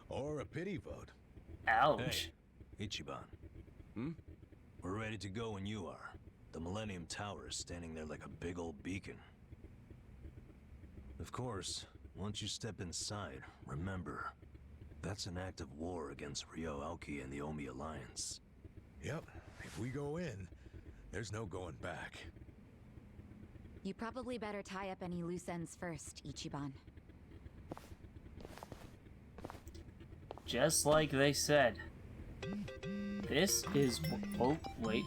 Speaker 15: Or a pity vote.
Speaker 1: Ouch.
Speaker 5: Hey, Ichiban. We're ready to go when you are. The Millennium Tower is standing there like a big old beacon. Of course, once you step inside, remember, that's an act of war against Ryo Aoki and the Omi Alliance.
Speaker 15: Yep, if we go in, there's no going back.
Speaker 20: You probably better tie up any loose ends first, Ichiban.
Speaker 1: Just like they said. This is... Oh, wait.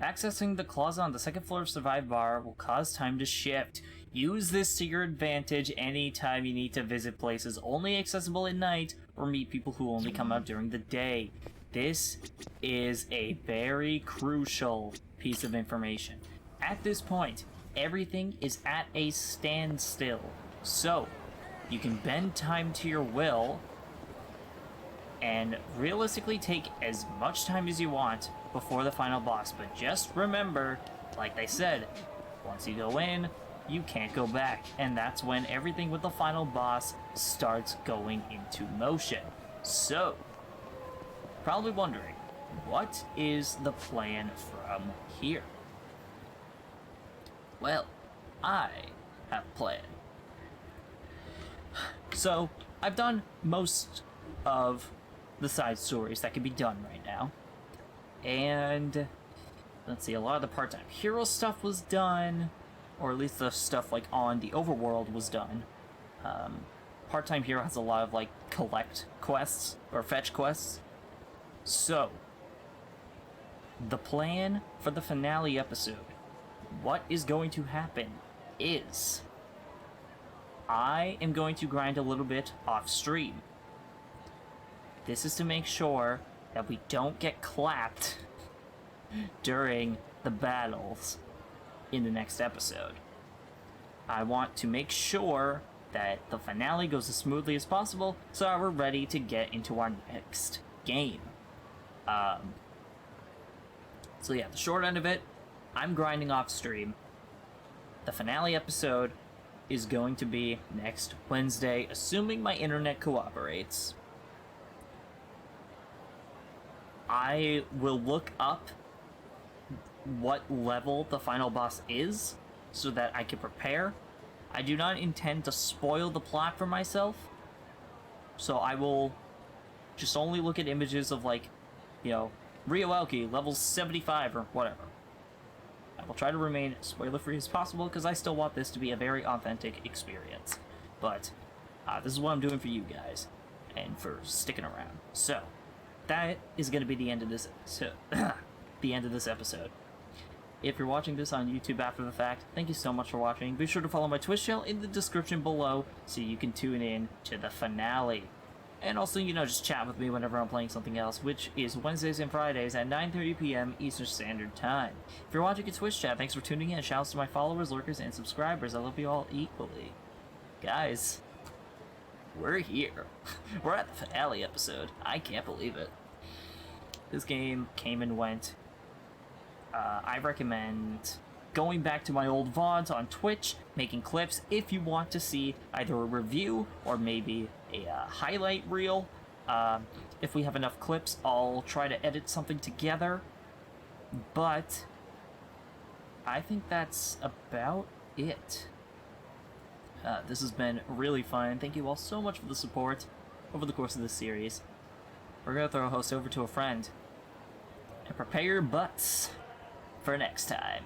Speaker 1: Accessing the closet on the second floor of Survive Bar will cause time to shift. Use this to your advantage anytime you need to visit places only accessible at night or meet people who only come out during the day. This is a very crucial piece of information. At this point, everything is at a standstill. So, you can bend time to your will and realistically take as much time as you want before the final boss. But just remember, like they said, once you go in, you can't go back. And that's when everything with the final boss starts going into motion. So, probably wondering, what is the plan from here? Well, I have a plan. So, I've done most of the side stories that can be done right now. And, let's see, a lot of the part-time hero stuff was done, or at least the stuff, like, on the overworld was done. Part-time hero has a lot of, like, collect quests, or fetch quests. So, the plan for the finale episode, what is going to happen is I am going to grind a little bit off stream. This is to make sure that we don't get clapped during the battles in the next episode. I want to make sure that the finale goes as smoothly as possible so that we're ready to get into our next game. So yeah, the short end of it, I'm grinding off stream. The finale episode is going to be next Wednesday, assuming my internet cooperates. I will look up what level the final boss is so that I can prepare. I do not intend to spoil the plot for myself, so I will just only look at images of, like, you know, Ryo Aoki, level 75 or whatever. I will try to remain spoiler-free as possible because I still want this to be a very authentic experience. But this is what I'm doing for you guys and for sticking around. So, that is going to be the end of this episode. If you're watching this on YouTube after the fact, thank you so much for watching. Be sure to follow my Twitch channel in the description below so you can tune in to the finale. And also, you know, just chat with me whenever I'm playing something else, which is Wednesdays and Fridays at 9:30 p.m. Eastern Standard Time. If you're watching a Twitch chat, thanks for tuning in. Shoutouts to my followers, lurkers, and subscribers. I love you all equally. Guys, we're here. We're at the finale episode. I can't believe it. This game came and went. I recommend going back to my old VODs on Twitch, making clips if you want to see either a review or maybe a highlight reel. If we have enough clips, I'll try to edit something together. But I think that's about it. This has been really fun. Thank you all so much for the support over the course of this series. We're going to throw a host over to a friend. And prepare your butts for next time.